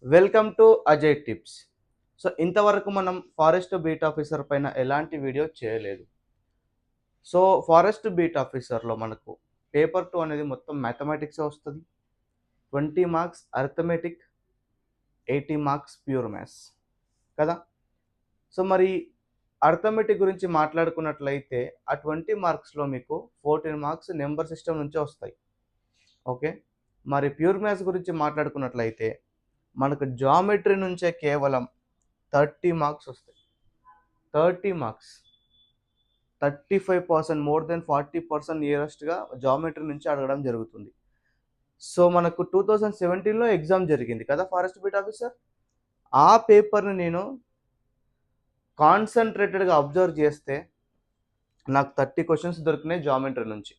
Welcome to Ajay tips. So ఇంతవరకు మనం forest beat officer పైన ఎలాంటి వీడియో చేయలేదు. సో ఫారెస్ట్ బీట్ ఆఫీసర్లో మనకు పేపర్ 2 అనేది మొత్తం మ్యాథమెటిక్స్ వస్తుంది. 20 marks arithmetic, 80 marks pure maths కదా. సో మరి అర్థమెటిక్ గురించి మాట్లాడుకున్నట్లయితే ఆ 20 మార్క్స్లో మీకు 14 మార్క్స్ నెంబర్ సిస్టమ్ నుంచే వస్తాయి. ఓకే, మరి ప్యూర్ మ్యాథ్స్ గురించి మాట్లాడుకున్నట్లయితే మనకు జామెట్రీ నుంచే కేవలం 30 మార్క్స్ వస్తాయి. 30 మార్క్స్, 35%, మోర్ దెన్ 40% నియరెస్ట్గా జామెట్రీ నుంచి అడగడం జరుగుతుంది. సో మనకు 2017లో ఎగ్జామ్ జరిగింది కదా ఫారెస్ట్ బీట్ ఆఫీసర్. ఆ పేపర్ని నేను కాన్సన్ట్రేటెడ్గా అబ్జర్వ్ చేస్తే నాకు 30 క్వశ్చన్స్ దొరికినాయి జామెట్రీ నుంచి.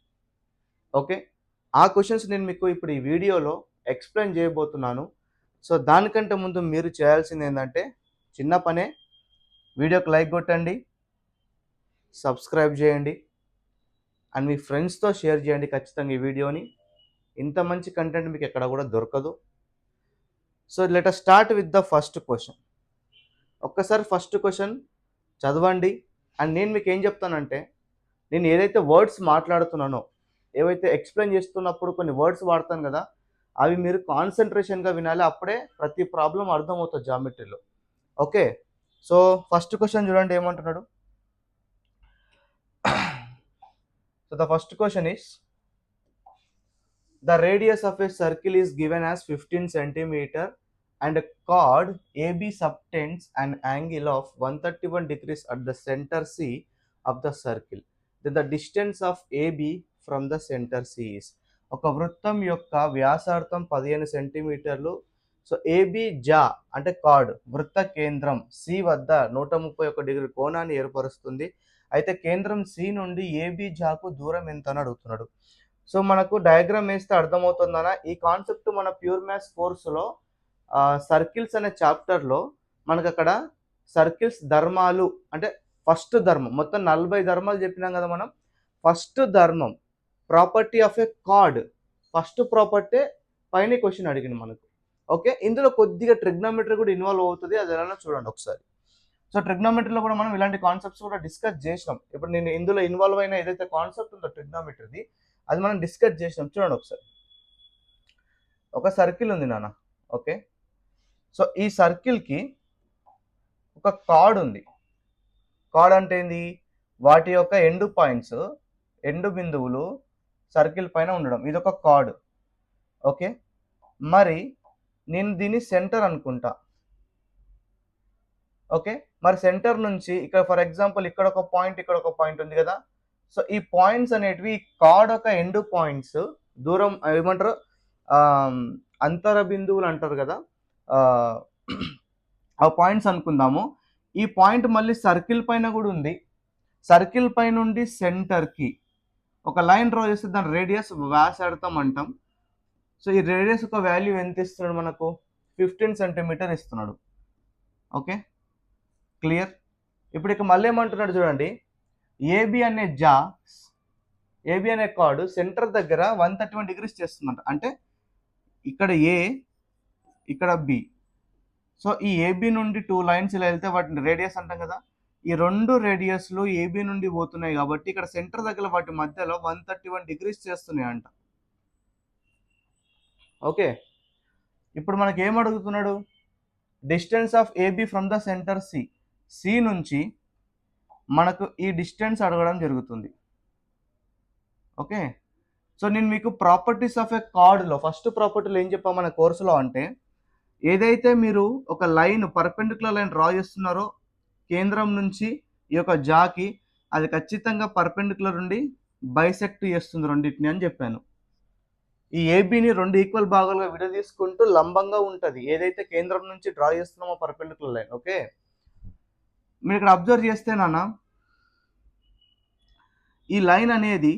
ఓకే, ఆ క్వశ్చన్స్ నేను మీకు ఇప్పుడు ఈ వీడియోలో ఎక్స్ప్లెయిన్ చేయబోతున్నాను. సో దానికంటే ముందు మీరు చేయాల్సింది ఏంటంటే చిన్న పనే, వీడియోకి లైక్ కొట్టండి, సబ్స్క్రైబ్ చేయండి అండ్ మీ ఫ్రెండ్స్తో షేర్ చేయండి ఖచ్చితంగా ఈ వీడియోని. ఇంత మంచి కంటెంట్ మీకు ఎక్కడ కూడా దొరకదు. So let us start with the first question. ఒక్కసారి ఫస్ట్ క్వశ్చన్ చదవండి. అండ్ నేను మీకు ఏం చెప్తానంటే, నేను ఏదైతే వర్డ్స్ మాట్లాడుతున్నానో, ఏవైతే ఎక్స్ప్లెయిన్ చేస్తున్నప్పుడు కొన్ని వర్డ్స్ వాడతాను కదా, అవి మీరు కాన్సన్ట్రేషన్గా వినాలి. అప్పుడే ప్రతి ప్రాబ్లం అర్థమవుతుంది జామెట్రీలో. ఓకే, సో ఫస్ట్ క్వశ్చన్ చూడండి ఏమంటున్నాడు. So the first question is the radius of a circle is given as 15 centimeter and a chord AB subtends an angle of 131 degrees at the center C of the circle. Then the distance of AB from the center C is. ఒక వృత్తం యొక్క వ్యాసార్థం 15 సెంటీమీటర్లు. So AB జా అంటే card వృత్త కేంద్రం C వద్ద 131 డిగ్రీ కోణాన్ని ఏర్పరుస్తుంది. అయితే కేంద్రం సి నుండి ఏబి జాకు దూరం ఎంత అని అడుగుతున్నాడు. సో మనకు డయాగ్రామ్ వేస్తే అర్థమవుతుందనా. ఈ కాన్సెప్ట్ మన ప్యూర్ మ్యాథ్స్ కోర్సులో సర్కిల్స్ అనే చాప్టర్లో మనకు అక్కడ సర్కిల్స్ ధర్మాలు అంటే ఫస్ట్ ధర్మం, మొత్తం 40 ధర్మాలు చెప్పినాం కదా మనం. ఫస్ట్ ధర్మం property of A card, first property పైన క్వశ్చన్ అడిగింది మనకు. ఓకే, ఇందులో కొద్దిగా ట్రిగ్నోమెట్రీ కూడా ఇన్వాల్వ్ అవుతుంది, అది ఎలా చూడండి ఒకసారి. సో ట్రిగ్నోమెట్రీలో కూడా మనం ఇలాంటి కాన్సెప్ట్స్ కూడా డిస్కస్ చేసినాం. ఇప్పుడు నేను ఇందులో ఇన్వాల్వ్ అయిన ఏదైతే కాన్సెప్ట్ ఉందో ట్రిగ్నోమెట్రీది, అది మనం డిస్కస్ చేసినాం. చూడండి ఒకసారి. ఒక సర్కిల్ ఉంది నాన్న. ఓకే, సో ఈ సర్కిల్కి ఒక కార్డ్ ఉంది. కార్డ్ అంటే ఏంది? వాటి యొక్క ఎండ్ పాయింట్స్, ఎండ్ బిందువులు సర్కిల్ పైన ఉండడం, ఇది ఒక కార్డ్. ఓకే, మరి నేను దీన్ని సెంటర్ అనుకుంటా. ఓకే, మరి సెంటర్ నుంచి ఇక్కడ ఫర్ ఎగ్జాంపుల్ ఇక్కడ ఒక పాయింట్, ఇక్కడ ఒక పాయింట్ ఉంది కదా. సో ఈ పాయింట్స్ అనేటివి కార్డ్ ఒక ఎండ్ పాయింట్స్, దూరం ఏమంటారు, అంతర బిందువులు అంటారు కదా, ఆ పాయింట్స్ అనుకుందాము. ఈ పాయింట్ మళ్ళీ సర్కిల్ పైన కూడా ఉంది. సర్కిల్ పై నుండి సెంటర్కి ఒక లైన్ డ్రా చేస్తే దాని రేడియస్ వ్యాసార్థం అంటాం. సో ఈ రేడియస్ ఒక వాల్యూ ఎంత ఇస్తున్నాడు మనకు? 15 సెంటీమీటర్ ఇస్తున్నాడు. Okay, clear. ఇప్పుడు ఇక మళ్ళీ ఏమంటున్నాడు చూడండి. ఏబి అనే ఏబి అనే కార్డు సెంటర్ దగ్గర 131 డిగ్రీస్ చేస్తుందంట. అంటే ఇక్కడ ఏ, ఇక్కడ బి. సో ఈ ఏబి నుండి 2 లైన్స్ ఇలా వెళ్తే వాటిని రేడియస్ అంటాం కదా. ఈ 2 రేడియస్లు ఏబి నుండి పోతున్నాయి కాబట్టి ఇక్కడ సెంటర్ దగ్గర వాటి మధ్యలో 131 డిగ్రీస్ చేస్తున్నాయి అంట. ఓకే, ఇప్పుడు మనకి ఏం అడుగుతున్నాడు? Distance of AB from the centre C. C నుంచి మనకు ఈ డిస్టెన్స్ అడగడం జరుగుతుంది. ఓకే, సో నేను మీకు ప్రాపర్టీస్ ఆఫ్ ఏ కార్డ్లో ఫస్ట్ ప్రాపర్టీలో ఏం చెప్పాము మన కోర్సులో అంటే, ఏదైతే మీరు ఒక లైన్ పర్పెండిక్యులర్ లైన్ డ్రా చేస్తున్నారో కేంద్రం నుంచి ఈ యొక్క జాకి, అది ఖచ్చితంగా పర్పెండిక్యులర్ నుండి బైసెక్ట్ చేస్తుంది రెండింటిని అని చెప్పాను. ఈ ఏబిని 2 ఈక్వల్ భాగాలుగా విడదీసుకుంటూ లంబంగా ఉంటుంది ఏదైతే కేంద్రం నుంచి డ్రా చేస్తున్నామో పర్పెండిక్యులర్ లైన్. ఓకే, మీరు ఇక్కడ అబ్జర్వ్ చేస్తే నాన్న, ఈ లైన్ అనేది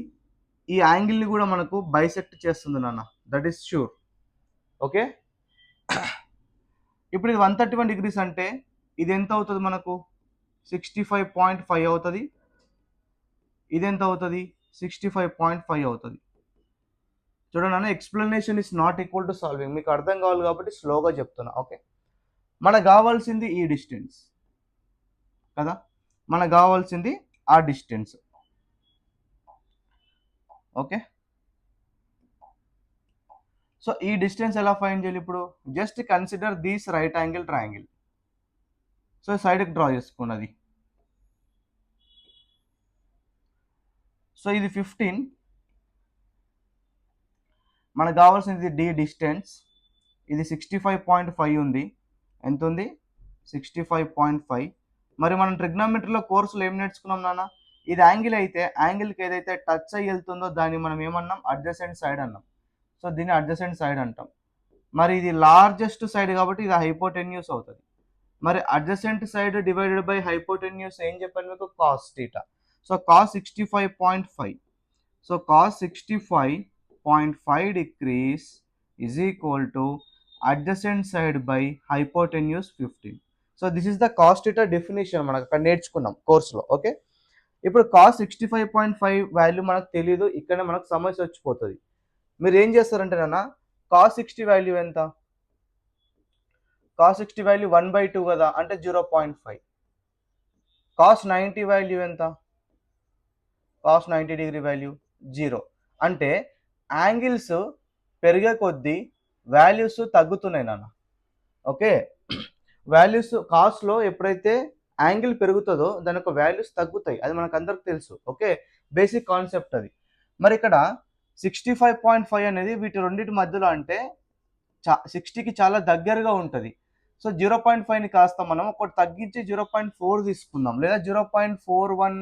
ఈ యాంగిల్ని కూడా మనకు బైసెక్ట్ చేస్తుంది నాన్న, దట్ ఈస్ ష్యూర్. ఓకే, ఇప్పుడు ఇది 131 డిగ్రీస్ అంటే ఇది ఎంత అవుతుంది మనకు? 65.5 అవుతుంది. ఇది ఎంత అవుతుంది? 65.5 అవుతుంది. చూడండి అన్న, explanation is not equal to solving. మీకు అర్థం కావాలి కాబట్టి స్లోగా చెప్తున్నా. ఓకే, మనకు కావాల్సింది ఈ డిస్టెన్స్ కదా, మనకు కావాల్సింది ఆ డిస్టెన్స్. ఓకే, సో ఈ డిస్టెన్స్ ఎలా ఫైండ్ చేయాలి ఇప్పుడు? Just consider these right angle triangle. So సైడ్కి డ్రా చేసుకున్నది. సో ఇది 15, మనకు కావాల్సింది డి డిస్టెన్స్. ఇది 65.5 ఉంది. ఎంత ఉంది? 65.5. మరి మనం ట్రిగ్నోమెట్రీలో కోర్సులో ఏం నేర్చుకున్నాం నాన్న? ఇది యాంగిల్ అయితే యాంగిల్కి ఏదైతే టచ్ అయ్యి వెళ్తుందో దాన్ని మనం ఏమన్నాం? అడ్జసెంట్ సైడ్ అన్నాం. సో దీన్ని అడ్జసెంట్ సైడ్ అంటాం. మరి ఇది లార్జెస్ట్ సైడ్ కాబట్టి ఇది హైపోటెన్యూస్ అవుతుంది. మరి adjacent side divided by hypotenuse ఏం చెప్పాను మీకు? Cos theta. So cos 65.5. So cos 65.5 degrees is equal to adjacent side by hypotenuse 15. So this is the cause theta definition మనకు అక్కడ నేర్చుకున్నాం కోర్సులో. ఓకే, ఇప్పుడు కాస్ 65.5 వాల్యూ మనకు తెలియదు, ఇక్కడ మనకు సమస్య వచ్చిపోతుంది. మీరు ఏం చేస్తారంటే నాన్న, కాస్ 60 వాల్యూ ఎంత? కాస్ 60 వాల్యూ 1/2 కదా, అంటే 0.5. కాస్ 90 వాల్యూ ఎంత? Cos 90 degree value 0. అంటే యాంగిల్స్ పెరిగే కొద్దీ వాల్యూస్ తగ్గుతున్నాయి నాన్న. ఓకే, వాల్యూస్ కాస్ట్లో ఎప్పుడైతే యాంగిల్ పెరుగుతుందో దాని యొక్క వాల్యూస్ తగ్గుతాయి, అది మనకు అందరికి తెలుసు. ఓకే, బేసిక్ కాన్సెప్ట్ అది. మరి ఇక్కడ 65.5 అనేది వీటి రెండింటి మధ్యలో అంటే 60కి చాలా దగ్గరగా ఉంటుంది. సో 0.5ని కాస్త మనం ఒకటి తగ్గించి 0.4 తీసుకుందాం, లేదా 0.41,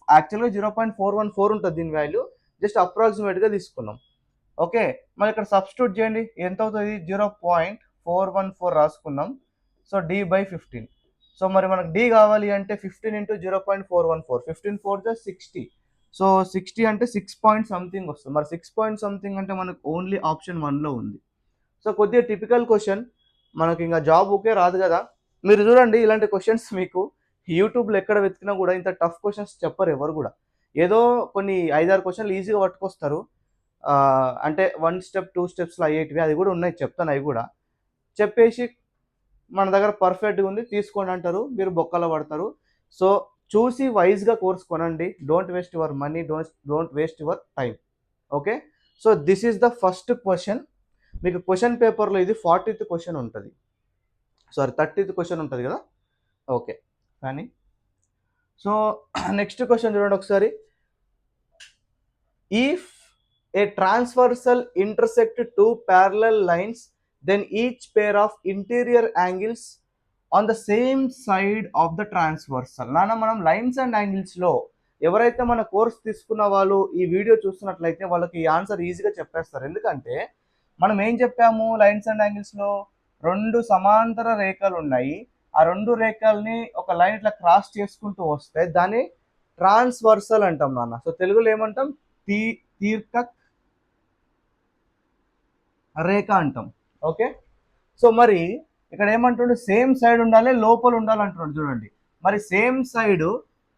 యాక్చువల్గా 0.414 ఉంటుంది దీని వాల్యూ, జస్ట్ అప్రాక్సిమేట్గా తీసుకున్నాం. ఓకే, మరి ఇక్కడ సబ్స్టిట్యూట్ చేయండి, ఎంత అవుతుంది? 0.414 రాసుకున్నాం. So d/15. సో మరి మనకు d కావాలి అంటే 15 ఇంటూ 0.414, 15 4 60. సో 60 అంటే 6 పాయింట్ సంథింగ్ వస్తుంది. మరి 6 పాయింట్ సంథింగ్ అంటే మనకు ఓన్లీ ఆప్షన్ 1లో ఉంది. సో కొద్దిగా టిపికల్ క్వశ్చన్, మనకి ఇంకా జాబ్ ఓకే రాదు కదా. మీరు చూడండి, ఇలాంటి క్వశ్చన్స్ మీకు యూట్యూబ్లో ఎక్కడ వెతికినా కూడా ఇంత టఫ్ క్వశ్చన్స్ చెప్పరు ఎవరు కూడా. ఏదో కొన్ని 5-6 క్వశ్చన్లు ఈజీగా పట్టుకొస్తారు, అంటే 1 స్టెప్ 2 స్టెప్స్లో అయ్యేటివి, అది కూడా ఉన్నాయి, చెప్తాను అవి కూడా. చెప్పేసి మన దగ్గర పర్ఫెక్ట్గా ఉంది తీసుకోండి అంటారు, మీరు బొక్కలో పడతారు. సో చూసి వైజ్గా కోర్స్ కొనండి. Don't waste your money, don't waste your time. Okay, so this is the first question. మీకు క్వశ్చన్ పేపర్లో ఇది 40th క్వశ్చన్ ఉంటుంది, సారీ 30th క్వశ్చన్ ఉంటుంది కదా. ఓకే, కానీ సో నెక్స్ట్ క్వశ్చన్ చూడండి ఒకసారి. If A transversal intersect two parallel lines, then each pair of interior angles on the same side of the transversal. నాన్న మనం లైన్స్ అండ్ యాంగిల్స్లో ఎవరైతే మన కోర్స్ తీసుకున్న వాళ్ళు ఈ వీడియో చూస్తున్నట్లయితే వాళ్ళకి ఈ ఆన్సర్ ఈజీగా చెప్పేస్తారు. ఎందుకంటే మనం ఏం చెప్పాము, లైన్స్ అండ్ యాంగిల్స్లో 2 సమాంతర రేఖలు ఉన్నాయి, ఆ 2 రేఖల్ని ఒక లైన్ ఇట్లా క్రాస్ చేసుకుంటూ వస్తే దాన్ని ట్రాన్స్వర్సల్ అంటాం నాన్న. సో తెలుగులో ఏమంటాం? దీర్ఘ రేఖ అంటాం. ఓకే, సో మరి ఇక్కడ ఏమంటుండే, సేమ్ సైడ్ ఉండాలి, లోపల ఉండాలి అంటున్నాడు. చూడండి, మరి సేమ్ సైడ్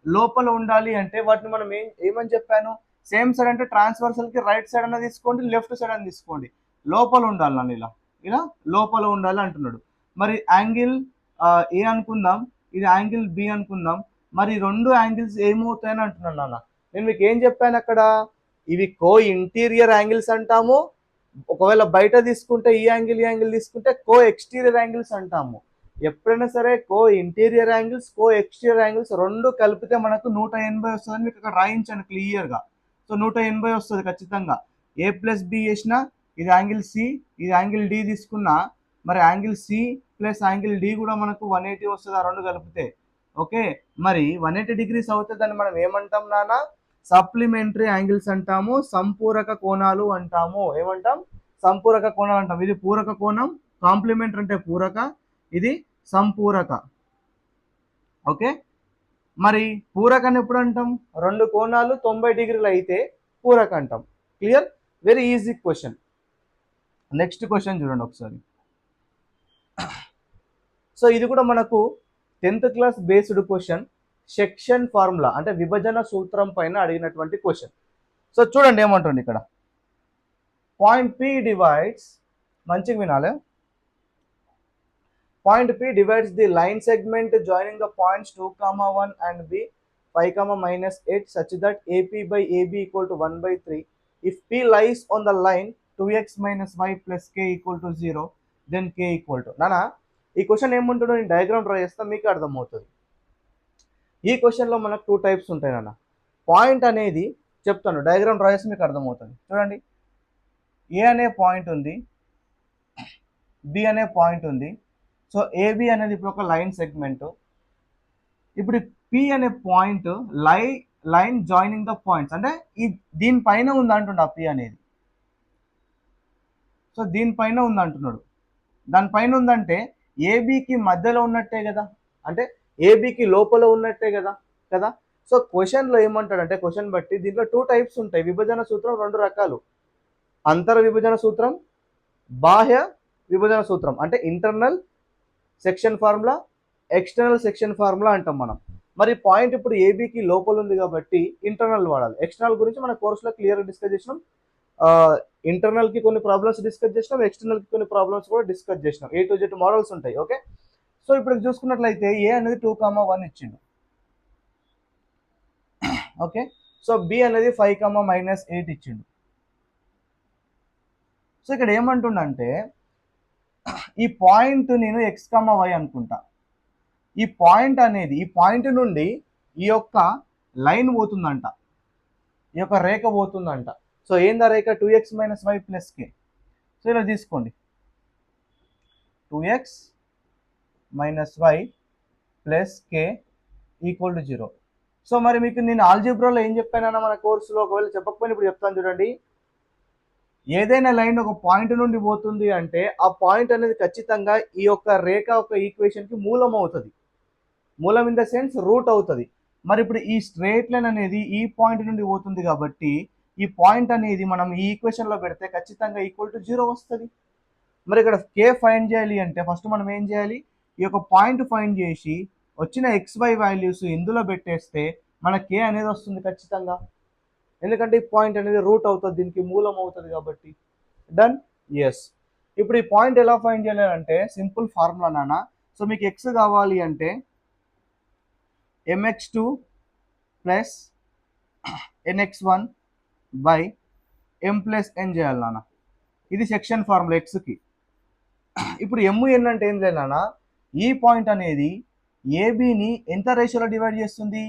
లోపల ఉండాలి అంటే వాటిని మనం ఏమని చెప్పాను? సేమ్ సైడ్ అంటే ట్రాన్స్వర్సల్కి రైట్ సైడ్ అన్న తీసుకోండి, లెఫ్ట్ సైడ్ అని తీసుకోండి, లోపల ఉండాలి నన్ను, ఇలా లోపల ఉండాలి అంటున్నాడు. మరి యాంగిల్ ఏ అనుకుందాం, ఇది యాంగిల్ బి అనుకుందాం. మరి 2 యాంగిల్స్ ఏమవుతాయని అంటున్నాను నాన్న. నేను మీకు ఏం చెప్పాను అక్కడ? ఇవి కో ఇంటీరియర్ యాంగిల్స్ అంటాము. ఒకవేళ బయట తీసుకుంటే ఈ యాంగిల్ తీసుకుంటే కో ఎక్స్టీరియర్ యాంగిల్స్ అంటాము. ఎప్పుడైనా సరే కో ఇంటీరియర్ యాంగిల్స్, కో ఎక్స్టీరియర్ యాంగిల్స్ 2 కలిపితే మనకు 180 వస్తుందని మీకు ఇక్కడ రాయించాను క్లియర్గా. సో 180 వస్తుంది ఖచ్చితంగా. A+B చేసిన, ఇది యాంగిల్ సి, ఇది యాంగిల్ డి తీసుకున్నా, మరి angle C plus angle D కూడా మనకు 180 వస్తుంది ఆ 2 కలిపితే. ఓకే, మరి 180 డిగ్రీస్ అవుతే దాన్ని మనం ఏమంటాం నాన్న? సప్లిమెంటరీ యాంగిల్స్ అంటాము, సంపూరక కోణాలు అంటాము. ఏమంటాం? సంపూరక కోణాలు అంటాం. ఇది పూరక కోణం, కాంప్లిమెంటరీ అంటే పూరక, ఇది సంపూరక. ఓకే, మరి పూరకని ఎప్పుడు అంటాం? 2 కోణాలు 90 డిగ్రీలు అయితే పూరక అంటాం. Clear? Very easy question. Next question చూడండి ఒకసారి. సో ఇది కూడా మనకు 10th class based question, section formula అంటే విభజన సూత్రం పైన అడిగినటువంటి క్వశ్చన్. సో చూడండి ఏమంటుంది ఇక్కడ. పాయింట్ పి డివైడ్స్, మంచిగా వినాలి, Point P divides the line segment joining the points 2, 1 and B 5, minus 8 such that AP by AB equal to 1 by 3. If P lies on the line 2x minus y plus k equal to 0, then k equal to. నానా ఈ question ఏముంటుందో నేను diagram draw చేస్తా మీకు అర్థమవుతుంది. ఈ క్వశ్చన్లో మనకు 2 టైప్స్ ఉంటాయి నాన్న. పాయింట్ అనేది చెప్తాను, డయాగ్రామ్ డ్రా చేస్తే మీకు అర్థమవుతుంది. చూడండి, ఏ అనే పాయింట్ ఉంది, బి అనే పాయింట్ ఉంది. సో ఏబి అనేది ఇప్పుడు ఒక లైన్ సెగ్మెంట్. ఇప్పుడు పి అనే point line joining the points, అంటే ఈ దీనిపైన ఉంది అంటుండ పి అనేది. సో దీనిపైన ఉంది అంటున్నాడు. దానిపైన ఉందంటే ఏబికి మధ్యలో ఉన్నట్టే కదా, అంటే ఏబికి లోపల ఉన్నట్టే కదా కదా. సో క్వశ్చన్లో ఏమంటాడంటే, క్వశ్చన్ బట్టి దీంట్లో 2 టైప్స్ ఉంటాయి. విభజన సూత్రం 2 రకాలు, అంతర విభజన సూత్రం, బాహ్య విభజన సూత్రం. అంటే internal section formula, external section formula అంటాం మనం. మరి పాయింట్ ఇప్పుడు ఏబికి లోపల ఉంది కాబట్టి ఇంటర్నల్ వాడాలి. ఎక్స్టర్నల్ గురించి మన కోర్సులో క్లియర్గా డిస్కస్ చేసినాం. ఇంటర్నల్కి కొన్ని ప్రాబ్లమ్స్ డిస్కస్ చేసినాం, ఎక్స్టర్నల్కి కొన్ని ప్రాబ్లమ్స్ కూడా డిస్కస్ చేసినాం. A to Z మోడల్స్ ఉంటాయి. ఓకే, సో ఇప్పుడు చూసుకున్నట్లయితే ఏ అనేది 2, 1 ఇచ్చిండు. ఓకే, సో బి అనేది 5, minus 8 ఇచ్చిండు. సో ఇక్కడ ఏమంటుండంటే, ఈ పాయింట్ నేను x, y అనుకుంటా. ఈ పాయింట్ అనేది, ఈ పాయింట్ నుండి ఈ యొక్క లైన్ పోతుందంట, ఈ యొక్క రేఖ పోతుందంట. సో ఏందా రేఖ? 2x minus y plus k. So ఇలా తీసుకోండి, 2x minus y plus k equal to 0. So మరి మీకు నేను ఆల్జీబ్రాలో ఏం చెప్పానన్నా మన కోర్సులో, ఒకవేళ చెప్పకపోయినా ఇప్పుడు చెప్తాను చూడండి. ఏదైనా లైన్ ఒక పాయింట్ నుండి పోతుంది అంటే ఆ పాయింట్ అనేది ఖచ్చితంగా ఈ యొక్క రేఖ ఒక ఈక్వేషన్కి మూలం అవుతుంది. మూలం ఇన్ ద సెన్స్ రూట్ అవుతుంది. మరి ఇప్పుడు ఈ స్ట్రేట్ లైన్ అనేది ఈ పాయింట్ నుండి పోతుంది కాబట్టి ఈ పాయింట్ అనేది మనం ఈ ఈక్వేషన్లో పెడితే ఖచ్చితంగా ఈక్వల్ టు 0 వస్తుంది. మరి ఇక్కడ కే ఫైండ్ చేయాలి అంటే ఫస్ట్ మనం ఏం చేయాలి? ఈ యొక్క పాయింట్ ఫైండ్ చేసి వచ్చిన XY వాల్యూస్ ఇందులో పెట్టేస్తే మన కే అనేది వస్తుంది ఖచ్చితంగా. ఎందుకంటే ఈ పాయింట్ అనేది రూట్ అవుతుంది, దీనికి మూలం అవుతుంది కాబట్టి. డన్. ఎస్. ఇప్పుడు ఈ పాయింట్ ఎలా ఫైండ్ చేయాలి అంటే సింపుల్ ఫార్ములా నాన్న. సో మీకు ఎక్స్ కావాలి అంటే mx2 plus nx1 by m plus n చేయాలి నాన్న. ఇది సెక్షన్ ఫార్ములా ఎక్స్కి. ఇప్పుడు ఎమ్ ఎన్ అంటే ఏం లేదు నాన్న, ఈ పాయింట్ అనేది ఏబిని ఎంత రేషియోలో డివైడ్ చేస్తుంది?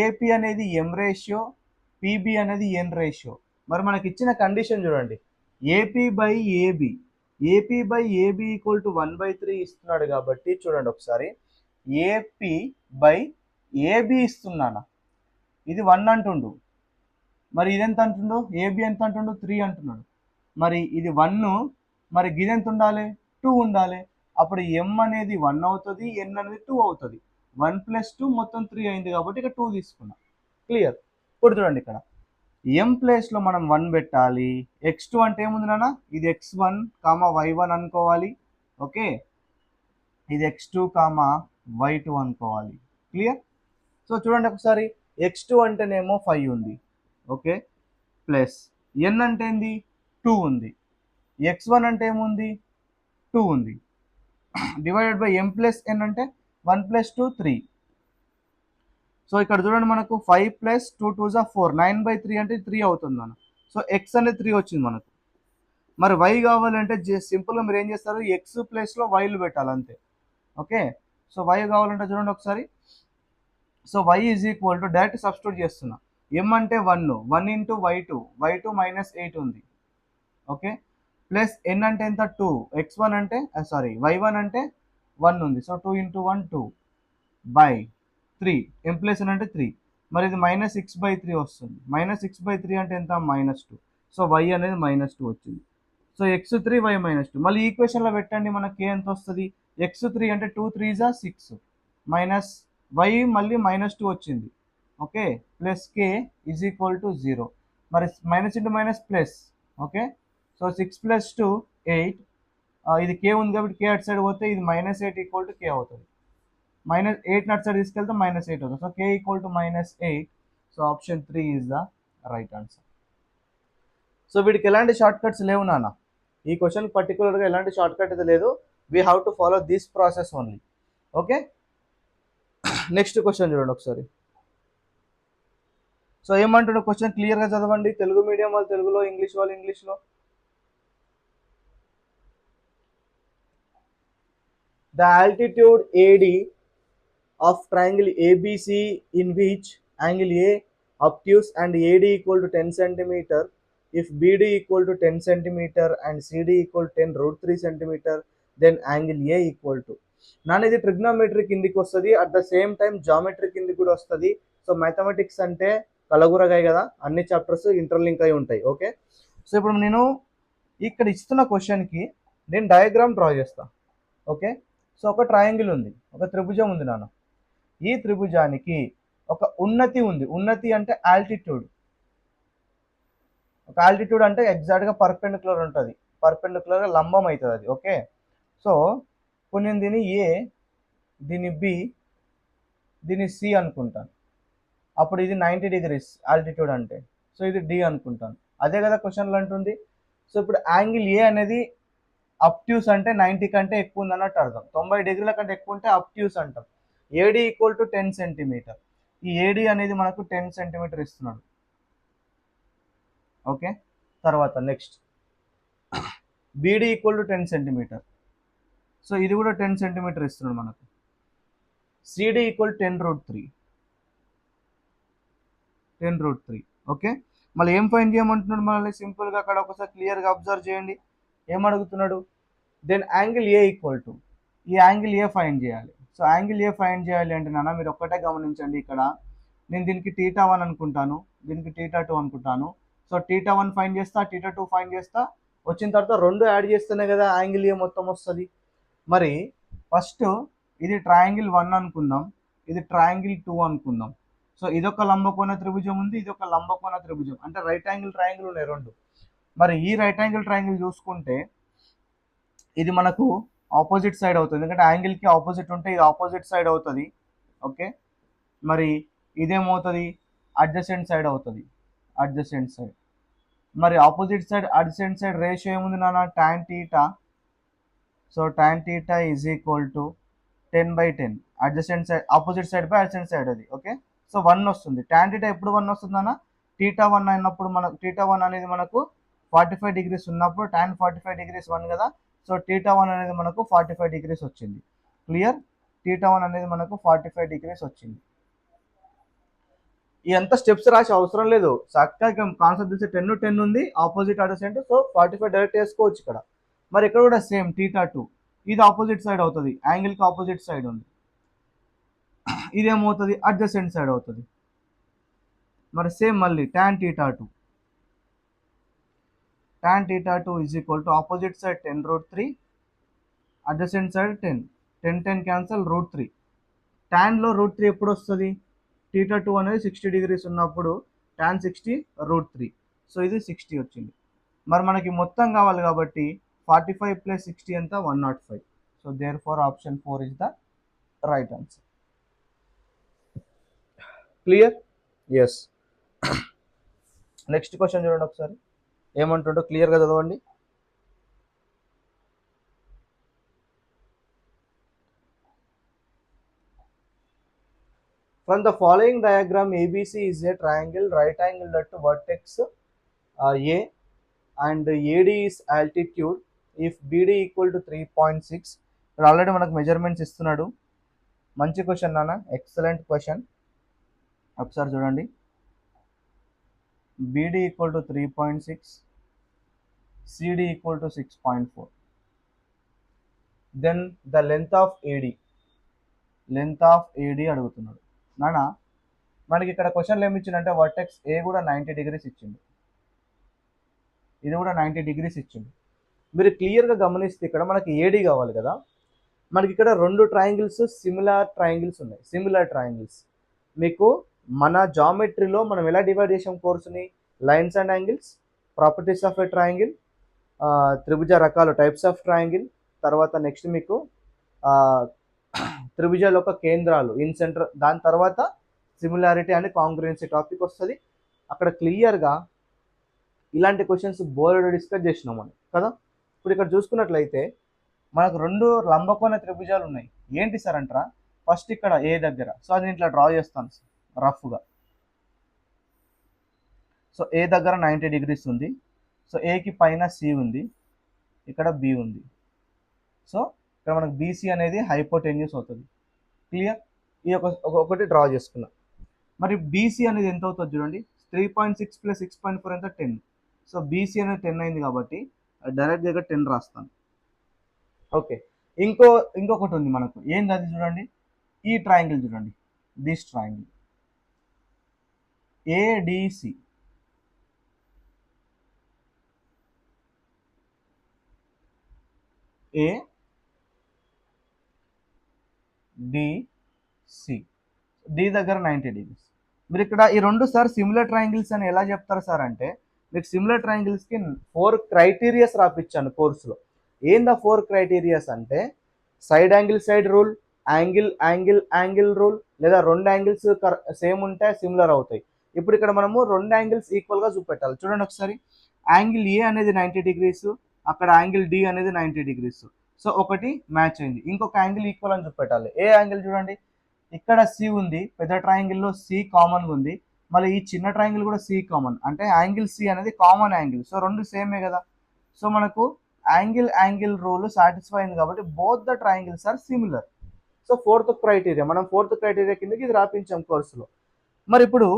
ఏపీ అనేది ఎం రేషియో, పిబి అనేది ఎన్ రేషియో. మరి మనకి ఇచ్చిన కండిషన్ చూడండి, AP by AB, AP by AB equal to 1/3 ఇస్తున్నాడు కాబట్టి చూడండి ఒకసారి, ఏపీ బై ఏబి ఇస్తున్నాను, ఇది 1 అంటుండు. మరి ఇది ఎంత అంటుండు? ఏబి ఎంత అంటుండు? 3 అంటున్నాడు. మరి ఇది 1, మరి గిది ఎంత ఉండాలి? 2 ఉండాలి. అప్పుడు ఎం అనేది 1 అవుతుంది, ఎన్ అనేది 2 అవుతుంది. 1 + 2 మొత్తం 3 అయింది కాబట్టి ఇక్కడ 2 తీసుకున్నాం. క్లియర్. ఇప్పుడు చూడండి, ఇక్కడ ఎం ప్లేస్లో మనం 1 పెట్టాలి. x2 అంటే ఏముంది నాన్న? ఇది x1, y1 అనుకోవాలి. ఓకే, ఇది x2, y2 అనుకోవాలి. క్లియర్. సో చూడండి ఒకసారి, x2 అంటేనేమో 5 ఉంది. ఓకే, ప్లస్ ఎన్ అంటే ఏంది? 2 ఉంది. x1 అంటే ఏముంది? 2 ఉంది. Divided by m plus n అంటే 1 + 2 3. సో ఇక్కడ చూడండి, మనకు 5 + 2 2 = 4, 9/3 అంటే 3 అవుతుంది మనం. సో x అనేది 3 వచ్చింది మనకు. మరి y కావాలంటే సింపుల్గా మీరు ఏం చేస్తారు? x ప్లేస్లో వైలు పెట్టాలి అంతే. ఓకే, సో y కావాలంటే చూడండి ఒకసారి, so y is equal to direct substitute చేస్తున్నా. m అంటే 1, 1 ఇంటూ y2, y2 -8 ఉంది. ఓకే, ప్లస్ n అంటే ఎంత? 2, x1 అంటే y1 అంటే 1 ఉంది. So 2 into 1 2 by 3, m plus n అంటే 3. మరి ఇది -6/3 వస్తుంది. -6/3 అంటే ఎంత? -2. సో y అనేది -2 వచ్చింది. So x3, y -2. మళ్ళీ ఈక్వేషన్లో పెట్టండి, మనకి ఎంత వస్తుంది? x3 అంటే 2 3 = 6 మైనస్ y మళ్ళీ -2 వచ్చింది. Okay, plus k is equal to 0. మరి minus into minus plus. Okay, so 6 + 2 8. ఇది k ఉంది కాబట్టి k అటు సైడ్ పోతే ఇది -8 ఈక్వల్ టు k అవుతుంది. -8 అటు సైడ్ తీసుకెళ్తే -8 అవుతుంది. So k equal to -8. So option 3 is the right answer. So వీటికి ఎలాంటి షార్ట్ కట్స్ లేవు నాన్న. ఈ క్వశ్చన్ పర్టికులర్గా ఎలాంటి షార్ట్ కట్ అయితే లేదు. We have to follow this process only. Okay, next question చూడండి ఒకసారి. సో ఏమంటున్న క్వశ్చన్ క్లియర్గా చదవండి, తెలుగు మీడియం వాళ్ళు తెలుగులో, ఇంగ్లీష్ వాళ్ళు ఇంగ్లీష్లో. The altitude AD of triangle ABC in which angle A obtuse and AD equal to 10 centimeter, if BD equal to 10 centimeter and CD equal to 10 root 3 centimeter, then angle A equal to. నాన్న ఇది trigonometry కిందికి వస్తుంది, at the same time geometry కిందికి కూడా వస్తుంది. So mathematics అంటే కలగురగాయ కదా, అన్ని చాప్టర్స్ ఇంటర్లింక్ అయి ఉంటాయి. ఓకే, సో ఇప్పుడు నేను ఇక్కడ ఇస్తున్న క్వశ్చన్కి నేను డయాగ్రామ్ డ్రా చేస్తా. ఓకే, సో ఒక ట్రయాంగిల్ ఉంది, ఒక త్రిభుజం ఉంది నాన్న. ఈ త్రిభుజానికి ఒక ఉన్నతి ఉంది. ఉన్నతి అంటే ఆల్టిట్యూడ్. ఒక ఆల్టిట్యూడ్ అంటే ఎగ్జాక్ట్గా పర్పెండిక్యులర్ ఉంటుంది, పర్పెండిక్యులర్గా లంబం అవుతుంది అది. ఓకే, సో ఇప్పుడు నేను దీన్ని ఏ, దీన్ని బి, దీన్ని సి అనుకుంటాను. అప్పుడు ఇది 90 degrees ఆల్టిట్యూడ్ అంటే, సో ఇది డి అనుకుంటాను. అదే కదా క్వశ్చన్లో అంటుంది. సో ఇప్పుడు యాంగిల్ ఏ అనేది అప్ట్యూస్ అంటే 90 కంటే ఎక్కువ ఉంది అన్నట్టు అర్థం. 90 డిగ్రీల కంటే ఎక్కువ ఉంటే అప్ట్యూస్ అంటాం. AD equal to 10 centimetre. ఈ ఏడి అనేది మనకు 10 సెంటీమీటర్ ఇస్తున్నాడు. ఓకే, తర్వాత next BD equal to 10 centimetre. So ఇది కూడా 10 సెంటీమీటర్ ఇస్తున్నాడు మనకు. CD equal 10√3. ఓకే, మళ్ళీ ఏం ఫైండ్ చేయమంటున్నాడు మళ్ళీ సింపుల్గా అక్కడ ఒకసారి క్లియర్గా అబ్జర్వ్ చేయండి. ఏమడుగుతున్నాడు? Then angle A equal to, ఈ యాంగిల్ ఏ ఫైండ్ చేయాలి. సో యాంగిల్ ఏ ఫైండ్ చేయాలి అంటే నాన్న మీరు ఒక్కటే గమనించండి, ఇక్కడ నేను దీనికి θ1 అనుకుంటాను, దీనికి θ2 అనుకుంటాను. సో θ1 ఫైండ్ చేస్తా, θ2 ఫైండ్ చేస్తా. వచ్చిన తర్వాత రెండు యాడ్ చేస్తేనే కదా యాంగిల్ ఏ మొత్తం వస్తుంది. మరి ఫస్ట్ ఇది ట్రయాంగిల్ 1 అనుకుందాం, ఇది ట్రయాంగిల్ 2 అనుకుందాం. సో ఇదొక లంబకోణ త్రిభుజం ఉంది, ఇది ఒక లంబకోణ త్రిభుజం, అంటే రైట్ యాంగిల్ ట్రయాంగిల్ ఉన్నాయి రెండు. మరి ఈ రైట్ యాంగిల్ ట్రయాంగిల్ చూసుకుంటే ఇది మనకు ఆపోజిట్ సైడ్ అవుతుంది, ఎందుకంటే యాంగిల్కి ఆపోజిట్ ఉంటే ఇది ఆపోజిట్ సైడ్ అవుతుంది. ఓకే, మరి ఇదేమవుతుంది? అడ్జసెంట్ సైడ్ అవుతుంది, అడ్జసెంట్ సైడ్. మరి opposite side adjacent side ratio ఏముంది నాన్న? tan θ. So tan θ is equal to 10/10. Adjacent side, opposite side by adjacent side అది. ఓకే, సో 1 వస్తుంది. tan θ ఎప్పుడు 1 వస్తుంది అన్న? θ1 అయినప్పుడు మనకు, θ1 అనేది మనకు 45 degrees ఉన్నప్పుడు tan 45 degrees 1 కదా. సో θ1 అనేది మనకు 45 degrees వచ్చింది. క్లియర్? θ1 అనేది మనకు 45 degrees వచ్చింది. ఈ ఎంత స్టెప్స్ రాసి అవసరం లేదు, చక్కగా కాన్సెప్ట్ తెలిసి 10 ఉంది, ఆపోజిట్ అడ్జసెంట్. సో 45 డైరెక్ట్ వేసుకోవచ్చు ఇక్కడ. మరి ఇక్కడ కూడా సేమ్ θ2, ఇది ఆపోజిట్ సైడ్ అవుతుంది, యాంగిల్కి ఆపోజిట్ సైడ్ ఉంది. ఇదేమవుతుంది? అడ్జసెంట్ సైడ్ అవుతుంది. మరి సేమ్ మళ్ళీ tan θ2, tan θ2 is equal to opposite side 10√3, adjacent side 10, 10 cancel, √3. ట్యాన్లో √3 ఎప్పుడు వస్తుంది? θ2 అనేది 60 degrees ఉన్నప్పుడు tan 60 √3. సో ఇది 60 వచ్చింది. మరి మనకి మొత్తం కావాలి కాబట్టి 45 + 60 ఎంత? 105. So therefore option 4 is the right answer. Clear? Yes. Next question చూడండి ఒకసారి ఏమంటుండో క్లియర్గా చదవండి. From the following diagram, ABC is a triangle, right angled at vertex A and AD is altitude. If BD equal to 3.6, ఇక్కడ already మనకు measurements ఇస్తున్నాడు. మంచి question నాన్న, excellent question. ఒకసారి చూడండి. BD equal to 3.6, CD equal to 6.4. Then the length of AD అడుగుతున్నాడు నాన్న. మనకి ఇక్కడ క్వశ్చన్లు ఏమి ఇచ్చిందంటే వర్టెక్స్ ఏ కూడా 90 degrees ఇచ్చింది, ఇది కూడా 90 degrees ఇచ్చింది. మీరు క్లియర్గా గమనిస్తే ఇక్కడ మనకి ఏడీ కావాలి కదా. మనకి ఇక్కడ రెండు ట్రయాంగిల్స్ సిమిలర్ ట్రయాంగిల్స్ ఉన్నాయి, సిమిలర్ ట్రయాంగిల్స్. మీకు మన జామెట్రీలో మనం ఎలా డివైడ్ చేసాం కోర్సుని? Lines and angles, properties of a triangle, త్రిభుజ రకాలు, టైప్స్ ఆఫ్ ట్రయాంగిల్, తర్వాత నెక్స్ట్ మీకు త్రిభుజాల యొక్క కేంద్రాలు, ఇన్ సెంటర్, దాని తర్వాత సిమిలారిటీ అండ్ కాంగ్రుయెన్సీ టాపిక్ వస్తుంది. అక్కడ క్లియర్గా ఇలాంటి క్వశ్చన్స్ బోర్డు డిస్కస్ చేసినాం మనం కదా. ఇప్పుడు ఇక్కడ చూసుకున్నట్లయితే మనకు రెండు లంబకోణ త్రిభుజాలు ఉన్నాయి. ఏంటి సార్ అంటారా? ఫస్ట్ ఇక్కడ ఏ దగ్గర, సో అది ఇట్లా డ్రా చేస్తాను రఫ్గా. సో ఏ దగ్గర 90 degrees ఉంది. సో ఏకి పైన సి ఉంది, ఇక్కడ బి ఉంది. సో ఇక్కడ మనకు బీసీ అనేది హైపోటెన్యూస్ అవుతుంది. క్లియర్? ఈ ఒకటి డ్రా చేసుకున్నాం. మరి బీసీ అనేది ఎంత అవుతుంది చూడండి. 3.6 + 6.4 ఎంత? 10. సో బీసీ అనేది 10 అయింది కాబట్టి డైరెక్ట్ దగ్గర 10 రాస్తాను. ఓకే, ఇంకొకటి ఉంది మనకు. ఏంది అది చూడండి. ఈ ట్రయాంగిల్ చూడండి, దిస్ ట్రయాంగిల్ ఏడిసి. ఏడిసి, డి దగ్గర 90 degrees. మీరు ఇక్కడ ఈ రెండు సార్ సిమిలర్ ట్రయాంగిల్స్ అని ఎలా చెప్తారు సార్ అంటే, మీకు సిమిలర్ ట్రయాంగిల్స్కి 4 క్రైటీరియాస్ రాపిచ్చాను కోర్సులో. ఏందా 4 క్రైటీరియాస్ అంటే, side angle side rule, angle angle angle rule, లేదా రెండు యాంగిల్స్ సేమ్ ఉంటే సిమిలర్ అవుతాయి. ఇప్పుడు ఇక్కడ మనము రెండు యాంగిల్స్ ఈక్వల్గా చూపెట్టాలి. చూడండి ఒకసారి. యాంగిల్ ఏ అనేది 90 degrees, అక్కడ యాంగిల్ డి అనేది 90 degrees. సో ఒకటి మ్యాచ్ అయింది. ఇంకొక యాంగిల్ ఈక్వల్ అని చూపెట్టాలి. ఏ యాంగిల్ చూడండి, ఇక్కడ సి ఉంది, పెద్ద ట్రయాంగిల్లో సి కామన్గా ఉంది, మళ్ళీ ఈ చిన్న ట్రయాంగిల్ కూడా సి కామన్, అంటే యాంగిల్ సి అనేది కామన్ యాంగిల్. సో రెండు సేమే కదా. సో మనకు యాంగిల్ యాంగిల్ రూల్ సాటిస్ఫై అయింది కాబట్టి both the triangles are similar. So fourth criteria, మనం ఫోర్త్ క్రైటీరియా కిందకి ఇది రాపించాం కోర్సులో. మరి ఇప్పుడు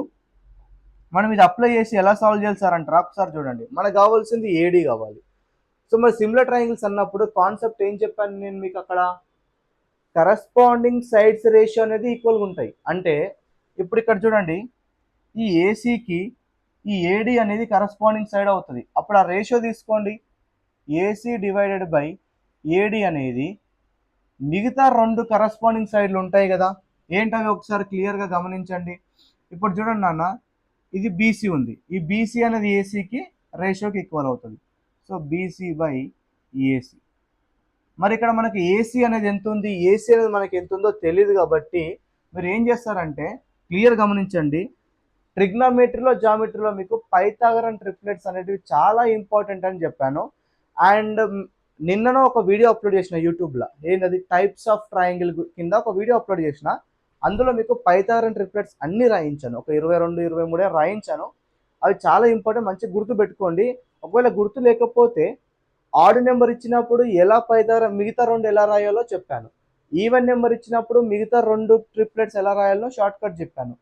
మనం ఇది అప్లై చేసి ఎలా సాల్వ్ చేయాలి సార్ అంటారా? ఒకసారి చూడండి. మనకు కావాల్సింది ఏడీ కావాలి. సో మరి సిమిలర్ ట్రయాంగిల్స్ అన్నప్పుడు కాన్సెప్ట్ ఏం చెప్పాను నేను మీకు అక్కడ? కరస్పాండింగ్ సైడ్స్ రేషియో అనేది ఈక్వల్గా ఉంటాయి. అంటే ఇప్పుడు ఇక్కడ చూడండి, ఈ ఏసీకి ఈ ఏడి అనేది కరస్పాండింగ్ సైడ్ అవుతుంది. అప్పుడు ఆ రేషియో తీసుకోండి. ఏసీ డివైడెడ్ బై ఏడి అనేది మిగతా రెండు కరస్పాండింగ్ సైడ్లు ఉంటాయి కదా. ఏంటవి ఒకసారి క్లియర్గా గమనించండి. ఇప్పుడు చూడండి నాన్న, ఇది బీసీ ఉంది. ఈ బీసీ అనేది ఏసీకి రేషియోకి ఈక్వల్ అవుతుంది. So BC by AC. మరి ఇక్కడ మనకి ఏసీ అనేది ఎంత ఉంది, ఏసీ అనేది మనకి ఎంత ఉందో తెలియదు కాబట్టి మీరు ఏం చేస్తారంటే, క్లియర్ గమనించండి. ట్రిగ్నోమెట్రీలో జామెట్రీలో మీకు పైథాగరన్ ట్రిప్లెట్స్ అనేటివి చాలా ఇంపార్టెంట్ అని చెప్పాను. అండ్ నిన్ననో ఒక వీడియో అప్లోడ్ చేసిన యూట్యూబ్లో, ఏంటది టైప్స్ ఆఫ్ ట్రయాంగిల్ కింద ఒక వీడియో అప్లోడ్ చేసిన. అందులో మీకు పైథాగరన్ ట్రిప్లెట్స్ అన్ని రాయించాను, ఒక 22, 23 రాయించాను. అవి చాలా ఇంపార్టెంట్, మంచి గుర్తు పెట్టుకోండి. ఒకవేళ గుర్తు లేకపోతే ఆడ్ నెంబర్ ఇచ్చినప్పుడు ఎలా పైథాగరన్ మిగతా రెండు ఎలా రాయాలో చెప్పాను. ఈవెన్ నెంబర్ ఇచ్చినప్పుడు మిగతా రెండు ట్రిప్లెట్స్ ఎలా రాయాలో షార్ట్ కట్ చెప్పాను.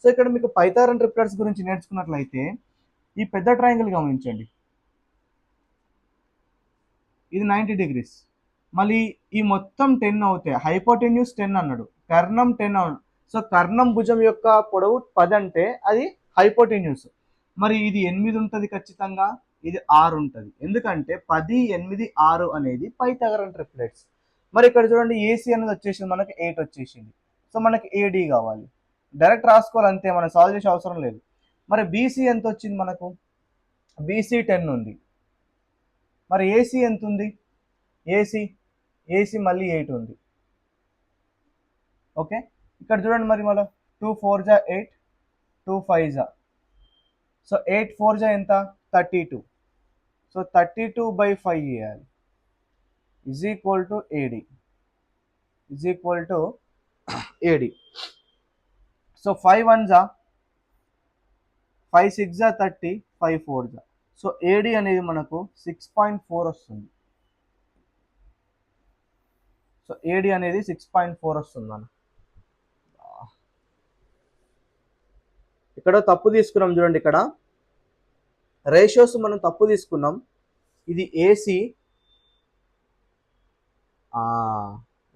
సో ఇక్కడ మీకు పైథాగరన్ ట్రిప్లెట్స్ గురించి నేర్చుకున్నట్లయితే ఈ పెద్ద ట్రయాంగిల్ గమనించండి, ఇది 90 degrees. మళ్ళీ ఈ మొత్తం 10 అవుతాయి. హైపోటెన్యూస్ 10 అన్నాడు, కర్ణం 10 అన్నాడు. సో కర్ణం భుజం యొక్క పొడవు 10 అంటే అది హైపోటెన్యూస్. మరి ఇది 8 ఉంటుంది ఖచ్చితంగా, ఇది 6 ఉంటుంది. ఎందుకంటే 10, 8, 6 అనేది పైథాగరన్ ట్రిప్లెట్స్. మరి ఇక్కడ చూడండి, ఏసీ అనేది వచ్చేసింది మనకి 8 వచ్చేసింది. సో మనకి ఏడి కావాలి, డైరెక్ట్ రాసుకోవాలి అంతే, మనం సాల్వ్ చేసే అవసరం లేదు. మరి బీసీ ఎంత వచ్చింది మనకు? బీసీ 10 ఉంది. మరి ఏసీ ఎంత ఉంది? ఏసీ మళ్ళీ 8 ఉంది. ఓకే, ఇక్కడ చూడండి. మరి మళ్ళీ 2 4 జా 8, 2 5 జా, సో 8 4 జా ఎంత? 32. సో 32/5 చేయాలి, is equal to AD, so 5 1 జా 5 6 జా 30, 5 4 జా. సో ఏడి అనేది మనకు 6.4 వస్తుంది. సో ఏడి అనేది 6.4 వస్తుంది మనం. ఇక్కడ తప్పు తీసుకున్నాం చూడండి, ఇక్కడ రేషియోస్ మనం తప్పు తీసుకున్నాం. ఇది ఏసీ,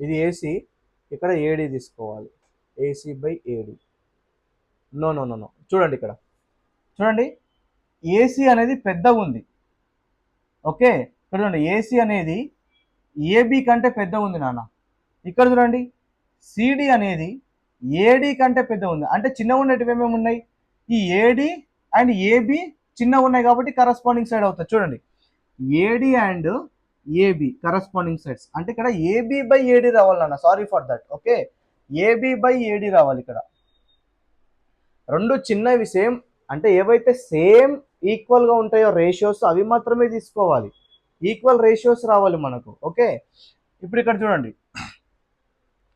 ఇది ఏసీ, ఇక్కడ ఏడి తీసుకోవాలి, ఏసీ బై ఏడి. నో, చూడండి ఇక్కడ చూడండి, ఏసీ అనేది పెద్దగా ఉంది. ఓకే, ఇక్కడ చూడండి, ఏసీ అనేది ఏబి కంటే పెద్దగా ఉంది నాన్న. ఇక్కడ చూడండి, సిడి అనేది ఏడి కంటే పెద్దగా ఉంది. అంటే చిన్నగా ఉన్నటివి ఏమేమి ఉన్నాయి? ఈ ఏడి అండ్ ఏబి చిన్నగా ఉన్నాయి కాబట్టి కరస్పాండింగ్ సైడ్ అవుతుంది. చూడండి, AD and AB corresponding sides. అంటే ఇక్కడ ఏబి బై ఏడి రావాలి నాన్న, sorry for that. Okay, AB by AD రావాలి. ఇక్కడ రెండు చిన్నవి సేమ్, అంటే ఏవైతే సేమ్ ఈక్వల్గా ఉంటాయో రేషియోస్ అవి మాత్రమే తీసుకోవాలి. ఈక్వల్ రేషియోస్ రావాలి మనకు. ఓకే, ఇప్పుడు ఇక్కడ చూడండి,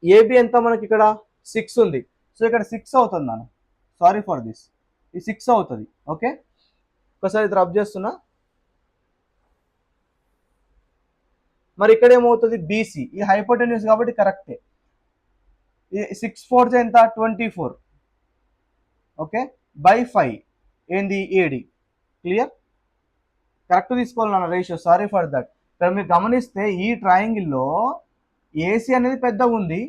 ఏబి ఎంత మనకి ఇక్కడ 6 ఉంది. సో ఇక్కడ 6 అవుతుంది నాన్న, సారీ ఫర్ దిస్, ఈ 6 అవుతుంది. ఓకే, ఒకసారి ఇది రబ్ చేస్తున్నా. మరి ఇక్కడ ఏమవుతుంది, బీసీ, ఈ హైపోటెన్యూస్ కాబట్టి కరెక్టే. 6 4 ఎంత 24, ఓకే, బై 5 ఏంది ఏడి. క్లియర్, కరెక్ట్ తీసుకోవాలి నాన్న రేషియో, సారీ ఫర్ దట్. ఇక్కడ మీరు గమనిస్తే ఈ ట్రయాంగిల్లో ఏసీ అనేది పెద్దగా ఉంది,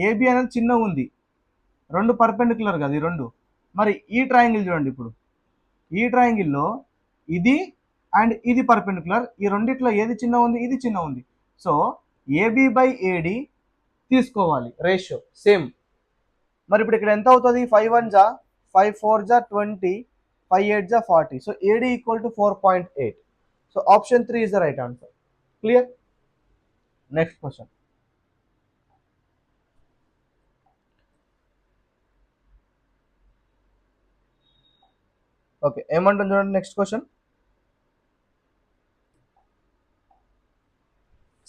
ఏబి అనేది చిన్నగా ఉంది, రెండు పర్పెండిక్యులర్ కదా ఈ రెండు. మరి ఈ ట్రయాంగిల్ చూడండి, ఇప్పుడు ఈ ట్రయాంగిల్లో ఇది అండ్ ఇది పర్పెండిక్యులర్, ఈ రెండిట్లో ఏది చిన్న ఉంది, ఇది చిన్న ఉంది. సో ఏబి బై ఏడి తీసుకోవాలి రేషియో సేమ్. మరి ఇప్పుడు ఇక్కడ ఎంత అవుతుంది, 5 1 జా 5 4 జా 20, 5 8 జా 40. So AD equal to 4.8. So option 3 is the right answer. Clear? Next question. Okay, ఏమంటుంది చూడండి నెక్స్ట్ క్వశ్చన్.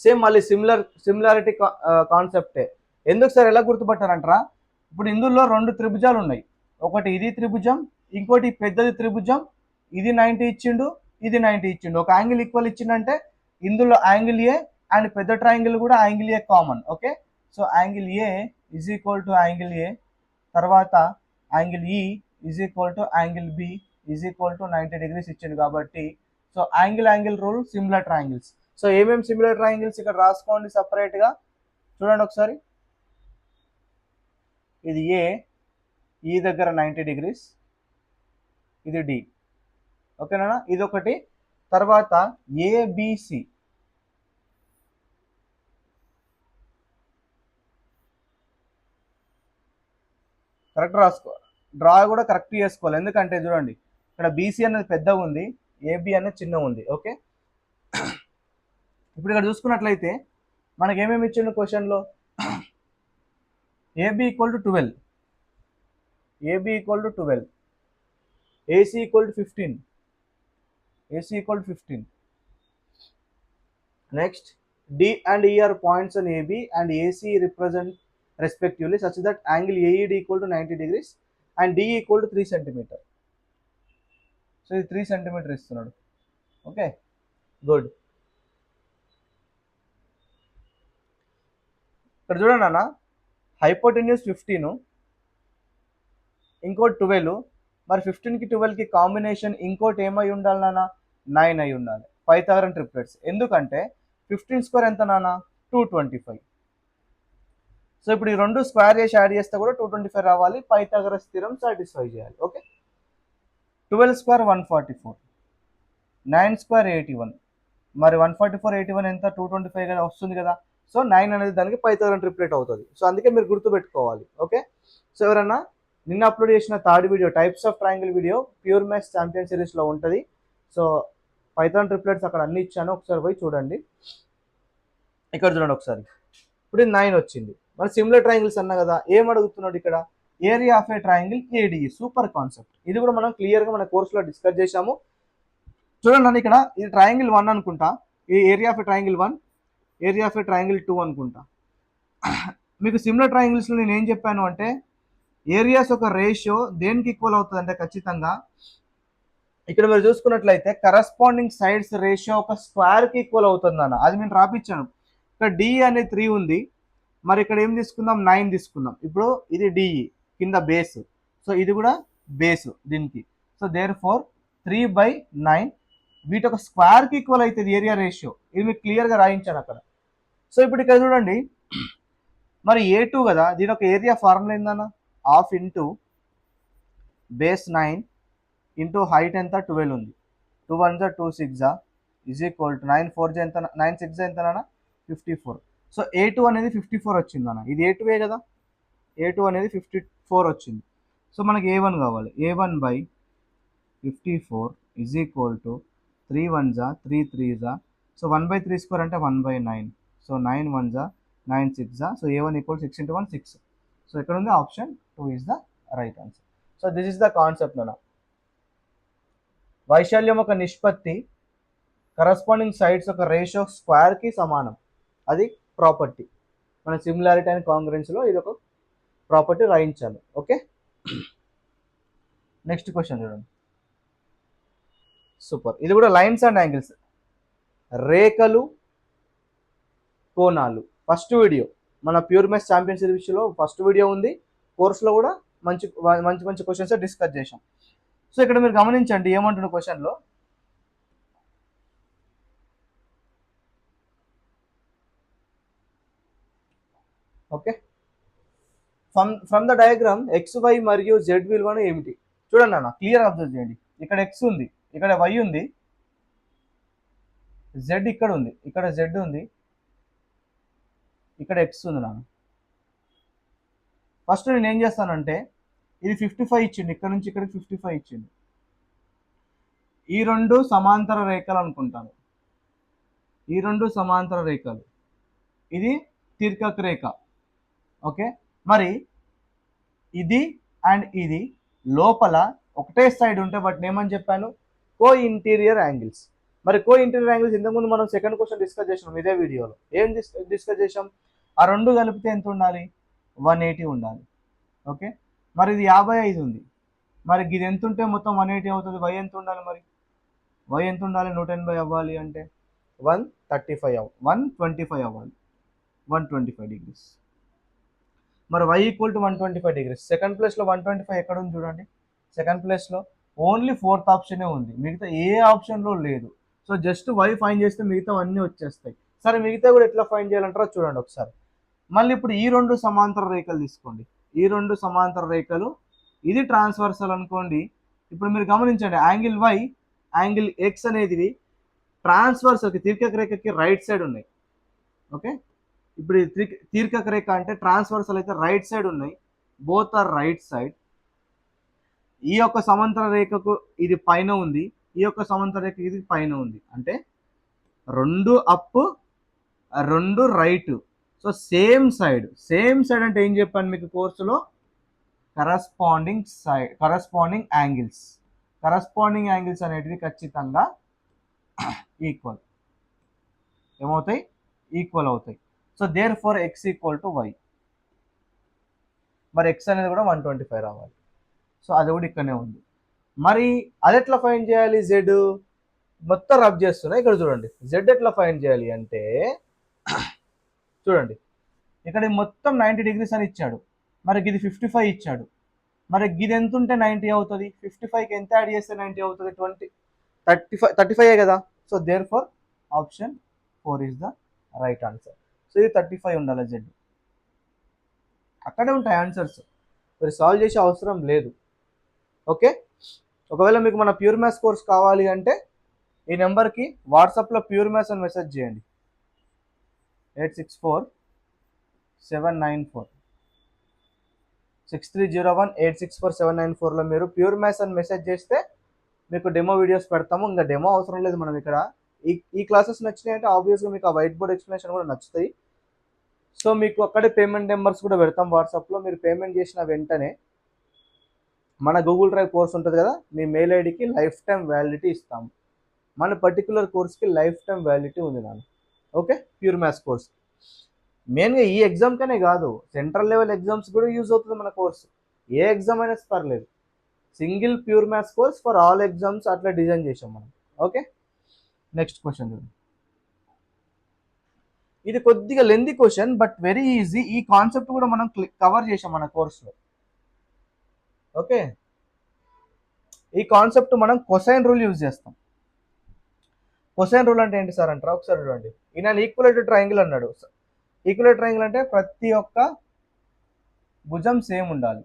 సేమ్ మళ్ళీ సిమిలారిటీ కాన్సెప్టే. ఎందుకు సార్ ఎలా గుర్తుపట్టారంటారా, ఇప్పుడు ఇందులో రెండు త్రిభుజాలు ఉన్నాయి, ఒకటి ఇది త్రిభుజం, ఇంకోటి పెద్దది త్రిభుజం, ఇది 90 ఇచ్చిండు, ఇది 90 ఇచ్చిండు, ఒక యాంగిల్ ఈక్వల్ ఇచ్చిండంటే ఇందులో యాంగిల్ ఏ అండ్ పెద్ద ట్రయాంగిల్ కూడా angle A common. Okay, so angle A is equal to angle A, తర్వాత angle E is equal to angle B is equal to 90 degrees ఇచ్చిండు కాబట్టి, so angle rule similar triangles. So ఏమేమి similar triangles ఇక్కడ రాసుకోండి సపరేట్గా, చూడండి ఒకసారి. ఇది ఏ, ఈ దగ్గర 90 degrees, ఇది డి, ఓకేనా, ఇది ఒకటి. తర్వాత ఏబిసి, కరెక్ట్ రాసుకో, డ్రా కూడా కరెక్ట్ చేసుకోవాలి, ఎందుకంటే చూడండి ఇక్కడ బీసీ అనేది పెద్దగా ఉంది, ఏబి అనేది చిన్నగా ఉంది. ఓకే, ఇప్పుడు ఇక్కడ చూసుకున్నట్లయితే మనకి ఏమేమి ఇచ్చిండు క్వశ్చన్లో, AB equal to 12, AB equal to 12, AC equal to 15, AC equal to 15. Next D and E are points on AB and AC represent respectively such that angle AED equal to 90 degrees and D equal to 3 centimeter. So ఇది 3 centimeter ఇస్తున్నాడు. Okay, good. ఇక్కడ చూడండి అన్న, hypotenuse 15, ఇంకోటి 12, మరి 15కి 12కి combination ఇంకోటి ఏమై ఉండాలి నాన్న, 9 అయి ఉండాలి, పైథాగరన్ ట్రిప్లెట్స్. ఎందుకంటే 15 స్క్వేర్ ఎంత నాన్న, 225. సో ఇప్పుడు ఈ రెండు స్క్వేర్ చేసి యాడ్ చేస్తే కూడా 225 రావాలి, పైథాగరస్ థియరం సాటిస్ఫై చేయాలి. ఓకే, 12 స్క్వేర్ 144, 9 స్క్వేర్ 81, మరి 144 81 ఎంత, 225 కదా వస్తుంది కదా. సో 9 అనేది దానికి పైథాగరన్ ట్రిప్లెట్ అవుతుంది. సో అందుకే మీరు గుర్తుపెట్టుకోవాలి. ఓకే, సో ఎవరన్నా నిన్న అప్లోడ్ చేసిన third video types of triangle video pure maths champion సిరీస్లో ఉంటుంది. సో పైథాగరన్ ట్రిప్లెట్స్ అక్కడ అన్ని ఇచ్చాను, ఒకసారి పోయి చూడండి. ఇక్కడ చూడండి ఒకసారి, ఇప్పుడు 9 వచ్చింది, మరి సిమిలర్ ట్రయాంగిల్స్ అన్నా కదా, ఏం అడుగుతున్నాడు ఇక్కడ, area of a triangle ADE. Super concept, ఇది కూడా మనం క్లియర్గా మన కోర్సులో డిస్కస్ చేసాము. చూడండి అన్న, ఇక్కడ ఇది ట్రయాంగిల్ 1 అనుకుంటా, ఇది area of a triangle 1, area of a triangle 2 అనుకుంటా. మీకు సిమిలర్ ట్రయాంగిల్స్లో నేను ఏం చెప్పాను అంటే, ఏరియాస్ ఒక రేషియో దేనికి ఈక్వల్ అవుతుంది అంటే ఖచ్చితంగా ఇక్కడ మీరు చూసుకున్నట్లయితే కరస్పాండింగ్ సైడ్స్ రేషియో ఒక స్క్వేర్కి ఈక్వల్ అవుతుంది అన్న, అది నేను రాపిచ్చాను. ఇక్కడ డి అనే 3 ఉంది, మరి ఇక్కడ ఏం తీసుకుందాం, 9 తీసుకుందాం. ఇప్పుడు ఇది డిఈ కింద బేస్, సో ఇది కూడా బేస్ దీనికి. సో దేర్ ఫోర్ 3/9 వీటి ఒక స్క్వేర్కి ఈక్వల్ అవుతుంది ఏరియా రేషియో, ఇది మీకు క్లియర్గా రాయించాను అక్కడ. సో ఇప్పుడు ఇక్కడ చూడండి, మరి A2 కదా, దీని ఒక ఏరియా ఫార్ములా ఏందన్న, half into base 9 into height ఎంత 12 ఉంది, 2 1 2 6 ఈజ్ ఈక్వల్ టు 9 4 ఎంత, 9 6 ఎంతనా 54. సో A2 అనేది 54 వచ్చింది అన్న, ఇది A2 కదా, A2 అనేది 54 వచ్చింది. సో మనకి A1 కావాలి, A1/54 is equal to 3 1 3 3 so 1/3 square అంటే 1/9, so 9 1 9 6 so A1 equal 6 into 1 6. So ఇక్కడ ఉంది option 2 is the right answer. So this is the concept అన్న. వైశాల్యం ఒక నిష్పత్తి, కరస్పాండింగ్ సైడ్స్ ఒక రేషియో స్క్వేర్కి సమానం, అది ప్రాపర్టీ. మన సిమిలారిటీ అండ్ కాంగ్రెన్స్లో ఇది ఒక ప్రాపర్టీ రాయించాలి. ఓకే, నెక్స్ట్ క్వశ్చన్ చూడండి. సూపర్, ఇది కూడా లైన్స్ అండ్ యాంగిల్స్, రేఖలు కోణాలు. ఫస్ట్ వీడియో మన ప్యూర్ మ్యాథ్స్ ఛాంపియన్ సిరీస్లో ఫస్ట్ వీడియో ఉంది. కోర్సులో కూడా మంచి మంచి మంచి క్వశ్చన్స్ డిస్కస్ చేసాం. సో ఇక్కడ మీరు గమనించండి ఏమంటున్న క్వశ్చన్లో, okay, from the diagram X Y మరియు జెడ్ విలువను ఏమిటి? చూడండి అన్న, క్లియర్ అబ్జర్వ్ చేయండి. ఇక్కడ ఎక్స్ ఉంది, ఇక్కడ వై ఉంది, జెడ్ ఇక్కడ ఉంది, ఇక్కడ జెడ్ ఉంది, ఇక్కడ ఎక్స్ ఉంది నాన్న. ఫస్ట్ నేను ఏం చేస్తానంటే, ఇది 55 ఇచ్చిండు, ఇక్కడ నుంచి ఇక్కడికి 55 ఇచ్చిండు. ఈ రెండు సమాంతర రేఖలు అనుకుంటాను, ఈ రెండు సమాంతర రేఖలు, ఇది దీర్ఘక రేఖ. ఓకే, మరి ఇది అండ్ ఇది లోపల ఒకటే సైడ్ ఉంటే వాటిని ఏమని చెప్పాను? కో ఇంటీరియర్ యాంగిల్స్. మరి కో ఇంటీరియర్ యాంగిల్స్ ఇంతకుముందు మనం సెకండ్ క్వశ్చన్ డిస్కస్ చేసాం ఇదే వీడియోలో. ఏం డిస్కస్ చేసాం? ఆ రెండు కలిపితే ఎంత ఉండాలి? 180 ఉండాలి. ఓకే, మరి ఇది 55 ఉంది, మరి ఇది ఎంత ఉంటే మొత్తం 180 అవుతుంది? వై ఎంత ఉండాలి? మరి వై ఎంత ఉండాలి? 180 అవ్వాలి అంటే 125 అవ్వాలి, 125 డిగ్రీస్. మరి y equal to 125 degrees. Second ప్లేస్లో 125 ఎక్కడ ఉంది చూడండి, సెకండ్ ప్లేస్లో ఓన్లీ ఫోర్త్ ఆప్షనే ఉంది, మిగతా ఏ ఆప్షన్లో లేదు. సో జస్ట్ y ఫైండ్ చేస్తే మిగతా అన్నీ వచ్చేస్తాయి. సరే, మిగతా కూడా ఎట్లా ఫైండ్ చేయాలంటారో చూడండి ఒకసారి. మళ్ళీ ఇప్పుడు ఈ రెండు సమాంతర రేఖలు తీసుకోండి, ఈ రెండు సమాంతర రేఖలు, ఇది ట్రాన్స్వర్సల్ అనుకోండి. ఇప్పుడు మీరు గమనించండి, యాంగిల్ y యాంగిల్ x అనేది ట్రాన్స్వర్సల్కి దీర్ఘక రేఖకి రైట్ సైడ్ ఉన్నాయి. ఓకే, ఇప్పుడు దీర్ఘక రేఖ అంటే ట్రాన్స్వర్సల్ అయితే రైట్ సైడ్ ఉన్నాయి, బోత్ ఆర్ రైట్ సైడ్. ఈ యొక్క సమాంతర రేఖకు ఇది పైన ఉంది, ఈ యొక్క సమాంతర రేఖ ఇది పైన ఉంది, అంటే రెండు అప్ రెండు right. So same side, same side అంటే ఏం చెప్పాను మీకు కోర్సులో? Corresponding side, corresponding angles. Corresponding angles అనేటివి ఖచ్చితంగా ఈక్వల్ ఏమవుతాయి? ఈక్వల్ అవుతాయి. So therefore X equal to Y. మరి ఎక్స్ అనేది కూడా 125 రావాలి. సో అది కూడా ఇక్కడనే ఉంది. మరి అది ఎట్లా ఫైండ్ చేయాలి? జెడ్ మొత్తం రబ్ చేస్తున్నా, ఇక్కడ చూడండి జెడ్ ఎట్లా ఫైండ్ చేయాలి అంటే, చూడండి ఇక్కడ మొత్తం 90 డిగ్రీస్ అని ఇచ్చాడు, మరి ఇది 55 ఇచ్చాడు, మరి ఇది ఎంత ఉంటే 90 అవుతుంది? 55కి ఎంత యాడ్ చేస్తే 90 అవుతుంది? 35 కదా. So therefore option 4 is the right answer. So ఇది 35 ఉండాలి జెడ్. అక్కడే ఉంటాయి ఆన్సర్స్, మరి సాల్వ్ చేసే అవసరం లేదు. ఓకే, ఒకవేళ మీకు మన ప్యూర్ మ్యాథ్స్ కోర్స్ కావాలి అంటే ఈ నెంబర్కి వాట్సాప్లో ప్యూర్ మ్యాథ్స్ అని మెసేజ్ చేయండి, 8647946301 మీరు ప్యూర్ మ్యాథ్స్ అని మెసేజ్ చేస్తే మీకు డెమో వీడియోస్ పెడతాము. ఇంకా డెమో అవసరం లేదు మనం ఇక్కడ. ఈ క్లాసెస్ నచ్చినాయి అంటే ఆబ్వియస్గా మీకు ఆ వైట్ బోర్డ్ ఎక్స్ప్లెనేషన్ కూడా నచ్చుతాయి. సో మీకు అక్కడే పేమెంట్ నెంబర్స్ కూడా పెడతాం వాట్సాప్లో. మీరు పేమెంట్ చేసిన వెంటనే మన గూగుల్ డ్రైవ్ కోర్స్ ఉంటుంది కదా, మీ మెయిల్ ఐడికి లైఫ్ టైం వ్యాలిడిటీ ఇస్తాము. మన పర్టికులర్ కోర్స్కి లైఫ్ టైం వ్యాలిడిటీ ఉంది నాన్న. ఓకే, ప్యూర్ మ్యాథ్స్ కోర్స్ మెయిన్గా ఈ ఎగ్జామ్కనే కాదు, సెంట్రల్ లెవెల్ ఎగ్జామ్స్ కూడా యూజ్ అవుతుంది మన కోర్స్. ఏ ఎగ్జామ్ అయినా పర్లేదు, single pure maths course for all exams అట్లా డిజైన్ చేసాం మనం. ఓకే, నెక్స్ట్ క్వశ్చన్ చూడండి. ఇది కొద్దిగా lengthy question but very easy. ఈ కాన్సెప్ట్ కూడా మనం కవర్ చేసాం మన కోర్సులో. ఓకే, ఈ కాన్సెప్ట్ మనం కొసైన్ రూల్ యూజ్ చేస్తాం. కొసైన్ రూల్ అంటే ఏంటి సార్ అంటారా? ఒకసారి చూడండి. ఈయన ఈక్వలేటెడ్ ట్రయాంగిల్ అన్నాడు. ఈక్వలేటెడ్ ట్రయాంగిల్ అంటే ప్రతి ఒక్క భుజం సేమ్ ఉండాలి.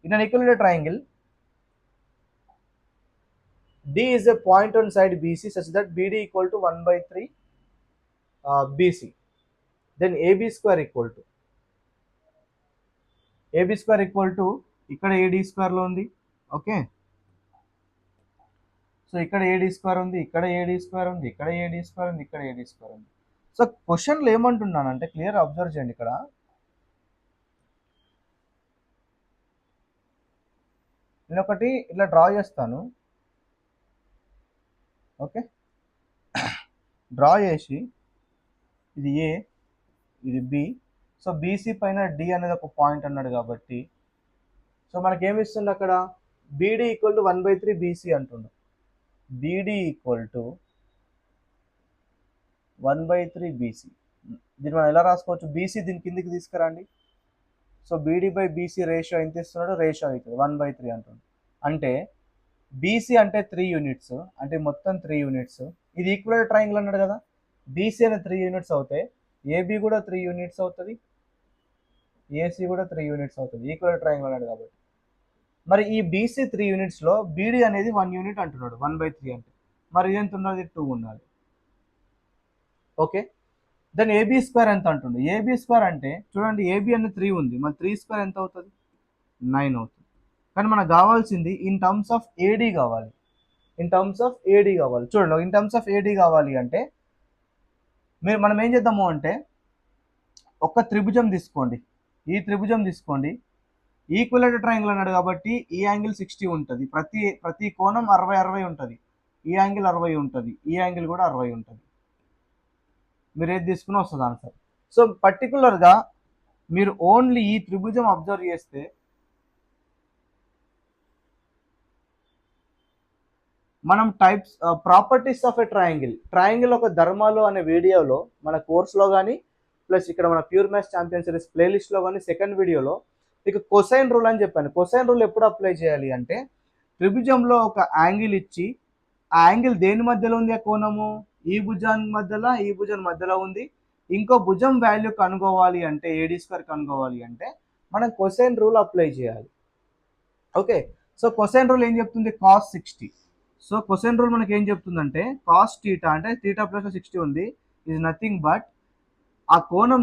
ఈయన ఈక్వలేటెడ్ triangle D is a point on side BC such that BD equal to 1/3 BC. Then AB square equal to ఇక్కడ AD square లో ఉంది. ఓకే, సో ఇక్కడ AD square ఉంది, ఇక్కడ AD square ఉంది, ఇక్కడ AD square ఉంది, ఇక్కడ AD square ఉంది. సో క్వశ్చన్లు ఏమంటున్నానంటే క్లియర్ అబ్జర్వ్ చేయండి. ఇక్కడ నేను ఒకటి ఇట్లా డ్రా చేస్తాను. ఓకే, డ్రా చేసి ఇది ఏ, ఇది బి. సో బీసీ పైన డి అనేది ఒక పాయింట్ అన్నాడు కాబట్టి సో మనకేమి ఇస్తుంది అక్కడ బీడీ ఈక్వల్ టు 1/3 బీసీ అంటుండు. Beedi equal to 1/3 BC. దీన్ని మనం ఎలా రాసుకోవచ్చు? బీసీ దీని కిందికి తీసుకురండి. So BD by BC ratio ఎంత ఇస్తున్నాడు? రేషియో అవుతుంది 1/3 అంటుంది. అంటే బీసీ అంటే 3 యూనిట్స్, అంటే మొత్తం 3 యూనిట్స్. ఇది ఈక్వల్ ట్రయాంగిల్ అన్నాడు కదా, బీసీ అనే 3 యూనిట్స్ అవుతాయి, ఏబీ కూడా 3 యూనిట్స్ అవుతుంది, ఏసీ కూడా 3 యూనిట్స్ అవుతుంది, ఈక్వల్ ట్రయాంగిల్ అన్నాడు కాబట్టి. మరి ఈ బీసీ 3 యూనిట్స్లో బీడీ అనేది 1 యూనిట్ అంటున్నాడు 1/3 అంటే, మరి ఇది ఎంత ఉన్నది? 2 ఉండాలి. ఓకే, దెన్ ఏబీ స్క్వేర్ ఎంత అంటుండు? ఏబీ స్క్వేర్ అంటే చూడండి, ఏబీ అనేది 3 ఉంది, మరి 3 స్క్వేర్ ఎంత అవుతుంది? 9 అవుతుంది. కానీ మనకు కావాల్సింది ఇన్ టర్మ్స్ ఆఫ్ ఏడీ కావాలి. ఇన్ టర్మ్స్ ఆఫ్ ఏడీ కావాలి. చూడండి, ఇన్ టర్మ్స్ ఆఫ్ ఏడీ కావాలి అంటే మనం ఏం చేద్దాము అంటే ఒక త్రిభుజం తీసుకోండి, ఈ త్రిభుజం తీసుకోండి, ఈక్వలేటర్ ట్రయాంగిల్ అన్నాడు కాబట్టి ఈ యాంగిల్ 60 ఉంటుంది, ప్రతి కోణం 60 ఉంటుంది, ఈ యాంగిల్ 60 ఉంటుంది, ఈ యాంగిల్ కూడా 60 ఉంటుంది. మీరు ఏది తీసుకుని వస్తుంది ఆన్సర్. సో పర్టికులర్గా మీరు ఓన్లీ ఈ త్రిభుజం అబ్జర్వ్ చేస్తే మనం types properties of a triangle ఒక ధర్మాలు అనే వీడియోలో మన కోర్స్లో కానీ ప్లస్ ఇక్కడ మన ప్యూర్ మ్యాథ్స్ ఛాంపియన్ సిరీస్ ప్లేలిస్ట్లో కానీ సెకండ్ వీడియోలో మీకు కొసైన్ రూల్ అని చెప్పాను. కొసైన్ రూల్ ఎప్పుడు అప్లై చేయాలి అంటే త్రిభుజంలో ఒక యాంగిల్ ఇచ్చి ఆ యాంగిల్ దేని మధ్యలో ఉంది? ఆ కోణము ఈ భుజానికి మధ్యలో, ఈ భుజం మధ్యలో ఉంది. ఇంకో భుజం వాల్యూ కనుక్కోవాలి అంటే ఏడీ స్క్వేర్ కనుక్కోవాలి అంటే మనం కొసైన్ రూల్ అప్లై చేయాలి. ఓకే, సో కొసైన్ రూల్ ఏం చెప్తుంది? కాస్ 60. సో కొసైన్ రూల్ మనకి ఏం చెప్తుందంటే కాస్ థీటా అంటే థీటా ప్లస్ 60 ఉంది, ఈజ్ నథింగ్ బట్ ఆ కోణం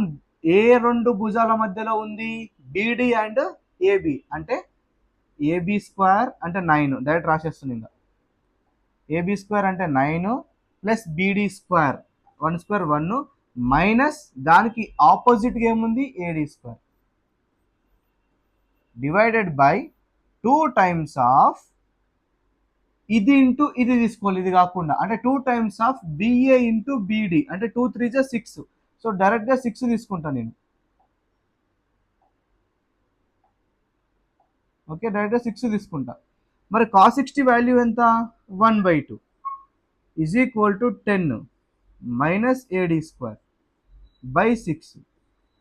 ఏ రెండు భుజాల మధ్యలో ఉంది? బీడీ అండ్ ఏబి, అంటే ఏబి స్క్వేర్ అంటే 9, డైరెక్ట్ రాసేస్తుంది. ఇంకా ఏబి స్క్వేర్ అంటే 9 plus BD square 1 square 1 minus దానికి ఆపోజిట్గా ఏముంది? AD square divided by 2 times of ఇది ఇంటూ ఇది తీసుకోవాలి, ఇది కాకుండా, అంటే 2 times of BA into BD, అంటే 2 3 6. సో డైరెక్ట్గా 6 తీసుకుంటాను నేను. ఓకే, డైరెక్ట్గా 6 తీసుకుంటా. మరి కాస్ 60 వాల్యూ ఎంత? 1/2 is equal to 10 minus AD square by 6.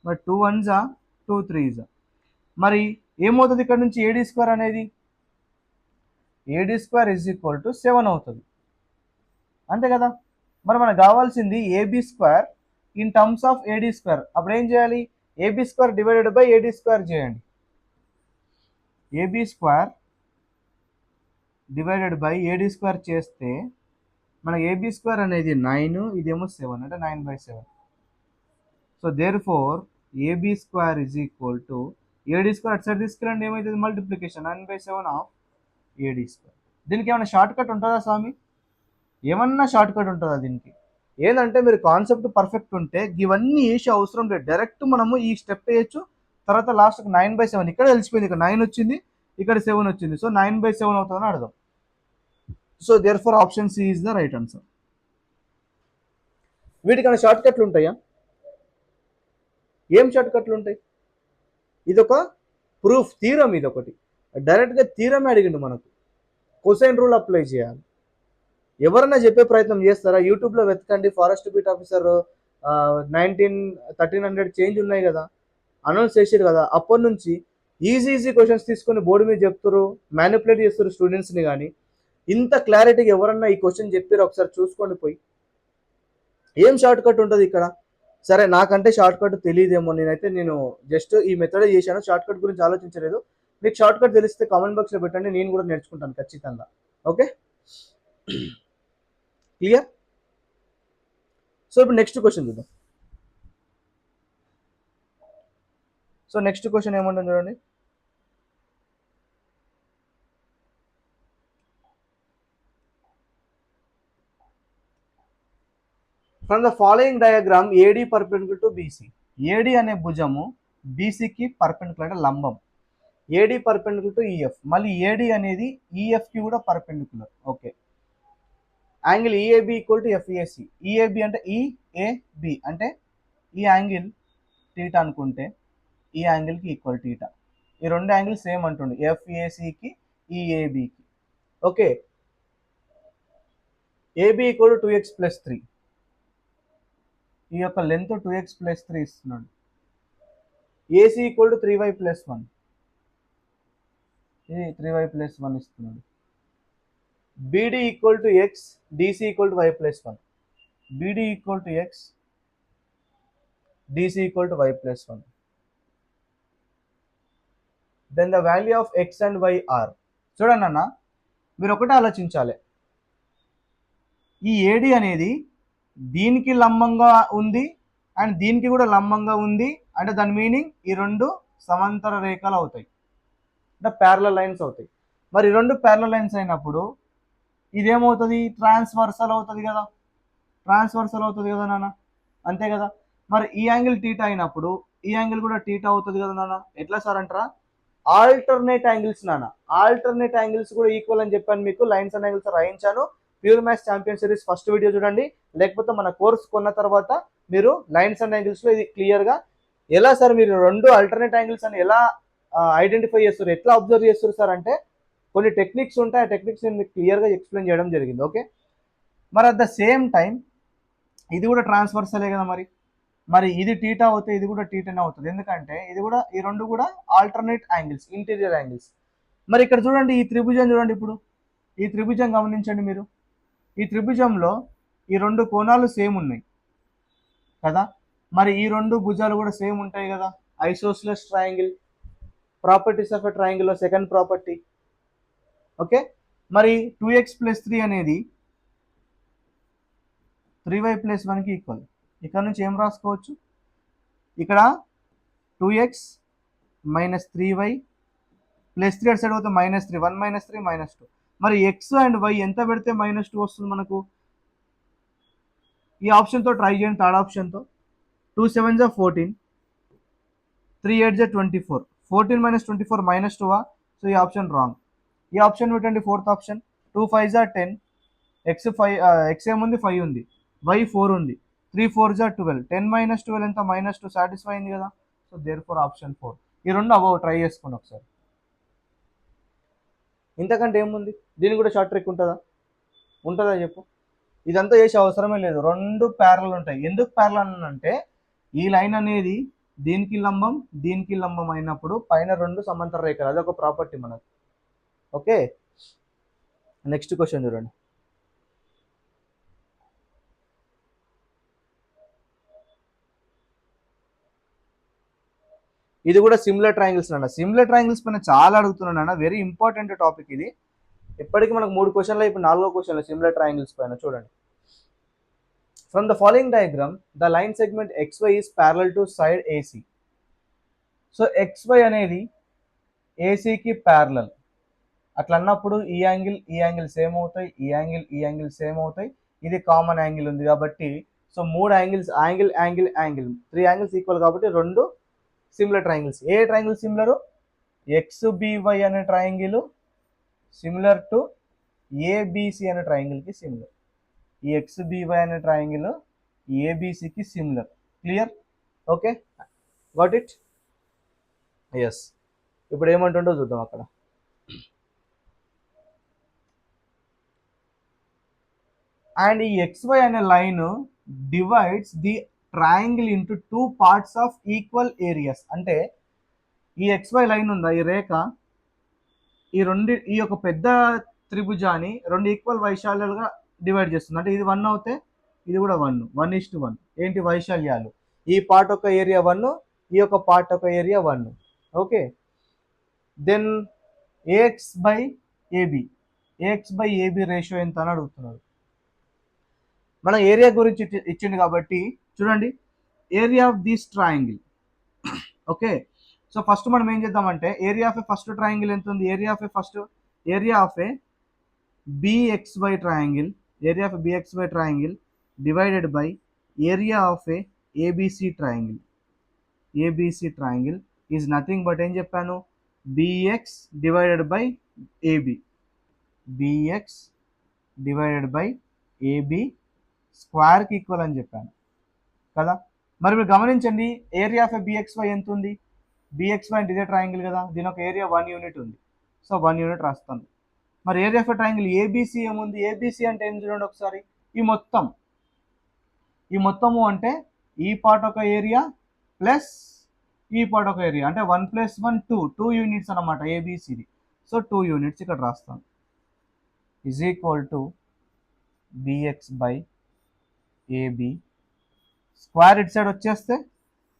మరి 2 1s 2 3s. మరి ఏమవుతుంది ఇక్కడ నుంచి? ఏడీ స్క్వేర్ అనేది AD square is equal to 7 అవుతుంది, అంతే కదా. మరి మనకు కావాల్సింది AB square in terms of AD square. అప్పుడు ఏం చేయాలి? AB square divided by AD square చేయండి. AB square divided by AD square చేస్తే మనకి ఏబీ స్క్వేర్ అనేది 9, ఇదేమో 7, అంటే 9/7. So therefore AB square is equal to AD square అటు సైడ్ తీసుకెళ్ళండి, ఏమవుతుంది? Multiplication 9/7 of AD square. దీనికి ఏమైనా షార్ట్ కట్ ఉంటుందా స్వామి? ఏమన్నా షార్ట్ కట్ ఉంటుందా దీనికి? ఏంటంటే మీరు కాన్సెప్ట్ పర్ఫెక్ట్ ఉంటే ఇవన్నీ వేసి అవసరం లేదు, డైరెక్ట్ మనము ఈ స్టెప్ వేయచ్చు. తర్వాత లాస్ట్కి 9/7 ఇక్కడ తెలిసిపోయింది, ఇక్కడ 9 వచ్చింది, ఇక్కడ 7 వచ్చింది, సో 9/7 అవుతుందని అర్థం. So therefore option C is the right answer. వీటికన్నా షార్ట్ కట్లు ఉంటాయా? ఏం షార్ట్ కట్లు ఉంటాయి? ఇదొక ప్రూఫ్, థీరం, ఇది ఒకటి డైరెక్ట్గా థీరమే అడిగిండు మనకు. కొసైన్ రూల్ అప్లై చేయాలి. ఎవరన్నా చెప్పే ప్రయత్నం చేస్తారా? యూట్యూబ్లో వెతకండి, ఫారెస్ట్ బీట్ ఆఫీసర్ 1300 చేంజ్ ఉన్నాయి కదా, అనౌన్స్ చేసారు కదా, అప్పటి నుంచి ఈజీ క్వశ్చన్స్ తీసుకొని బోర్డు మీద చెప్తారు, మ్యానిపులేట్ చేస్తారు స్టూడెంట్స్ని. కానీ ఇంత క్లారిటీగా ఎవరన్నా ఈ క్వశ్చన్ చెప్పారు? ఒకసారి చూసుకోండి పోయి. ఏం షార్ట్ కట్ ఉంటుంది ఇక్కడ? సరే, నాకంటే షార్ట్ కట్ తెలియదేమో, నేను జస్ట్ ఈ మెథడ్ చేశాను, షార్ట్ కట్ గురించి ఆలోచించలేదు. మీకు షార్ట్ కట్ తెలిస్తే కామెంట్ బాక్స్లో పెట్టండి, నేను కూడా నేర్చుకుంటాను ఖచ్చితంగా. Okay, clear? సో ఇప్పుడు నెక్స్ట్ క్వశ్చన్ చూద్దాం. సో నెక్స్ట్ క్వశ్చన్ ఏమంటుంది చూడండి. From the following diagram AD perpendicular to BC. AD అనే భుజము బీసీకి పర్పెండిక్యులర్ అంటే లంబం. ఏడీ పర్పెండిక్యులర్ టు ఈఎఫ్, మళ్ళీ ఏడీ అనేది ఈఎఫ్కి కూడా perpendicular. Okay, angle EAB equal to FAC. EAB అంటే ఈఏబి అంటే ఈ యాంగిల్ టీటా అనుకుంటే ఈ యాంగిల్కి ఈక్వల్ టీటా. ఈ రెండు యాంగిల్ సేమ్ అంటుండే, ఎఫ్ఏసికి ఈ ఏబికి. ఓకే, ఏబి ఈక్వల్ 2x+3, ఈ యొక్క లెంత్ 2x+3 ఇస్తున్నాడు. ఏసీ ఈక్వల్ 3y+1, ఇది 3y+1 ఇస్తున్నాడు. BD equal to X, DC equal to y+1, BD equal to X, DC equal to y+1. Then the value of X and Y are. చూడండి అన్న, మీరు ఒకటే ఆలోచించాలి, ఈ ఏడి అనేది దీనికి లంబంగా ఉంది అండ్ దీనికి కూడా లంబంగా ఉంది అంటే దాని మీనింగ్ ఈ రెండు సమాంతర రేఖలు అవుతాయి, అంటే ప్యారలల్ లైన్స్ అవుతాయి. మరి ఈ రెండు ప్యారలల్ లైన్స్ అయినప్పుడు ఇదేమవుతుంది, ట్రాన్స్వర్సల్ అవుతుంది కదా, ట్రాన్స్వర్సల్ అవుతుంది కదా నాన్న, అంతే కదా. మరి ఈ యాంగిల్ టీటా అయినప్పుడు ఈ యాంగిల్ కూడా టీటా అవుతుంది కదా నాన్న. ఎట్లా సార్ అంటారా, ఆల్టర్నేట్ యాంగిల్స్ నాన్న, ఆల్టర్నేట్ యాంగిల్స్ కూడా ఈక్వల్ అని చెప్పాను మీకు, లైన్స్ అండ్ యాంగిల్స్ రాయించాను. Pure maths champion series first video చూడండి, లేకపోతే మన కోర్స్ కొన్న తర్వాత మీరు లైన్స్ అండ్ యాంగిల్స్లో ఇది క్లియర్గా ఎలా సార్ మీరు రెండు ఆల్టర్నేట్ యాంగిల్స్ అని ఎలా ఐడెంటిఫై చేస్తారు, ఎట్లా అబ్జర్వ్ చేస్తారు సార్ అంటే కొన్ని టెక్నిక్స్ ఉంటాయి, ఆ టెక్నిక్స్ నేను మీకు క్లియర్గా ఎక్స్ప్లెయిన్ చేయడం జరిగింది. ఓకే, మరి అట్ ద సేమ్ టైం ఇది కూడా ట్రాన్స్వర్సలే కదా, మరి ఇది టీటా అవుతే ఇది కూడా టీటానే అవుతుంది, ఎందుకంటే ఇది కూడా ఈ రెండు కూడా ఆల్టర్నేట్ యాంగిల్స్, ఇంటీరియర్ యాంగిల్స్. మరి ఇక్కడ చూడండి, ఈ త్రిభుజం చూడండి, ఇప్పుడు ఈ త్రిభుజం గమనించండి మీరు, ఈ త్రిభుజంలో ఈ రెండు కోణాలు సేమ్ ఉన్నాయి కదా, మరి ఈ రెండు భుజాలు కూడా సేమ్ ఉంటాయి కదా, isosceles triangle, properties of a ట్రయాంగిల్లో సెకండ్ ప్రాపర్టీ. ఓకే, మరి 2x+3 అనేది 3y+1కి ఈక్వల్. ఇక్కడ నుంచి ఏం రాసుకోవచ్చు, ఇక్కడ 2x - 3y +3 అటు సైడ్ పోతే -3, 1 - 3 -2. మరి ఎక్స్ అండ్ వై ఎంత పెడితే -2 వస్తుంది మనకు, ఈ ఆప్షన్తో ట్రై చేయండి, థర్డ్ ఆప్షన్తో. 2 7 జా 14, 3 8 జా 24, 14 - 24 -2. సో ఈ ఆప్షన్ రాంగ్. ఈ ఆప్షన్ పెట్టండి, ఫోర్త్ ఆప్షన్. 2 5 జా 10, ఎక్స్ ఏముంది 5 ఉంది, వై 4 ఉంది, 3 4 జా 12, 10 - 12 ఎంత -2, సాటిస్ఫై అయింది కదా. So therefore option 4. ఈ రెండు అబౌవ్ ట్రై చేసుకోండి ఒకసారి, ఇంతకంటే ఏముంది, దీనికి కూడా షార్ట్ ట్రిక్ ఉంటుందా చెప్పు. ఇదంతా చేసే అవసరమే లేదు, రెండు ప్యారలల్ ఉంటాయి. ఎందుకు ప్యారలల్ అంటే ఈ లైన్ అనేది దీనికి లంబం అయినప్పుడు పైన రెండు సమాంతర రేఖలు, అదొక ప్రాపర్టీ మనకు. ఓకే, నెక్స్ట్ క్వశ్చన్ చూడండి. ఇది కూడా సిమిలర్ ట్రయాంగిల్స్ అన్న, సిమిలర్ ట్రయాంగిల్స్ పైన చాలా అడుగుతున్నాను అన్న, వెరీ ఇంపార్టెంట్ టాపిక్ ఇది. ఇప్పటికీ మనకు 3 క్వశ్చన్లు, ఇప్పుడు 4వ క్వశ్చన్లు సిమిలర్ ట్రయాంగిల్స్ పైన. చూడండి, from the following diagram the line segment XY is parallel to side AC. So XY అనేది ఏసీకి ప్యారలల్, అట్లా అన్నప్పుడు ఈ యాంగిల్ సేమ్ అవుతాయి, ఈ యాంగిల్ సేమ్ అవుతాయి, ఇది కామన్ యాంగిల్ ఉంది కాబట్టి so 3 angles, angle 3 angles equal కాబట్టి రెండు సిమిలర్ ట్రయాంగిల్స్. ఏ ట్రయాంగిల్ సిమిలర్, XBY అనే ట్రయాంగిల్ సిమిలర్ టు ABC అనే ట్రయాంగిల్కి సిమిలర్. ఈ XBY అనే ట్రయాంగిల్ ABCకి similar. Clear? Okay, got it? Yes. ఇప్పుడు ఏమంటుండో చూద్దాం అక్కడ. అండ్ ఈ XY అనే line divides the triangle into 2 parts of equal areas. అంటే ఈ XY లైన్ ఉందా, ఈ రేఖ ఈ యొక్క పెద్ద త్రిభుజాన్ని రెండు ఈక్వల్ వైశాల్యాలుగా డివైడ్ చేస్తుంది. అంటే ఇది 1 అవుతే ఇది కూడా 1:1. ఏంటి వైశాల్యాలు, ఈ పార్ట్ ఒక ఏరియా 1, ఈ యొక్క పార్ట్ ఒక area 1. Okay, then AX/AB ratio ఎంత అని అడుగుతున్నారు. మన ఏరియా గురించి ఇచ్చింది కాబట్టి చూడండి, area of this triangle. Okay, so first మనం ఏం చేద్దామంటే area of a first triangle ఎంత ఉంది, area of a BXY triangle divided by area of a ABC triangle is nothing but ఏం చెప్పాను, BX డివైడెడ్ బై AB స్క్వేర్కి equal అని చెప్పాను కదా. మరి మీరు గమనించండి, ఏరియా ఆఫ్ బిఎక్స్వై ఎంత ఉంది? బిఎక్స్వై అంటే ఇదే ట్రయాంగిల్ కదా, దీని ఒక ఏరియా 1 యూనిట్ ఉంది. సో 1 యూనిట్ రాస్తాను. మరి ఏరియా ఆఫ్ ట్రయాంగిల్ ఏబిసి ఏముంది? ఏబిసి అంటే ఏం చూడండి ఒకసారి, ఈ మొత్తం, ఈ మొత్తము అంటే ఈ పార్ట్ ఒక ఏరియా ప్లస్ ఈ పార్ట్ ఒక ఏరియా, అంటే 1 + 1 2 యూనిట్స్ అనమాట ఏబిసిది. సో 2 యూనిట్స్ ఇక్కడ రాస్తాను. Is equal to BX by AB square ఇటు సైడ్ వచ్చేస్తే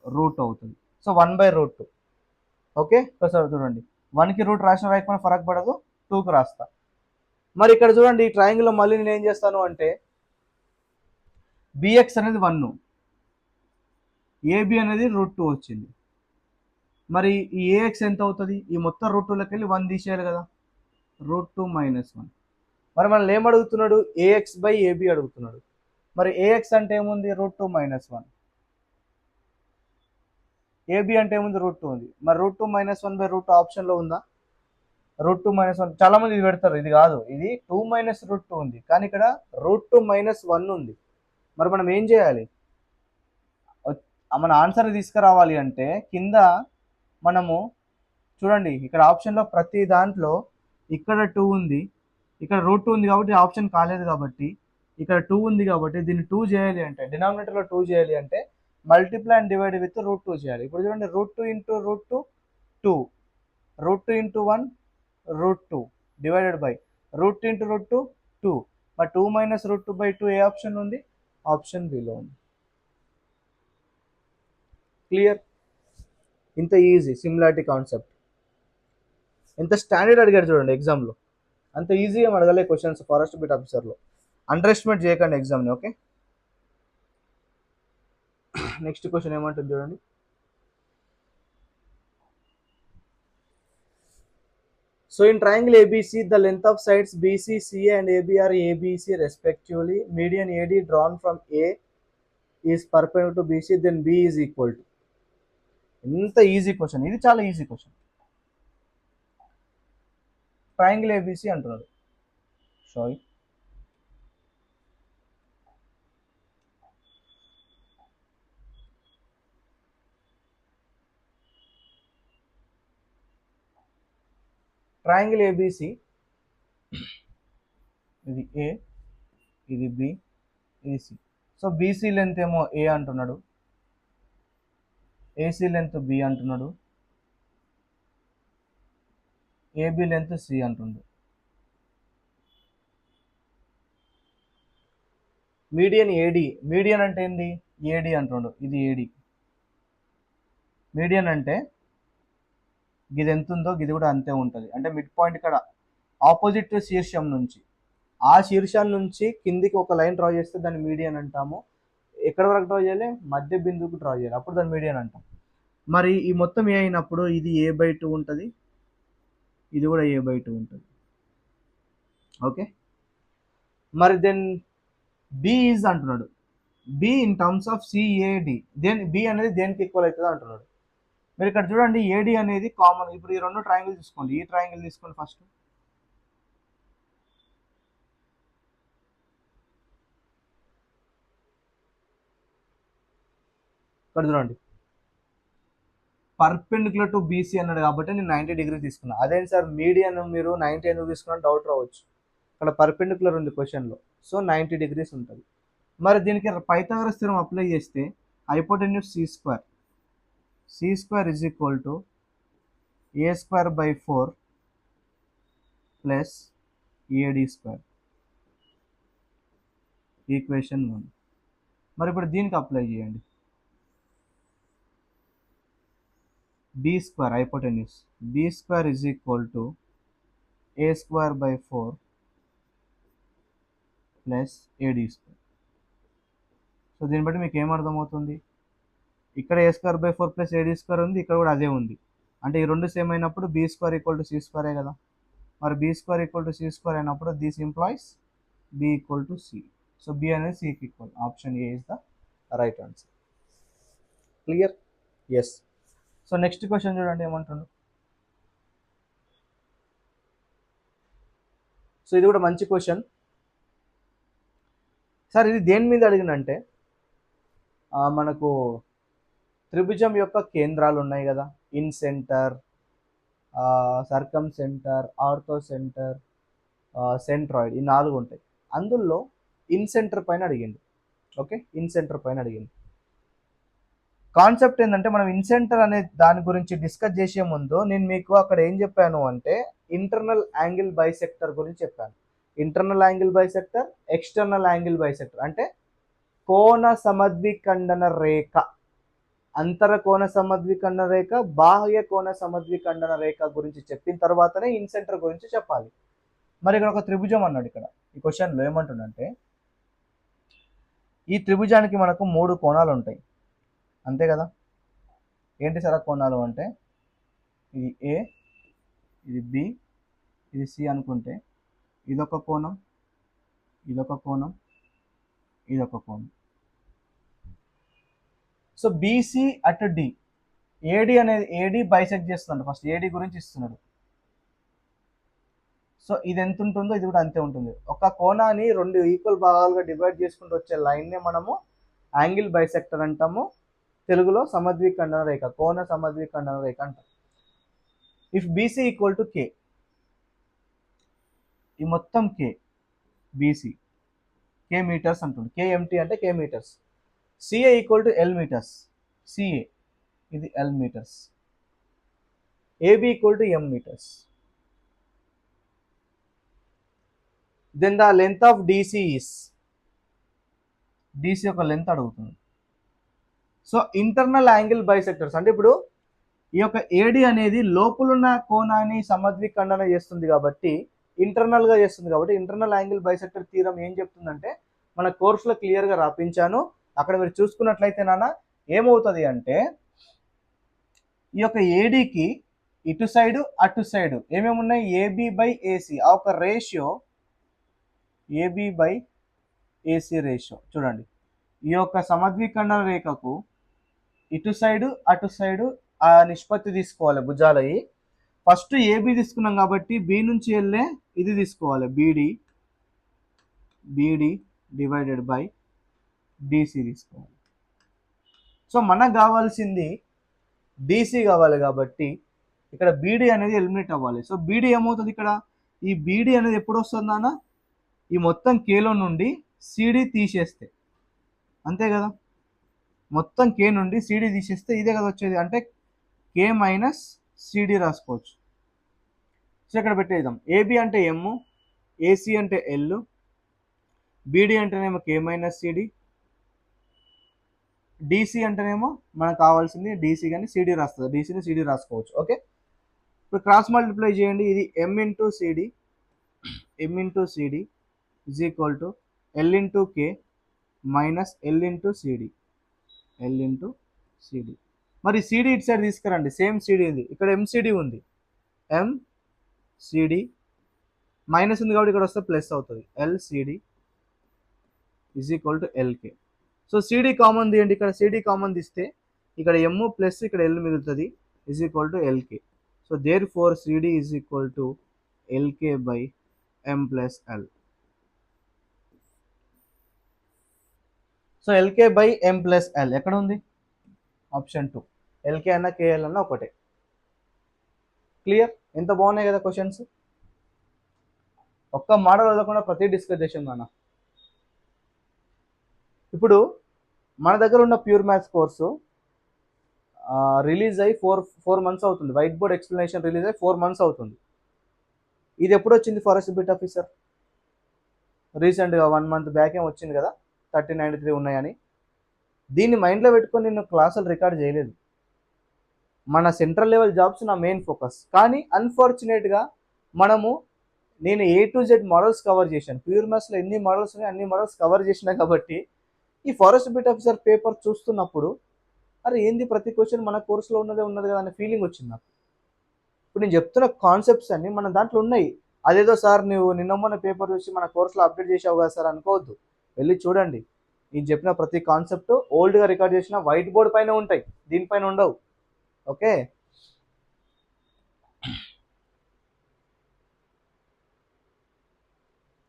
రూట్ అవుతుంది. సో 1/√2. ఓకే, ఒకసారి చూడండి, 1కి రూట్ రాసిన రాయకపోయినా ఫరక్ పడదు, 2కి రాస్తా. మరి ఇక్కడ చూడండి, ఈ ట్రయాంగిల్లో మళ్ళీ నేను ఏం చేస్తాను అంటే బిఎక్స్ అనేది 1, ఏబి అనేది √2 వచ్చింది. మరి ఈ ఏఎక్స్ ఎంత అవుతుంది? ఈ మొత్తం √2లోకి వెళ్ళి 1 తీసేయాలి కదా, √2 - 1. మరి మనల్ని ఏం అడుగుతున్నాడు? ఏఎక్స్ బై ఏబి అడుగుతున్నాడు. మరి ఏఎక్స్ అంటే ఏముంది? √2 - 1. ఏబి అంటే ఏముంది? √2 ఉంది. మరి √2 - 1/√2 ఆప్షన్లో ఉందా? √2 - 1 చాలా మంది ఇది పెడతారు, ఇది కాదు, ఇది 2 - √2 ఉంది, కానీ ఇక్కడ √2 - 1 ఉంది. మరి మనం ఏం చేయాలి? మన ఆన్సర్ తీసుకురావాలి అంటే కింద మనము చూడండి, ఇక్కడ ఆప్షన్లో ప్రతి దాంట్లో ఇక్కడ 2 ఉంది, ఇక్కడ √2 ఉంది కాబట్టి ఆప్షన్ కాలేదు, కాబట్టి ఇక్కడ 2 ఉంది కాబట్టి దీన్ని 2 చేయాలి అంటే, డినామినేటర్లో 2 చేయాలి అంటే మల్టిప్లై అండ్ డివైడ్ విత్ √2 చేయాలి. ఇప్పుడు చూడండి, √2 × √2 2, √2 × 1 √2 డివైడెడ్ బై √2 × √2 2. మరి 2 - √2/2 ఏ ఆప్షన్ ఉంది? ఆప్షన్ బిలో ఉంది. క్లియర్? ఇంత ఈజీ సిమిలారిటీ కాన్సెప్ట్. ఎంత స్టాండర్డ్ అడిగారు చూడండి ఎగ్జామ్లో, అంత ఈజీగా అడగలే క్వశ్చన్స్ ఫారెస్ట్ బిట్ ఆఫీసర్లో. అండర్ ఎస్టిమేట్ చేయకండి ఎగ్జామ్ని. ఓకే, నెక్స్ట్ క్వశ్చన్ ఏమంటుంది చూడండి. So in triangle ABC, the length of sides BC, CA and AB are ABC respectively. Median AD drawn from A is perpendicular to BC, then B is equal to. ఇంత easy question, ఇది చాలా easy question. Triangle ABC అంటున్నారు. Sorry, triangle ABC, ఇది ఏ, ఇది B, ఇది C. So BC length ఏమో ఏ అంటున్నాడు, AC length B అంటున్నాడు, ఏబి లెంత్ సి అంటున్నాడు. మీడియన్ ఏడి, మీడియన్ అంటే ఏంది? ఏడి అంటున్నాడు, ఇది ఏడి. మీడియన్ అంటే ఇది ఎంత ఉందో ఇది కూడా అంతే ఉంటుంది, అంటే మిడ్ పాయింట్ ఇక్కడ ఆపోజిట్ శీర్షం నుంచి, ఆ శీర్షం నుంచి కిందికి ఒక లైన్ డ్రా చేస్తే దాన్ని మీడియన్ అంటాము. ఎక్కడ వరకు డ్రా చేయాలి? మధ్య బిందువుకు డ్రా చేయాలి, అప్పుడు దాన్ని మీడియన్ అంటాం. మరి ఈ మొత్తం ఏ అయినప్పుడు ఇది A/2 ఉంటుంది, ఇది కూడా A/2 ఉంటుంది. ఓకే, మరి దెన్ బి ఈజ్ అంటున్నాడు, B in terms of CAD, B అనేది దేనికి ఈక్వల్ అవుతుంది అంటున్నాడు. మీరు ఇక్కడ చూడండి, ఏడి అనేది కామన్. ఇప్పుడు ఈ రెండు ట్రయాంగిల్ తీసుకోండి, ఈ ట్రయాంగిల్ తీసుకోండి ఫస్ట్. ఇక్కడ చూడండి, పర్పెండిక్యులర్ టు బీసీ అన్నాడు కాబట్టి నేను 90 డిగ్రీ తీసుకున్నా. అదేంటి సార్ మీడియన్ మీరు 90 ఎందుకు తీసుకున్నా డౌట్ రావచ్చు. ఇక్కడ పర్పెండిక్యులర్ ఉంది క్వశ్చన్లో, సో 90 డిగ్రీస్ ఉంటుంది. మరి దీనికి పైథాగరస్ థియరం అప్లై చేస్తే hypotenuse C² is equal to A²/4 plus AD², equation 1. మరి ఇప్పుడు దీనికి అప్లై చేయండి, B² hypotenuse, B² is equal to A²/4 plus AD². So దీన్ని బట్టి మీకు ఏమర్థమవుతుంది? ఇక్కడ A²/4 ప్లస్ AD² ఉంది, ఇక్కడ కూడా అదే ఉంది, అంటే ఈ రెండు సేమ్ అయినప్పుడు B² = C² కదా. మరి B² = C² అయినప్పుడు this implies B = C. So B అనేది Cకి equal. Option A is the right answer. Clear? Yes. So next question చూడండి ఏమంటుండు. సో ఇది కూడా మంచి క్వశ్చన్ సార్. ఇది దేని మీద అడిగినంటే మనకు త్రిభుజం యొక్క కేంద్రాలు ఉన్నాయి కదా, incentre, circumcentre, orthocentre, centroid, ఈ 4 ఉంటాయి. అందులో ఇన్ సెంటర్ పైన అడిగింది. ఓకే, ఇన్ సెంటర్ పైన అడిగింది. కాన్సెప్ట్ ఏంటంటే మనం ఇన్ సెంటర్ అనే దాని గురించి డిస్కస్ చేసే ముందు నేను మీకు అక్కడ ఏం చెప్పాను అంటే ఇంటర్నల్ యాంగిల్ బైసెక్టర్ గురించి చెప్పాను. Internal angle bisector, external angle bisector అంటే కోణ సమద్విఖండన రేఖ, అంతర కోణ సమద్విఖండన రేఖ, బాహ్య కోణ సమద్విఖండన రేఖ గురించి చెప్పిన తర్వాతనే ఇన్ సెంటర్ గురించి చెప్పాలి. మరి ఇక్కడ ఒక త్రిభుజం అన్నాడు. ఇక్కడ ఈ క్వశ్చన్లో ఏమంటుండంటే ఈ త్రిభుజానికి మనకు 3 కోణాలు ఉంటాయి, అంతే కదా. ఏంటి సార్ కోణాలు అంటే ఇది ఏ, ఇది బి, ఇది సి అనుకుంటే ఇదొక కోణం, ఇదొక కోణం, ఇదొక కోణం. సో బీసీ అటు డి, ఏడి అనేది ఏడి బైసెక్ట్ చేస్తున్నాడు. ఫస్ట్ ఏడి గురించి ఇస్తున్నాడు. సో ఇది ఎంత ఉంటుందో ఇది కూడా అంతే ఉంటుంది. ఒక కోణాన్ని 2 ఈక్వల్ భాగాలుగా డివైడ్ చేసుకుంటూ వచ్చే లైన్నే మనము యాంగిల్ బైసెక్టర్ అంటాము. తెలుగులో సమద్విఖండన రేఖ, కోణ సమద్విఖండన రేఖ అంటాం. If BC equal to K, ఈ మొత్తం K, BC K metres KMT. కేఎంటీ అంటే K metres. CA equal to L metres, CA ఇది L metres. AB equal to M metres. Then the length of DC is, DC యొక్క length అడుగుతుంది. So internal angle bisectors అంటే ఇప్పుడు ఈ యొక్క AD అనేది లోపలున్న కోణాన్ని సమద్విఖండన చేస్తుంది కాబట్టి ఇంటర్నల్గా చేస్తుంది కాబట్టి ఇంటర్నల్ యాంగిల్ బైసెక్టర్ థీరం ఏం చెప్తుందంటే మన కోర్సులో క్లియర్గా రాపించాను. అక్కడ మీరు చూసుకున్నట్లయితే నాన్న ఏమవుతుంది అంటే ఈ యొక్క ఏడీకి ఇటు సైడు అటు సైడు ఏమేమి ఉన్నాయి, ఏబి బై ఏసీ, ఆ ఒక ratio AB by AC ratio చూడండి. ఈ యొక్క సమద్విఖండన రేఖకు ఇటు సైడు అటు సైడు ఆ నిష్పత్తి తీసుకోవాలి భుజాలయ్యి. ఫస్ట్ ఏబి తీసుకున్నాం కాబట్టి బి నుంచి వెళ్ళే ఇది తీసుకోవాలి, బీడి, బీడి డివైడెడ్ బై డిసి తీసుకోవాలి. సో మనకు కావాల్సింది డిసి కావాలి కాబట్టి ఇక్కడ బీడి అనేది ఎలిమినేట్ అవ్వాలి. సో బీడి ఏమవుతుంది ఇక్కడ, ఈ బీడి అనేది ఎప్పుడు వస్తుంది అన్న, ఈ మొత్తం కేలో నుండి సిడి తీసేస్తే, అంతే కదా, మొత్తం కే నుండి సిడి తీసేస్తే ఇదే కదా వచ్చేది, అంటే కే మైనస్ సిడి రాసుకోవచ్చు. సో ఇక్కడ పెట్టేద్దాం. ఏబి అంటే ఎమ్, ఏసీ అంటే ఎల్, బీడి అంటేనేమో కే మైనస్ సిడి, డిసి అంటేనేమో మనకు కావాల్సింది డిసి కానీ సిడి రాస్తుంది, డిసిని సిడి రాసుకోవచ్చు. ఓకే, ఇప్పుడు క్రాస్ మల్టిప్లై చేయండి. ఇది M into CD, M into CD is equal to L into K minus L into CD, L into CD. మరి సిడి ఇటు సైడ్ తీసుకురండి, సేమ్ సిడి ఉంది, ఇక్కడ ఎంసిడి ఉంది, ఎంసిడి మైనస్ ఉంది కాబట్టి ఇక్కడ వస్తే ప్లస్ అవుతుంది, LCD is equal to LK. So CD common తీయండి, ఇక్కడ సిడి కామన్ తీస్తే ఇక్కడ ఎమ్ ప్లస్ ఇక్కడ ఎల్ మిగులుతుంది, is equal to LK. So therefore CD is equal to LK by M plus L. So LK by M plus L ఎక్కడ ఉంది, option 2. LK అన్న KL అన్న ఒకటే. క్లియర్? ఎంత బాగున్నాయి కదా క్వశ్చన్స్. ఒక్క మోడల్ వదలకుండా ప్రతి డిస్కస్ చేసాం నాన్న. ఇప్పుడు మన దగ్గర ఉన్న ప్యూర్ మ్యాథ్స్ కోర్సు రిలీజ్ అయ్యి ఫోర్ మంత్స్ అవుతుంది. వైట్ బోర్డ్ ఎక్స్ప్లెనేషన్ రిలీజ్ అయ్యి 4 months అవుతుంది. ఇది ఎప్పుడు వచ్చింది ఫారెస్ట్ బిట్ ఆఫీసర్? రీసెంట్గా 1 month బ్యాక్ ఏం వచ్చింది కదా, 1393 ఉన్నాయని. దీన్ని మైండ్లో పెట్టుకొని నేను క్లాసులు రికార్డ్ చేయలేదు. మన సెంట్రల్ లెవెల్ జాబ్స్ నా మెయిన్ ఫోకస్. కానీ అన్ఫార్చునేట్గా నేను A to Z models cover చేశాను. ప్యూర్ మ్యాథ్స్లో ఎన్ని మోడల్స్ ఉన్నాయి అన్ని మోడల్స్ కవర్ చేసినా కాబట్టి ఈ ఫారెస్ట్ బిట్ ఆఫీసర్ పేపర్ చూస్తున్నప్పుడు అరే ఏంది ప్రతి క్వశ్చన్ మన కోర్సులో ఉన్నది కదా అనే ఫీలింగ్ వచ్చింది నాకు. ఇప్పుడు నేను చెప్తున్న కాన్సెప్ట్స్ అన్ని మన దాంట్లో ఉన్నాయి. అదేదో సార్ నువ్వు నిన్న మొన్న పేపర్ చూసి మన కోర్సులో అప్డేట్ చేసావు కదా సార్ అనుకోవద్దు. వెళ్ళి చూడండి, నేను చెప్పిన ప్రతి కాన్సెప్ట్ ఓల్డ్గా రికార్డ్ చేసిన వైట్ బోర్డ్ పైన ఉంటాయి, దీనిపైన ఉండవు. ఓకే,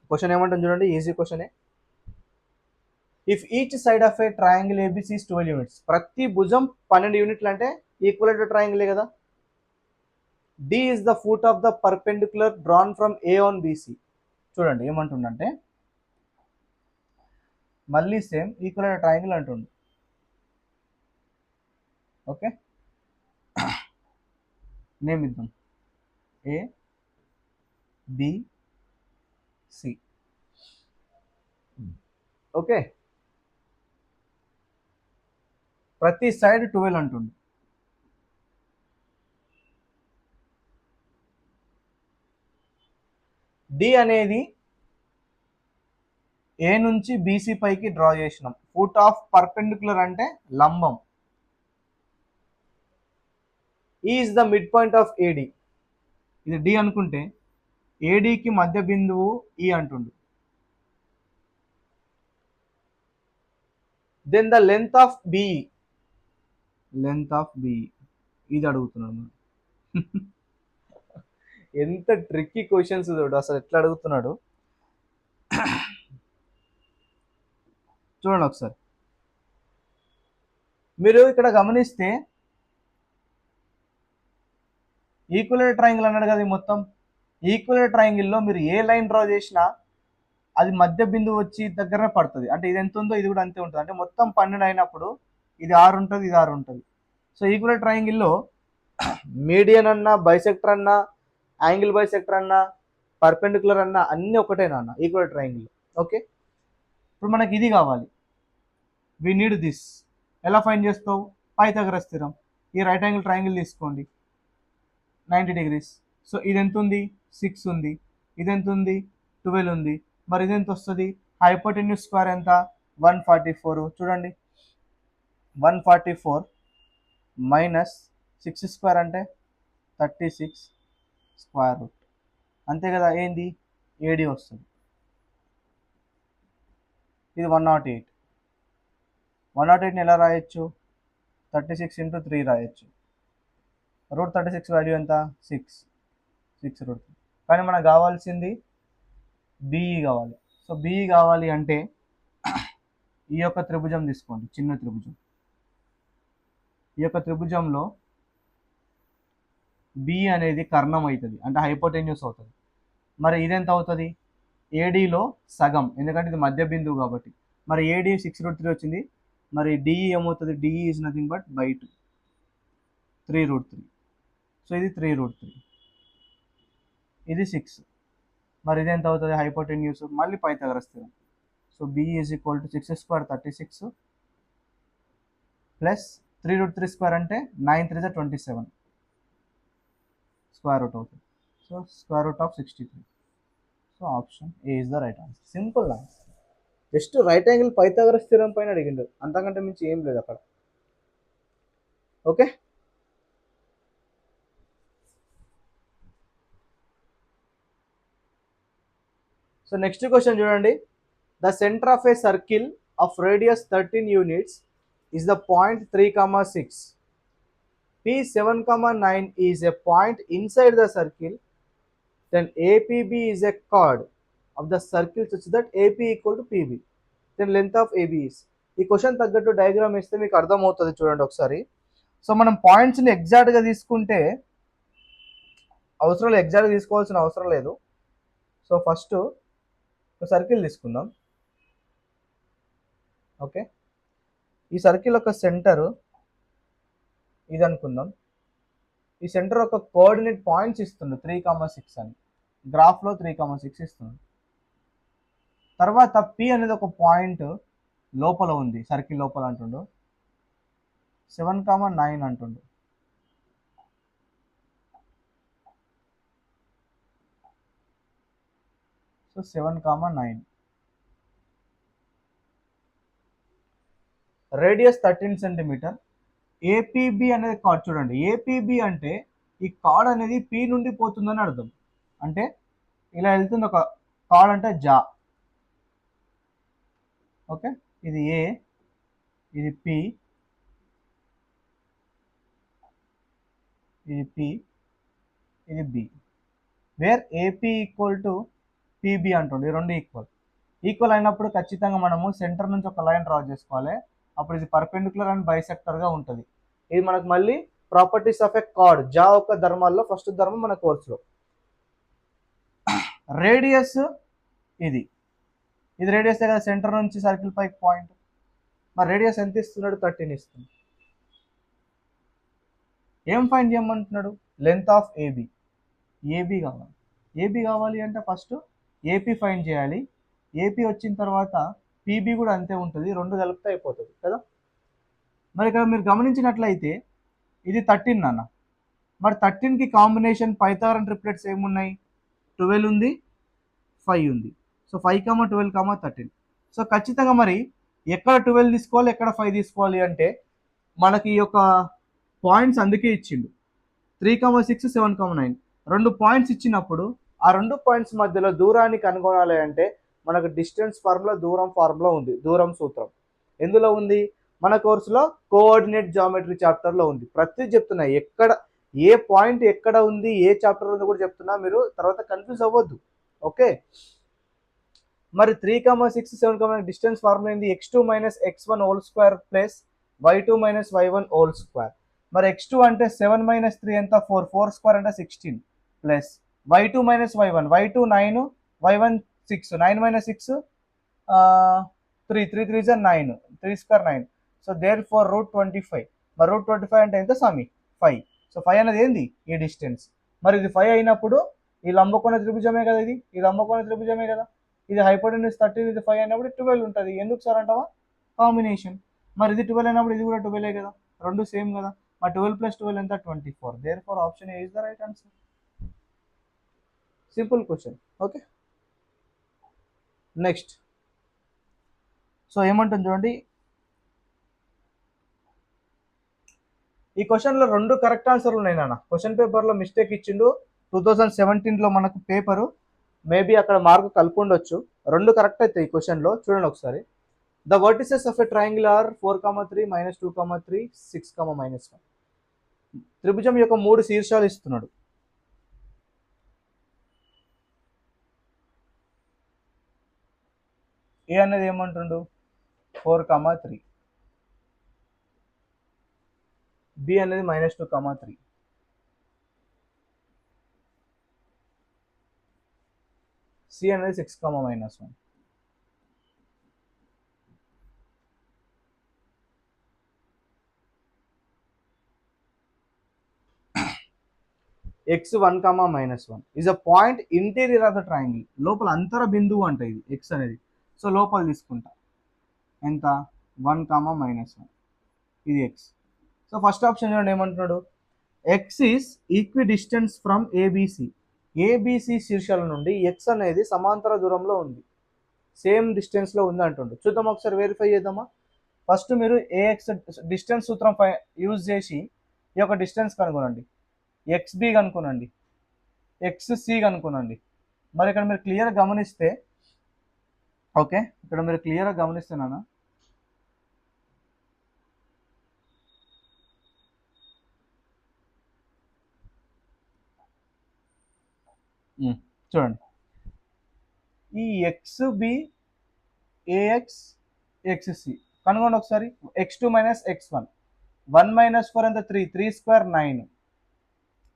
క్వశ్చన్ ఏమంటుంది చూడండి, ఈజీ క్వశ్చనే. If each side of a triangle ABC is 12 units, ప్రతి భుజం 12 యూనిట్లు అంటే ఈక్వల్ టు ట్రయాంగిలే కదా. D is the foot of the perpendicular drawn from A on BC. చూడండి ఏమంటుండంటే మళ్ళీ సేమ్ ఈక్వల్ టు ట్రయాంగిల్ అంటుండు. ఓకే, నేమ్ ఇద్దాం ఏ బి సి. ఓకే, ప్రతి సైడ్ 12 అంటుంది. డి అనేది ఏ నుంచి బీసీ పైకి డ్రా చేసినాం. ఫుట్ ఆఫ్ పర్పెండిక్యులర్ అంటే లంబం. ఈ is the midpoint of AD. ఇది డి అనుకుంటే ఏడికి మధ్య బిందువు ఈ అంటుండు. Then the length of BE, length of BE ఇది అడుగుతున్నాడు. ఎంత ట్రిక్కీ క్వశ్చన్స్ చూడు అసలు ఎట్లా అడుగుతున్నాడు. చూడండి ఒకసారి మీరు ఇక్కడ గమనిస్తే ఈక్వల్ ట్రయాంగిల్ అన్నాడు కదా. మొత్తం ఈక్వల్ ట్రయాంగిల్లో మీరు ఏ లైన్ డ్రా చేసినా అది మధ్య బిందువు వచ్చి దగ్గరనే పడుతుంది. అంటే ఇది ఎంత ఉందో ఇది కూడా అంతే ఉంటుంది. అంటే మొత్తం 12 అయినప్పుడు ఇది 6 ఉంటుంది, ఇది 6 ఉంటుంది. సో ఈక్వల్ ట్రయాంగిల్లో మీడియన్ అన్నా, బైసెక్టర్ అన్నా, యాంగిల్ బైసెక్టర్ అన్నా, పర్పెండిక్యులర్ అన్నా అన్నీ ఒకటేనా అన్న ఈక్వల్ ట్రయాంగిల్. ఓకే, ఇప్పుడు మనకి ఇది కావాలి. We need this. ఎలా ఫైండ్ చేస్తావు? Pythagoras theorem. ఈ రైట్ యాంగిల్ ట్రయాంగిల్ తీసుకోండి 90 degrees. సో ఇది ఎంత ఉంది? 6 ఉంది. ఇది ఎంత ఉంది? 12 ఉంది. మరి ఇది ఎంత వస్తుంది? హైపోటెన్యూస్ స్క్వేర్ ఎంత? 144. చూడండి 144 మైనస్ 6 స్క్వేర్ అంటే 36 స్క్వేర్ రూట్. అంతే కదా, ఏంది? ఏడి వస్తుంది. ఇది 108. 108ని ఎలా రాయొచ్చు? 36 ఇంటూ 3 రాయొచ్చు. రూట్ 36 వాల్యూ ఎంత? 6 రూట్. కానీ మనకు కావాల్సింది బిఈ కావాలి. సో బిఈ కావాలి అంటే ఈ యొక్క త్రిభుజం తీసుకోండి, చిన్న త్రిభుజం. ఈ యొక్క త్రిభుజంలో బిఈ అనేది కర్ణం అవుతుంది, అంటే హైపోటెన్యూస్ అవుతుంది. మరి ఇదెంత అవుతుంది? ఏడీలో సగం, ఎందుకంటే ఇది మధ్య బిందువు కాబట్టి. మరి ఏడీ 6 రూట్ 3 వచ్చింది. మరి డిఈ ఏమవుతుంది? DE is nothing but by 2, 3 root 3. So ఇది 3 రూట్ 3, ఇది 6. మరి ఇది ఎంత అవుతుంది? హైపోటెన్యూస్. మళ్ళీ Pythagoras theorem. So BE is equal to 6 square 36 plus 3 root 3 square అంటే 9 3 27 స్క్వేర్ రూట్ అవుతుంది. So square root of 63. So option A is the right answer. Simple answer. Just right angle Pythagoras theorem పైన అడిగిండు, అంతకంటే మించి ఏం లేదు అక్కడ. Okay, so next question చూడండి. The centre of a circle of radius 13 units is the point 3,6. P7,9 is a point inside the circle. Then APB is a chord of the circle such that AP equal to PB. Then length of AB is. ఈ question తగ్గట్టు diagram ఇస్తే మీకు అర్థమవుతుంది. చూడండి ఒకసారి. So మనం పాయింట్స్ని ఎగ్జాక్ట్గా తీసుకుంటే అవసరం లేదు, ఎగ్జాక్ట్గా తీసుకోవాల్సిన అవసరం లేదు. సో ఫస్ట్ ఒక సర్కిల్ తీసుకుందాం. ఓకే, ఈ సర్కిల్ యొక్క సెంటర్ ఇది అనుకుందాం. ఈ సెంటర్ ఒక కోఆర్డినేట్ పాయింట్స్ ఇస్తుండు 3,6 అని. గ్రాఫ్లో 3,6 ఇస్తుంది. తర్వాత పి అనేది ఒక పాయింట్ లోపల ఉంది, సర్కిల్ లోపల అంటుండు. 7,9 అంటుండు. సో 7,9. Radius 13 centimetre. ఏపీబి అనేది కార్డ్. చూడండి ఏపీబి అంటే ఈ కార్డ్ అనేది పి నుండి పోతుందని అర్థం. అంటే ఇలా వెళ్తుంది ఒక కార్డ్ అంటే జా. ఓకే, ఇది ఏ, ఇది పి, ఇది పి, ఇది B. Where AP equal to PB అంటుండే, రెండు ఈక్వల్. ఈక్వల్ అయినప్పుడు ఖచ్చితంగా మనము సెంటర్ నుంచి ఒక లైన్ డ్రా చేసుకోవాలి. అప్పుడు ఇది పర్పెండిక్యులర్ అండ్ బైసెక్టర్గా ఉంటుంది. ఇది మనకు మళ్ళీ ప్రాపర్టీస్ ఆఫ్ ఎ కార్డ్ జా యొక్క ధర్మాల్లో ఫస్ట్ ధర్మం మన కోర్సులో. రేడియస్ ఇది రేడియస్ కదా, సెంటర్ నుంచి సర్కిల్ పైకి పాయింట్. మరి రేడియస్ ఎంత ఇస్తున్నాడు? 13 ఇస్తుంది. ఏం ఫైండ్ చేయమంటున్నాడు? Length of AB. ఏబి కావాలి అంటే ఫస్ట్ ఏపీ ఫైండ్ చేయాలి. ఏపీ వచ్చిన తర్వాత పీబీ కూడా అంతే ఉంటుంది, రెండు కలిపితే అయిపోతుంది కదా. మరి ఇక్కడ మీరు గమనించినట్లయితే ఇది 13 అన్న. మరి 13కి కాంబినేషన్ పైథాగరన్ ట్రిప్లెట్స్ ఏమున్నాయి? 12 ఉంది, 5 ఉంది. సో 5, 12, 13. సో ఖచ్చితంగా మరి ఎక్కడ 12 తీసుకోవాలి, ఎక్కడ 5 తీసుకోవాలి అంటే మనకి ఈ యొక్క పాయింట్స్ అందుకే ఇచ్చిండు. 3, 6, 7, 9 రెండు పాయింట్స్ ఇచ్చినప్పుడు ఆ రెండు పాయింట్స్ మధ్యలో దూరాన్ని కనుగొనాలి అంటే మనకు డిస్టెన్స్ ఫార్ములా, దూరం ఫార్ములా ఉంది, దూరం సూత్రం. ఎందులో ఉంది? మన కోర్సులో కోఆర్డినేట్ జామెట్రీ చాప్టర్లో ఉంది. ప్రతి చెప్తున్నా, ఎక్కడ ఏ పాయింట్ ఎక్కడ ఉంది, ఏ చాప్టర్ ఉంది కూడా చెప్తున్నా, మీరు తర్వాత కన్ఫ్యూజ్ అవ్వద్దు. ఓకే, మరి 3, 6, 7, 9 డిస్టెన్స్ ఫార్ములా ఏంది? x2 - x1 whole square plus y2 - y1 whole square. మరి x2 అంటే 7 - 3 ఎంత? 4. 4 స్క్వేర్ అంటే 16 plus y2 - y1. y2 9, y1 6. 9 - 6 3. 3 3 is 9. 3 square 9. So therefore √25. మరి √25 అంటే ఎంత స్వామి? 5. సో 5 అనేది ఏంది? ఈ డిస్టెన్స్. మరి ఇది 5 అయినప్పుడు ఈ లంబకోణ త్రిభుజమే కదా, ఇది లంబకోణ త్రిభుజమే కదా. ఇది హైపోటెన్యూస్ 13, ఇది 5 అయినప్పుడు 12 ఉంటుంది. ఎందుకు సార్ అంటావా? కాంబినేషన్. మరి ఇది 12 అయినప్పుడు ఇది కూడా 12 కదా, రెండు సేమ్ కదా. మరి 12 + 12 ఎంత? 24. Therefore option A is the right answer. Simple question. Okay, next. So ఏమంటుంది చూడండి, ఈ క్వశ్చన్లో రెండు కరెక్ట్ ఆన్సర్లు ఉన్నాయి నాన్న. క్వశ్చన్ పేపర్లో మిస్టేక్ ఇచ్చిండు 2017లో మనకు పేపరు, మేబీ అక్కడ మార్కు కలుపుండొచ్చు. రెండు కరెక్ట్ అవుతాయి ఈ క్వశ్చన్లో. చూడండి ఒకసారి. The vertices of a triangle are 4, 3, -2, 3, 6, -1. త్రిభుజం యొక్క 3 శీర్షాలు ఇస్తున్నాడు. ఏ అనేది ఏమంటుండు? 4, 3. బి అనేది -2, 3. సి అనేది 6, -1. x1, -1 is a point interior of the triangle. లోపల అంతర బిందువు అంటే ఇది x అనేది. సో లోపల తీసుకుంటా ఎంత? 1, -1. ఇది x. సో ఫస్ట్ ఆప్షన్ చూడండి ఏమంటున్నాడు? x is equidistant from ABC. ABC శీర్షాల నుండి x అనేది సమాంతర దూరంలో ఉంది, సేమ్ డిస్టెన్స్లో ఉంది అంటుండు. చూద్దాం ఒకసారి, వెరిఫై చేద్దామా. ఫస్ట్ మీరు ఏఎక్స్ డిస్టెన్స్ సూత్రం యూజ్ చేసి ఈ యొక్క డిస్టెన్స్ కనుగొనండి. ఎక్స్బి కనుక్కోనండి, ఎక్స్సి కనుక్కోనండి. మరి ఇక్కడ మీరు క్లియర్గా గమనిస్తే, ఓకే, ఇక్కడ మీరు క్లియర్గా గమనిస్తున్నానా? చూడండి, ఈ ఎక్స్బి, ఏఎక్స్, ఎక్స్సి కనుగొండి ఒకసారి. x2 - x1. 1 - 4 ఎంత? 3. 3 square 9.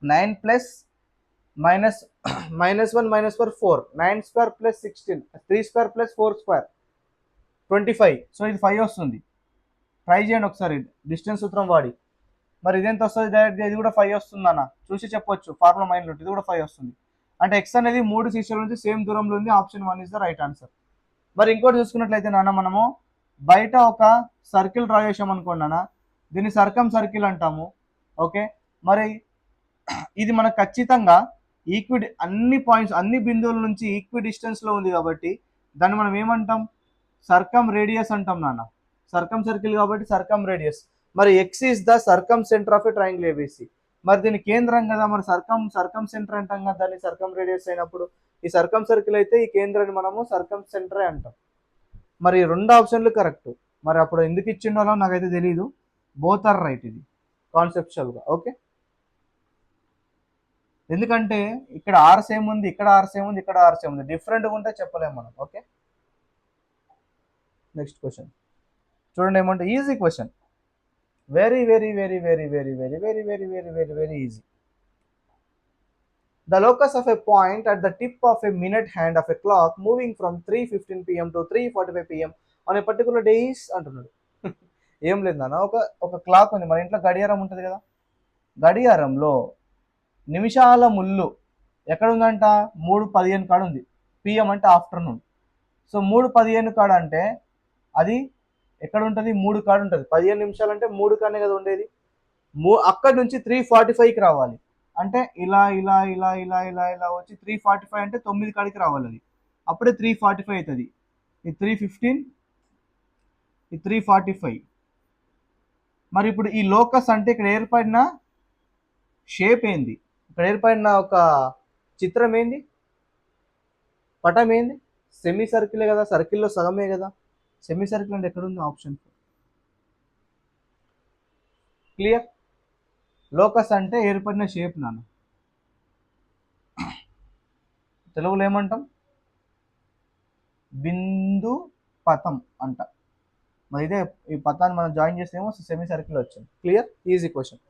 9 plus -1 - 4 4. 9 square plus 16. 3 square plus 4 square 25. So ఇది 5 వస్తుంది. ట్రై చేయండి ఒకసారి డిస్టెన్స్ సూత్రం వాడి. మరి ఇదెంత వస్తుంది? డైరెక్ట్గా ఇది కూడా 5 వస్తుంది అన్న, చూసి చెప్పొచ్చు ఫార్ములా మైండ్లో. ఇది కూడా 5 వస్తుంది. అంటే x అనేది 3 శీర్షాల నుంచి సేమ్ దూరంలో ఉంది. Option 1 is the right answer. మరి ఇంకోటి చూసుకున్నట్లయితే నాన్న, మనము బయట ఒక సర్కిల్ డ్రా చేసాం అనుకోండి నాన్న, దీన్ని సర్కం సర్కిల్ అంటాము. ఓకే, మరి ఇది మనకు ఖచ్చితంగా అన్ని పాయింట్స్, అన్ని బిందువుల నుంచి ఈక్వి డిస్టెన్స్లో ఉంది కాబట్టి దాన్ని మనం ఏమంటాం? సర్కం రేడియస్ అంటాం నాన్న. సర్కం సర్కిల్ కాబట్టి సర్కం రేడియస్. మరి X is the circumcentre of a triangle ABC. మరి దీని కేంద్రం కదా, మరి సర్కం సెంటర్ అంటాం కదా దాన్ని సర్కం రేడియస్ అయినప్పుడు. ఈ సర్కం సర్కిల్ అయితే ఈ కేంద్రాన్ని మనము సర్కం సెంటరే అంటాం. మరి రెండు ఆప్షన్లు కరెక్ట్. మరి అప్పుడు ఎందుకు ఇచ్చిండో నాకైతే తెలియదు. బోత్ ఆర్ రైట్ ఇది కాన్సెప్చువల్గా. ఓకే, ఎందుకంటే ఇక్కడ ఆర్ సేమ్ ఉంది, ఇక్కడ ఆర్ సేమ్ ఉంది, ఇక్కడ ఆర్ సేమ్ ఉంది. డిఫరెంట్గా ఉంటే చెప్పలేము మనం. ఓకే, నెక్స్ట్ క్వశ్చన్ చూడండి ఏమంటే easy question, very very very very very very very very very very very easy. The locus of a point at the tip of a minute hand of a clock moving from 3:15 p.m. to 3:45 p.m. on a particular days అంటున్నాడు. ఏం లేదు నాన్న, ఒక clock ఉంది, మన ఇంట్లో గడియారం ఉంటుంది కదా, గడియారంలో నిమిషాల ముళ్ళు ఎక్కడ ఉందంట, 3:15 కాడ ఉంది. పిఎం అంటే ఆఫ్టర్నూన్. సో 3:15 కాడ అంటే అది ఎక్కడ ఉంటుంది, 3 కాడ ఉంటుంది. 15 నిమిషాలు అంటే 3 కానే కదా ఉండేది. అక్కడి నుంచి 3:45కి రావాలి. అంటే ఇలా ఇలా ఇలా ఇలా ఇలా ఇలా వచ్చి 3:45 అంటే 9 కాడికి రావాలి. అది అప్పుడే 3:45 అవుతుంది. ఈ 3:15, ఈ 3:45. మరి ఇప్పుడు ఈ లోకస్ అంటే ఇక్కడ ఏర్పడిన షేప్ ఏంది, ఇక్కడ ఏర్పడిన ఒక చిత్రం ఏంది, పటం ఏంది, సెమీ సర్కిలే కదా, సర్కిల్లో సగమే కదా. సెమీ సర్కిల్ అంటే ఎక్కడుంది, ఆప్షన్ క్లియర్. లోకస్ అంటే ఏర్పడిన షేప్ నాన్న, తెలుగులో ఏమంటాం, బిందు పథం అంట. మరి ఇదే ఈ పథాన్ని మనం జాయిన్ చేస్తేమో సెమీ సర్కిల్ వచ్చింది. Clear, easy question.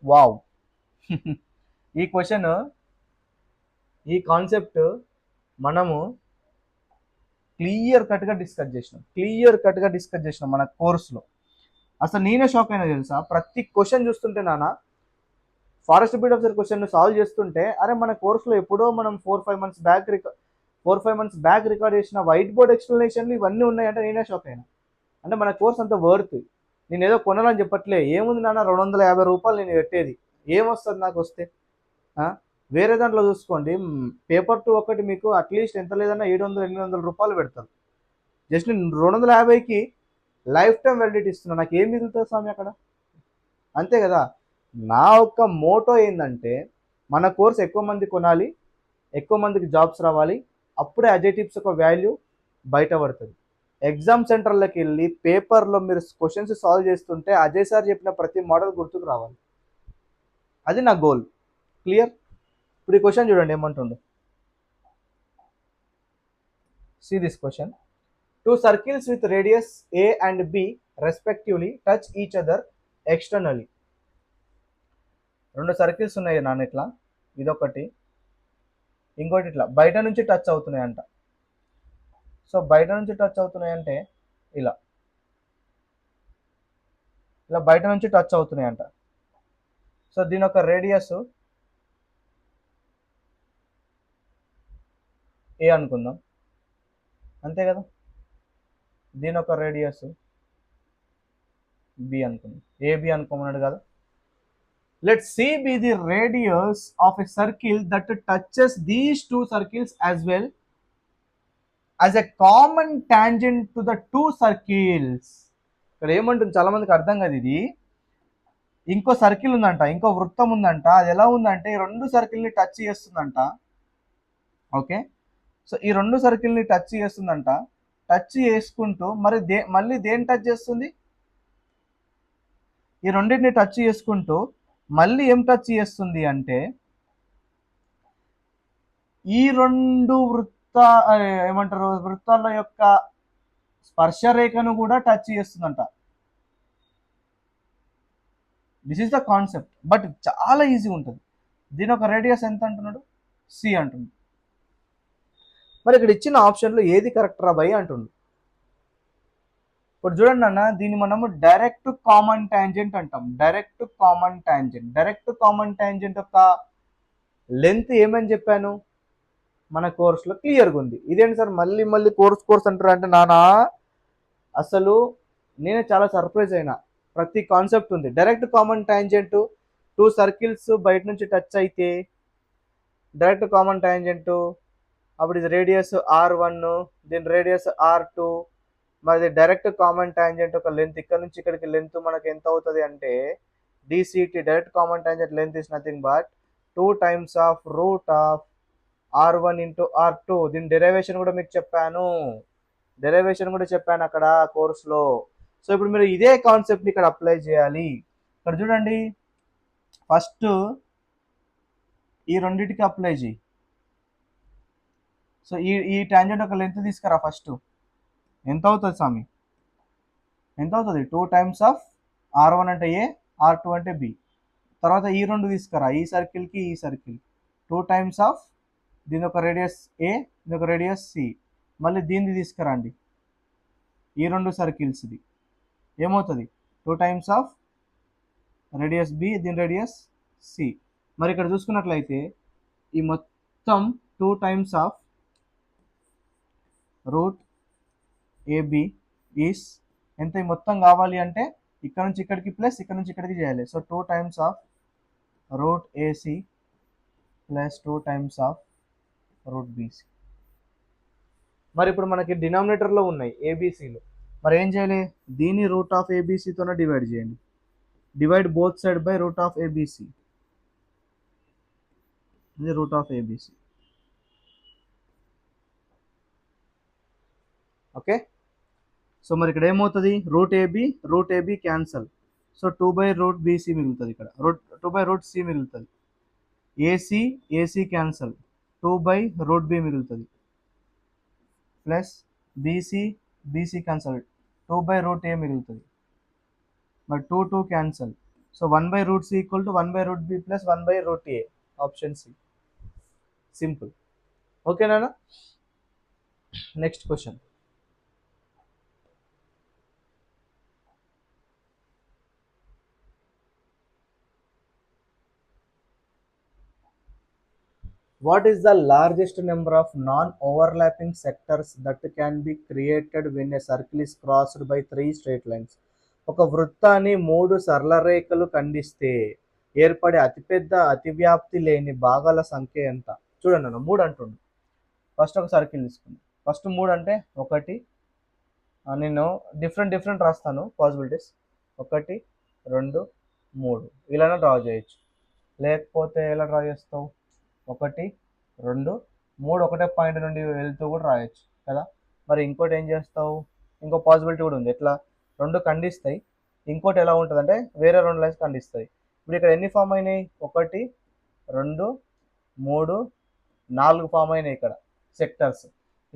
వావ్. ఈ క్వశ్చన్, ఈ కాన్సెప్ట్ మనము క్లియర్ కట్గా డిస్కస్ చేసినాం మన కోర్సులో. అసలు నేనే షాక్ అయినా తెలుసా, ప్రతి క్వశ్చన్ చూస్తుంటే నాన్న, forest beat officer question solve చేస్తుంటే, అరే మన కోర్సులో ఎప్పుడో మనం 4-5 మంత్స్ బ్యాక్ రికార్డ్ చేసిన వైట్ బోర్డ్ ఎక్స్ప్లెనేషన్లు ఇవన్నీ ఉన్నాయంటే నేనే షాక్ అయినా. అంటే మన కోర్స్ అంత వర్త్. నేను ఏదో కొనాలని చెప్పట్లే, ఏముంది నాన్న, 250 రూపాయలు నేను పెట్టేది, ఏమొస్తుంది నాకు వస్తే. వేరే దాంట్లో చూసుకోండి, పేపర్ 2 ఒకటి మీకు అట్లీస్ట్ ఎంత లేదన్నా 700-800 రూపాయలు పెడతారు. జస్ట్ నేను 250కి లైఫ్ టైం వ్యాలిడిటీ ఇస్తున్నాను, నాకు ఏం మిగులుతుంది స్వామి అక్కడ, అంతే కదా. నా ఒక్క మోటో ఏంటంటే, మన కోర్స్ ఎక్కువ మంది కొనాలి, ఎక్కువ మందికి జాబ్స్ రావాలి, అప్పుడే అజయ్ టిప్స్ ఒక వాల్యూ బయటపడుతుంది. ఎగ్జామ్ సెంటర్లోకి వెళ్ళి పేపర్లో మీరు క్వశ్చన్స్ సాల్వ్ చేస్తుంటే అజయ్ సార్ చెప్పిన ప్రతి మోడల్ గుర్తుకు రావాలి, అది నా గోల్. క్లియర్. ఇప్పుడు ఈ క్వశ్చన్ చూడండి ఏమంటుండో. See this question. 2 circles with radius A and B respectively touch each other externally. 2 circles ఉన్నాయి నాన్న, ఇట్లా ఇదొకటి, ఇంకోటి ఇట్లా బయట నుంచి టచ్ అవుతున్నాయంట. సో బయట నుంచి టచ్ అవుతున్నాయంటే ఇలా బయట నుంచి టచ్ అవుతున్నాయంట. సో దీని ఒక రేడియస్ ఏ అనుకుందాం, అంతే కదా. దీని ఒక రేడియస్ బి అనుకుందాం, ఏబి అనుకోమన్నాడు కదా. Let C be the radius of a circle that touches these 2 circles as well as a common tangent to the 2 circles. ఇక్కడ ఏమంటుంది, చాలా మందికి అర్థం కాదు ఇది. ఇంకో సర్కిల్ ఉందంట, ఇంకో వృత్తం ఉందంట, అది ఎలా ఉందంటే ఈ 2 సర్కిల్ని టచ్ చేస్తుందంట. ఓకే, సో ఈ 2 సర్కిల్ని టచ్ చేస్తుందంట. టచ్ చేసుకుంటూ మళ్ళీ దేని టచ్ చేస్తుంది, ఈ రెండింటిని టచ్ చేసుకుంటూ మళ్ళీ ఏం టచ్ చేస్తుంది అంటే ఈ 2 వృత్తాల యొక్క స్పర్శ రేఖను కూడా టచ్ చేస్తుందంట. This is the concept, but చాలా ఈజీ ఉంటుంది. దీని ఒక రేడియస్ ఎంత అంటున్నాడు, సి అంటుంది. మరి ఇక్కడ ఇచ్చిన ఆప్షన్లో ఏది కరెక్ట్ రా భయ్ అంటుండు. ఇప్పుడు చూడండి అన్న, దీన్ని మనము డైరెక్ట్ కామన్ ట్యాంజెంట్ అంటాం. డైరెక్ట్ కామన్ ట్యాంజెంట్ యొక్క లెంత్ ఏమని చెప్పాను, మన కోర్సులో క్లియర్గా ఉంది. ఇదేంటి సార్ మళ్ళీ మళ్ళీ కోర్స్ అంటారు అంటే, నానా అసలు నేనే చాలా సర్ప్రైజ్ అయినా. ప్రతి కాన్సెప్ట్ ఉంది. డైరెక్ట్ కామన్ ట్యాంజెంట్ 2 సర్కిల్స్ బయట నుంచి టచ్ అయితే డైరెక్ట్ కామన్ ట్యాంజెంట్, అప్పుడు ఇది రేడియస్ R1, దీని రేడియస్ R2. మరి డైరెక్ట్ కామన్ ట్యాంజెంట్ ఒక లెంత్ ఇక్కడ నుంచి ఇక్కడికి లెంత్ మనకు ఎంత అవుతుంది అంటే DCT, direct common tangent length is nothing but 2 times of root of R1 into R2. దీని డెరివేషన్ కూడా మీకు చెప్పాను, అక్కడ కోర్సులో. సో ఇప్పుడు మీరు ఇదే కాన్సెప్ట్ని ఇక్కడ అప్లై చేయాలి. ఇక్కడ చూడండి, ఫస్ట్ ఈ రెండింటికి అప్లై చేయి. సో ఈ ట్యాంజెంట్ ఒక లెంత్ తీసుకురా ఫస్ట్. ఎంత అవుతుంది స్వామి? ఎంత అవుతుంది? 2 టైమ్స్ ఆఫ్ R1 అంటే ఏ, R2 అంటే బి. తర్వాత ఈ రెండు తీసుకురా, ఈ సర్కిల్కి ఈ సర్కిల్. 2 టైమ్స్ ఆఫ్ దీని ఒక రేడియస్ ఏ, దీని ఒక రేడియస్ సి. మళ్ళీ దీన్ని తీసుకురండి, ఈ రెండు సర్కిల్స్ది ఏమవుతుంది? 2 టైమ్స్ ఆఫ్ రేడియస్ బి, దీని రేడియస్ సి. మరి ఇక్కడ చూసుకున్నట్లయితే ఈ మొత్తం 2 times of root AB is ఎంత? ఈ మొత్తం కావాలి అంటే ఇక్కడ నుంచి ఇక్కడికి ప్లస్ ఇక్కడ నుంచి ఇక్కడికి చేయాలి. So 2 times of route AC plus 2 times of route BC. మరి ఇప్పుడు మనకి డినామినేటర్లో ఉన్నాయి ఏబీసీలు, మరి ఏం చేయాలి? దీన్ని రూట్ ఆఫ్ ఏబీసీతోనే డివైడ్ చేయండి. Divide both side by root of ABC. ఇది root of ABC. Okay, so మరి ఇక్కడ ఏమవుతుంది? Root AB cancel. So 2 by root BC మిగులుతుంది. ఇక్కడ 2 బై రూట్ సి మిగులుతుంది. AC cancel, 2 by root B మిగులుతుంది. Plus BC cancel, 2 by root A మిగులుతుంది. మరి 2 cancel. So 1 by root C equal to 1 by root B plus 1 by root A. Option C. Simple. ఓకేనా? Next question. What is the largest number of non-overlapping sectors that can be created when a circle is crossed by 3 straight lines? ఒక వృత్తాన్ని 3 సరళ రేఖలు ఖండిస్తే ఏర్పడే అతిపెద్ద అతివ్యాప్తి లేని భాగాల సంఖ్య ఎంత? చూడండి అన్న, 3 అంటుండు. ఫస్ట్ ఒక సర్కిల్ తీసుకుంది. ఫస్ట్ 3 అంటే 1, నేను డిఫరెంట్ రాస్తాను పాసిబిలిటీస్. 1, 2, 3 ఇలా డ్రా చేయొచ్చు. లేకపోతే ఎలా డ్రా చేస్తావు? 1, 2, 3 ఒకటే పాయింట్ నుండి వెళ్తూ కూడా రాయొచ్చు కదా. మరి ఇంకోటి ఏం చేస్తావు? ఇంకో పాసిబిలిటీ కూడా ఉంది. ఎట్లా? 2 ఖండిస్తాయి, ఇంకోటి ఎలా ఉంటుంది అంటే వేరే 2 లైన్స్ ఖండిస్తాయి. ఇప్పుడు ఇక్కడ ఎన్ని ఫామ్ అయినాయి? 1, 2, 3, 4 ఫామ్ అయినాయి ఇక్కడ సెక్టర్స్.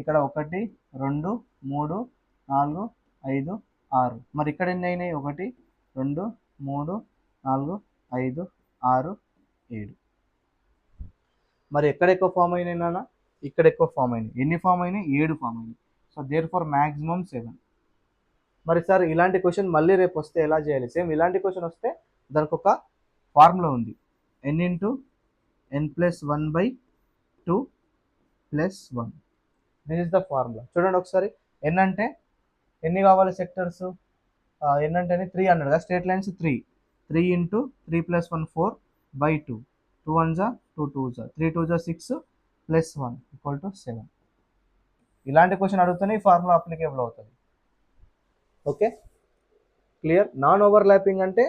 ఇక్కడ 1, 2, 3, 4, 5, 6. మరి ఇక్కడ ఎన్ని అయినాయి? 1, 2, 3, 4, 5, 6, 7. మరి ఎక్కడ ఎక్కువ ఫామ్ అయినాయి నాన్న? ఇక్కడ ఎక్కువ ఫామ్ అయినాయి. ఎన్ని ఫామ్ అయినాయి? 7 ఫామ్ అయినాయి. So therefore maximum 7. మరి సార్ ఇలాంటి క్వశ్చన్ మళ్ళీ రేపు వస్తే ఎలా చేయాలి? సేమ్ ఇలాంటి క్వశ్చన్ వస్తే దానికి ఒక ఫార్ములా ఉంది. n into n+1/2 + 1. This is the formula. చూడండి ఒకసారి. n అంటే ఎన్ని కావాలి సెక్టర్స్? n అంటే 3 అన్నాడు కదా, స్ట్రేట్ లైన్స్ 3. 3 ఇంటూ 3 + 1 4/2. 2 1 జా 2 2 జా 3 2 జా 6 + 1 = 7. ఇలాంటి క్వశ్చన్ అడుగుతూనే ఈ ఫార్ములా అప్లికేబుల్ అవుతుంది. Okay, clear? నాన్ ఓవర్లాపింగ్ అంటే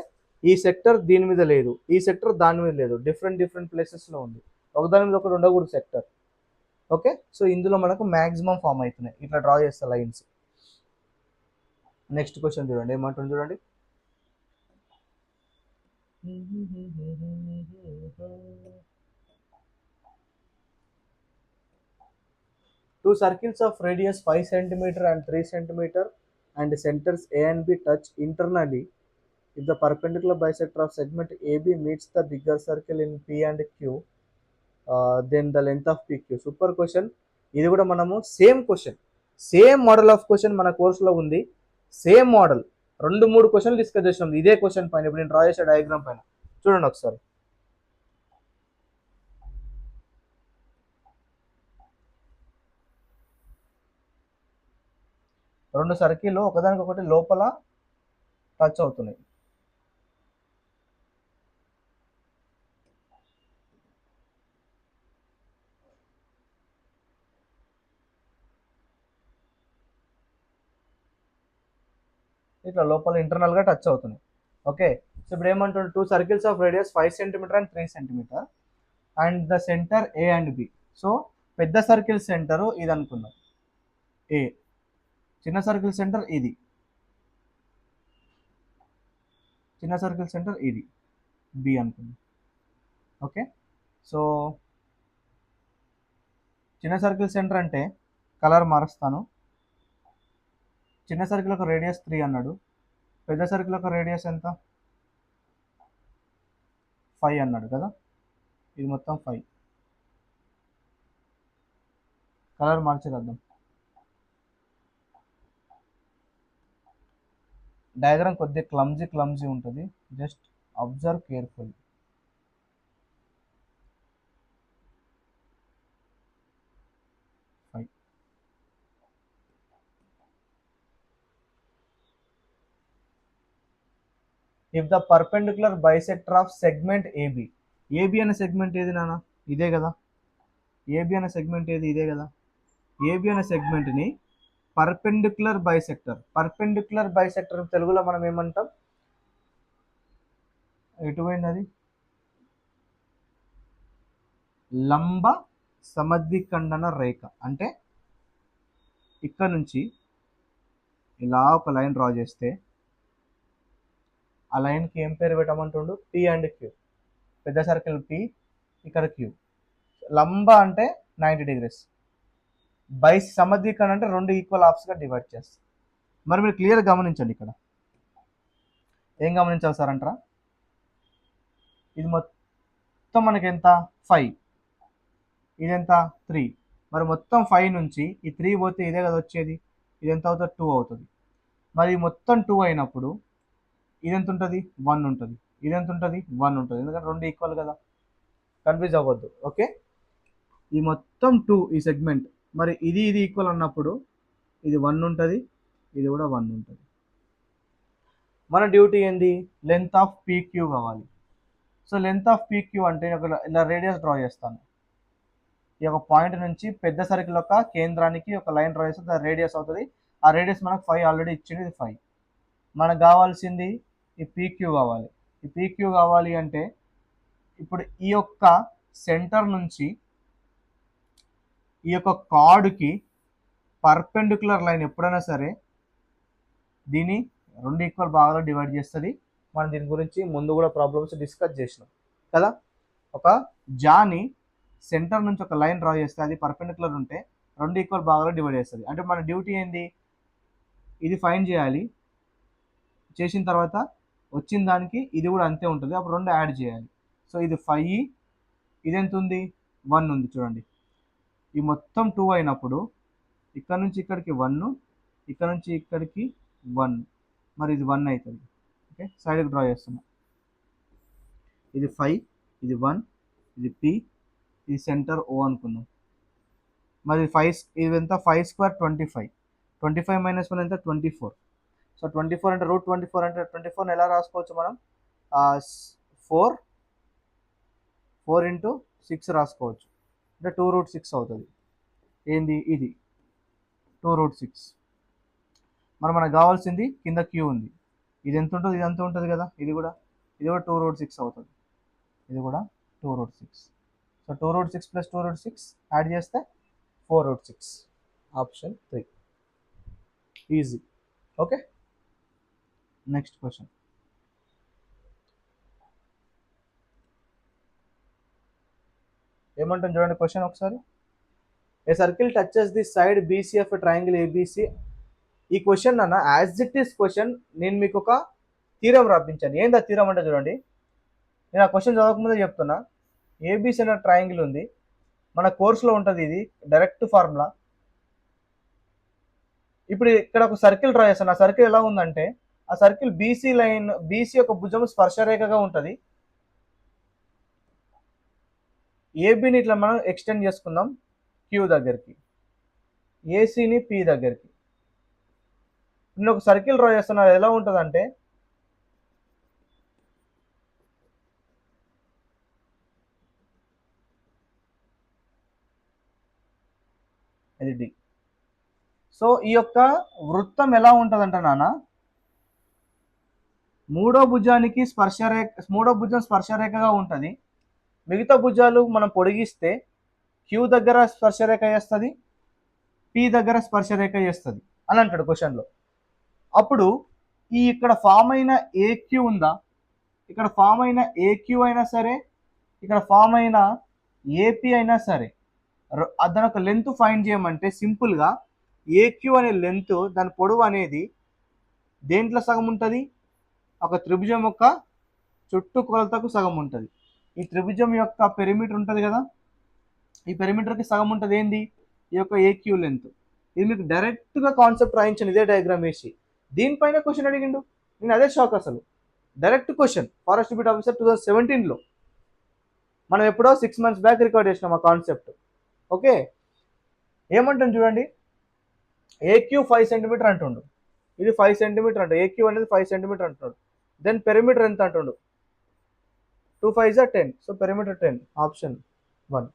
ఈ సెక్టర్ దీని మీద లేదు, ఈ సెక్టర్ దాని మీద లేదు, డిఫరెంట్ ప్లేసెస్లో ఉంది. ఒకదాని మీద ఒకటి ఉండకూడదు సెక్టర్. ఓకే, సో ఇందులో మనకు మ్యాక్సిమం ఫామ్ అవుతున్నాయి. ఇట్లా డ్రా చేస్తా లైన్స్. నెక్స్ట్ క్వశ్చన్ చూడండి, ఏమంటుంది చూడండి. Two circles of radius 5 cm and 3 cm and centers A and B touch internally. If the perpendicular bisector of segment AB meets the bigger circle in P and Q, then the length of PQ. Super question. ఇది కూడా మనము same question, same model of question మన కోర్సులో ఉంది. Same model 2-3 క్వశ్చన్లు discuss చేసినాం ఇదే question పైన. ఇప్పుడు నేను డ్రా చేసే డయాగ్రామ్ పైన చూడండి ఒకసారి. రెండు సర్కిల్ ఒకదానికొకటి లోపల టచ్ అవుతున్నాయి. ఇట్లా లోపల ఇంటర్నల్గా టచ్ అవుతున్నాయి. ఓకే, సో ఇప్పుడు ఏమంటుంది? 2 circles of radius 5 cm and 3 cm and the centre A and B. So పెద్ద సర్కిల్ సెంటర్ ఇది అనుకుందాం ఏ, చిన్న సర్కిల్ సెంటర్ ఇది, చిన్న సర్కిల్ సెంటర్ ఇది బి అనుకుందాం. ఓకే, సో చిన్న సర్కిల్ సెంటర్ అంటే కలర్ మారుస్తాను. చిన్న సర్కిల్ యొక్క రేడియస్ 3 అన్నాడు, పెద్ద సర్కిల్ యొక్క రేడియస్ ఎంత 5 అన్నాడు కదా. ఇది మొత్తం 5. కలర్ మార్చి రాద్దాం. డయాగ్రామ్ కొద్దిగా క్లమ్జీ ఉంటుంది, just observe careful. If the perpendicular bisector of segment AB, AB అనే సెగ్మెంట్ ఏది నాన్న, ఇదే కదా. ఏబి అనే సెగ్మెంట్ ఏది, ఇదే కదా. ఏబి అనే సెగ్మెంట్ని పర్పెండిక్యులర్ బైసెక్టర్ తెలుగులో మనం ఏమంటాం, ఎటుపోయింది అది, లంబ సమద్విఖండన రేఖ. అంటే ఇక్కడ నుంచి ఇలా ఒక లైన్ డ్రా చేస్తే ఆ లైన్కి ఏం పేరు పెట్టమంటుండు, పి అండ్ క్యూ. పెద్ద సర్కిల్ పి, ఇక్కడ క్యూ. లంబ అంటే 90 degrees, సమద్విఖండం అంటే 2 ఈక్వల్ హాఫ్స్గా డివైడ్ చేస్తాం. మరి మీరు క్లియర్ గమనించండి, ఇక్కడ ఏం గమనించాలి సార్ అంటారా, ఇది మొత్తం మనకి ఎంత 5, ఇది ఎంత 3. మరి మొత్తం 5 నుంచి ఈ 3 పోతే ఇదే కదా వచ్చేది, ఇది ఎంత అవుతుంది 2 అవుతుంది. మరి మొత్తం 2 అయినప్పుడు ఇది ఎంత ఉంటుంది 1 ఉంటుంది, ఇది ఎంత ఉంటుంది 1 ఉంటుంది, ఎందుకంటే 2 ఈక్వల్ కదా, కన్ఫ్యూజ్ అవ్వద్దు. ఓకే, ఈ మొత్తం 2 ఈ సెగ్మెంట్, మరి ఇది ఈక్వల్ అన్నప్పుడు ఇది 1 ఉంటుంది, ఇది కూడా 1 ఉంటుంది. మన డ్యూటీ ఏంది, లెంత్ ఆఫ్ పీక్యూ కావాలి. సో లెంత్ ఆఫ్ పీక్యూ అంటే ఇలా రేడియస్ డ్రా చేస్తాను. ఈ యొక్క పాయింట్ నుంచి పెద్ద సర్కిల్ యొక్క కేంద్రానికి ఒక లైన్ డ్రా చేస్తే రేడియస్ అవుతుంది. ఆ రేడియస్ మనకు 5 ఆల్రెడీ ఇచ్చింది, ఇది 5. మనకు కావాల్సింది ఈ పీక్యూ కావాలి. ఈ పీక్యూ కావాలి అంటే ఇప్పుడు ఈ యొక్క సెంటర్ నుంచి ఈ యొక్క కార్డుకి పర్పెండిక్యులర్ లైన్ ఎప్పుడైనా సరే దీన్ని 2 ఈక్వల్ భాగాలు డివైడ్ చేస్తుంది. మనం దీని గురించి ముందు కూడా ప్రాబ్లమ్స్ డిస్కస్ చేసినాం కదా. ఒక జాని సెంటర్ నుంచి ఒక లైన్ డ్రా చేస్తే అది పర్పెండిక్యులర్ ఉంటే 2 ఈక్వల్ భాగాలు డివైడ్ చేస్తుంది. అంటే మన డ్యూటీ ఏంది, ఇది ఫైండ్ చేయాలి, చేసిన తర్వాత వచ్చిన దానికి ఇది కూడా అంతే ఉంటుంది, అప్పుడు 2 యాడ్ చేయాలి. సో ఇది 5, ఇది ఎంత ఉంది 1 ఉంది. చూడండి, ఈ మొత్తం 2 అయినప్పుడు ఇక్కడ నుంచి ఇక్కడికి 1, ఇక్కడ నుంచి ఇక్కడికి 1, మరి ఇది 1 అవుతుంది. ఓకే, సైడ్కి డ్రా చేస్తున్నా. ఇది 5, ఇది 1, ఇది P, ఇది సెంటర్ O అనుకుందాం. మరి 5, ఇది ఎంత 5 స్క్వేర్ 25, 25 మైనస్ 1 ఎంత 24. సో 24 అంటే √24 అంటే 24 ఎలా రాసుకోవచ్చు మనం, 4 ఇంటూ 6 రాసుకోవచ్చు, అంటే 2√6 అవుతుంది. ఏంది ఇది 2√6. మరి మనకు కావాల్సింది కింద క్యూ ఉంది, ఇది ఎంత ఉంటుంది, ఇది ఎంత ఉంటుంది కదా, ఇది కూడా 2√6 అవుతుంది, ఇది కూడా 2√6. సో 2√6 ప్లస్ 2√6 యాడ్ చేస్తే 4√6. Option 3 easy. Okay, next question. ఏమంటాం చూడండి క్వశ్చన్ ఒకసారి. A circle touches the side BC of triangle ABC. ఈ క్వశ్చన్ అన్న యాజ్ ఇట్ ఈస్ క్వశ్చన్ నేను మీకు ఒక థీరం రాపించాను. ఏంది ఆ థీరం అంటే చూడండి, నేను ఆ క్వశ్చన్ చదవకముందే చెప్తున్నా. ఏబీసీ అనే ట్రయాంగిల్ ఉంది, మన కోర్సులో ఉంటుంది, ఇది డైరెక్ట్ ఫార్ములా. ఇప్పుడు ఇక్కడ ఒక సర్కిల్ డ్రా చేస్తాను. ఆ సర్కిల్ ఎలా ఉందంటే, ఆ సర్కిల్ బీసీ లైన్, బీసీ యొక్క భుజం స్పర్శరేఖగా ఉంటుంది. ఏబీని ఇట్లా మనం ఎక్స్టెండ్ చేసుకుందాం క్యూ దగ్గరికి, ఏసీని పి దగ్గరికి. నేను ఒక సర్కిల్ డ్రా చేస్తున్నా, ఎలా ఉంటుంది అంటే ఇది డి. సో ఈ యొక్క వృత్తం ఎలా ఉంటుందంట నాన్న, మూడో భుజం స్పర్శరేఖగా ఉంటుంది. మిగతా భుజాలు మనం పొడిగిస్తే క్యూ దగ్గర స్పర్శరేఖ చేస్తుంది, పి దగ్గర స్పర్శరేఖ చేస్తుంది అని అంటాడు క్వశ్చన్లో. అప్పుడు ఈ ఇక్కడ ఫామ్ అయిన ఏక్యూ ఉందా, ఇక్కడ ఫామ్ అయిన ఏక్యూ అయినా సరే, ఇక్కడ ఫామ్ అయిన ఏపీ అయినా సరే, దాని ఒక లెంత్ ఫైండ్ చేయమంటే సింపుల్గా ఏక్యూ అనే లెంత్ దాని పొడవు అనేది దేంట్లో సగం ఉంటుంది, ఒక త్రిభుజం యొక్క చుట్టుకొలతకు సగం ఉంటుంది. ఈ త్రిభుజం యొక్క పెరిమీటర్ ఉంటుంది కదా, ఈ పెరిమీటర్కి సగం ఉంటుంది ఏంది, ఈ యొక్క ఏక్యూ లెంత్. ఇది మీకు డైరెక్ట్గా కాన్సెప్ట్ రాయించాను ఇదే డయాగ్రామ్ వేసి. దీనిపైన క్వశ్చన్ అడిగిండు, నేను అదే షాక్ అసలు. Direct question forest beat officer 2017లో, మనం ఎప్పుడో 6 months బ్యాక్ రికార్డ్ చేసినాం ఆ కాన్సెప్ట్. ఓకే, ఏమంటాను చూడండి, ఏక్యూ 5 cm అంటుండు, ఇది 5 cm అంట, ఏక్యూ అనేది 5 cm అంటున్నాడు. దెన్ పెరిమీటర్ ఎంత అంటుండు, 2 5s are 10, so perimeter 10, option 1.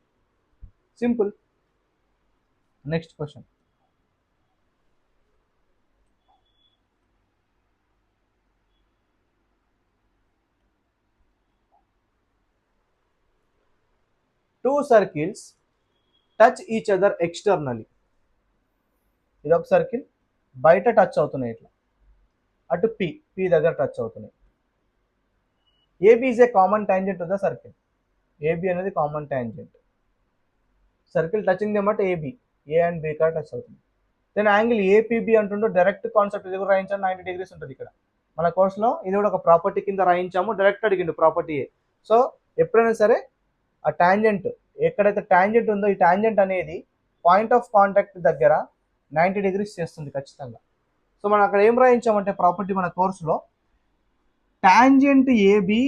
Simple. Next question. Two circles touch each other externally. ఇది ఒక సర్కిల్ బయట టచ్ అవుతున్నాయి, ఇట్లా అటు పి దగ్గర టచ్ అవుతున్నాయి. AB is a common tangent to the circle. AB అనేది కామన్ టాంజెంట్, సర్కిల్ టచింగ్ ఏమంటే ఏబి, ఏ అండ్ బి కాడ టచ్ అవుతుంది. దెన్ యాంగిల్ ఏపీబి అంటుండో డైరెక్ట్ కాన్సెప్ట్, ఇది కూడా రాయించాము, 90 degrees ఉంటుంది ఇక్కడ మన కోర్సులో. ఇది కూడా ఒక ప్రాపర్టీ కింద రాయించాము, డైరెక్ట్ అడిగిండు ప్రాపర్టీ ఏ. సో ఎప్పుడైనా సరే ఆ టాంజెంట్, ఎక్కడైతే టాంజెంట్ ఉందో ఈ టాంజెంట్ అనేది పాయింట్ ఆఫ్ కాంటాక్ట్ దగ్గర 90 degrees చేస్తుంది ఖచ్చితంగా. సో మనం అక్కడ ఏం రాయించామంటే ప్రాపర్టీ మన కోర్సులో, tangent AB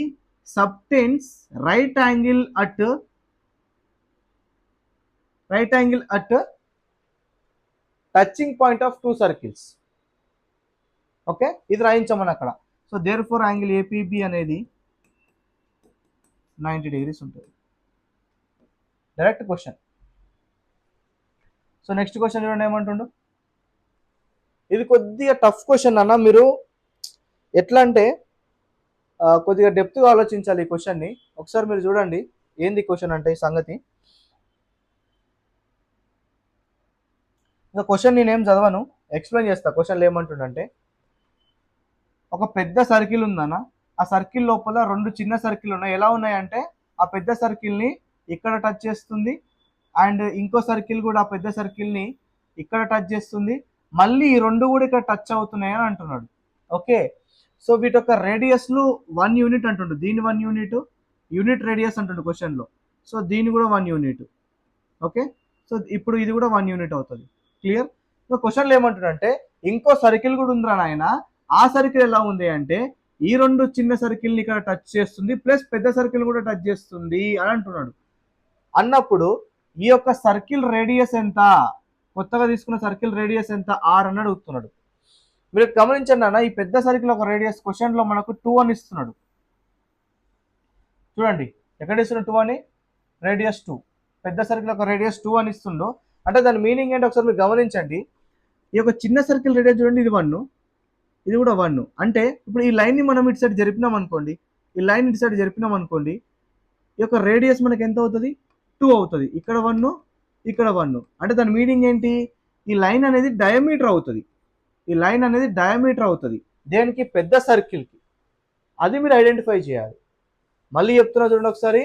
subtends right angle at touching point of 2 circles. Okay, ఇది రాయించామని అక్కడ. So therefore angle APB అనేది 90 degrees ఉంటుంది. Direct question. So next question చూడండి ఏమంటుండు, ఇది కొద్దిగా టఫ్ క్వశ్చన్ అన్న, మీరు ఎట్లా అంటే కొద్దిగా డెప్త్గా ఆలోచించాలి ఈ క్వశ్చన్ని. ఒకసారి మీరు చూడండి ఏంది క్వశ్చన్ అంటే ఈ సంగతి. ఇంకా క్వశ్చన్ నేనేం చదవను, ఎక్స్ప్లెయిన్ చేస్తా. క్వశ్చన్లు ఏమంటుండంటే, ఒక పెద్ద సర్కిల్ ఉందన్న, ఆ సర్కిల్ లోపల 2 చిన్న సర్కిల్ ఉన్నాయి. ఎలా ఉన్నాయంటే ఆ పెద్ద సర్కిల్ని ఇక్కడ టచ్ చేస్తుంది, అండ్ ఇంకో సర్కిల్ కూడా ఆ పెద్ద సర్కిల్ని ఇక్కడ టచ్ చేస్తుంది, మళ్ళీ ఈ 2 కూడా ఇక్కడ టచ్ అవుతున్నాయి అని అంటున్నాడు. ఓకే, సో వీటి యొక్క రేడియస్లు 1 unit అంటుండు, దీని 1 unit, యూనిట్ రేడియస్ అంటుండు క్వశ్చన్లో. సో దీని కూడా 1 unit. ఓకే, సో ఇప్పుడు ఇది కూడా 1 unit అవుతుంది. క్లియర్. సో క్వశ్చన్లో ఏమంటుండంటే, ఇంకో సర్కిల్ కూడా ఉందిరా నాయన, ఆ సర్కిల్ ఎలా ఉంది అంటే ఈ 2 చిన్న సర్కిల్ని ఇక్కడ టచ్ చేస్తుంది, ప్లస్ పెద్ద సర్కిల్ కూడా టచ్ చేస్తుంది అని అంటున్నాడు. అన్నప్పుడు ఈ యొక్క సర్కిల్ రేడియస్ ఎంత, కొత్తగా తీసుకున్న సర్కిల్ రేడియస్ ఎంత, ఆర్ అని అడుగుతున్నాడు. మీరు గమనించండి అన్న, ఈ పెద్ద సర్కిల్ ఒక రేడియస్ క్వశ్చన్లో మనకు 2 అని ఇస్తున్నాడు. చూడండి ఎక్కడ ఇస్తున్నాడు 2 అని, రేడియస్ 2. పెద్ద సర్కిల్ ఒక రేడియస్ 2 అని ఇస్తుండో, అంటే దాని మీనింగ్ ఏంటి ఒకసారి మీరు గమనించండి. ఈ యొక్క చిన్న సర్కిల్ రేడియస్ చూడండి, ఇది 1, ఇది కూడా 1. అంటే ఇప్పుడు ఈ లైన్ని మనం ఇటు సైడ్ జరిపినాం అనుకోండి, ఈ లైన్ ఇటు సైడ్ జరిపినాం అనుకోండి, ఈ యొక్క రేడియస్ మనకి ఎంత అవుతుంది, 2 అవుతుంది. ఇక్కడ 1, ఇక్కడ 1. అంటే దాని మీనింగ్ ఏంటి, ఈ లైన్ అనేది డయామీటర్ అవుతుంది, ఈ లైన్ అనేది డయామీటర్ అవుతుంది దేనికి, పెద్ద సర్కిల్కి. అది మీరు ఐడెంటిఫై చేయాలి. మళ్ళీ చెప్తున్నా చూడండి ఒకసారి,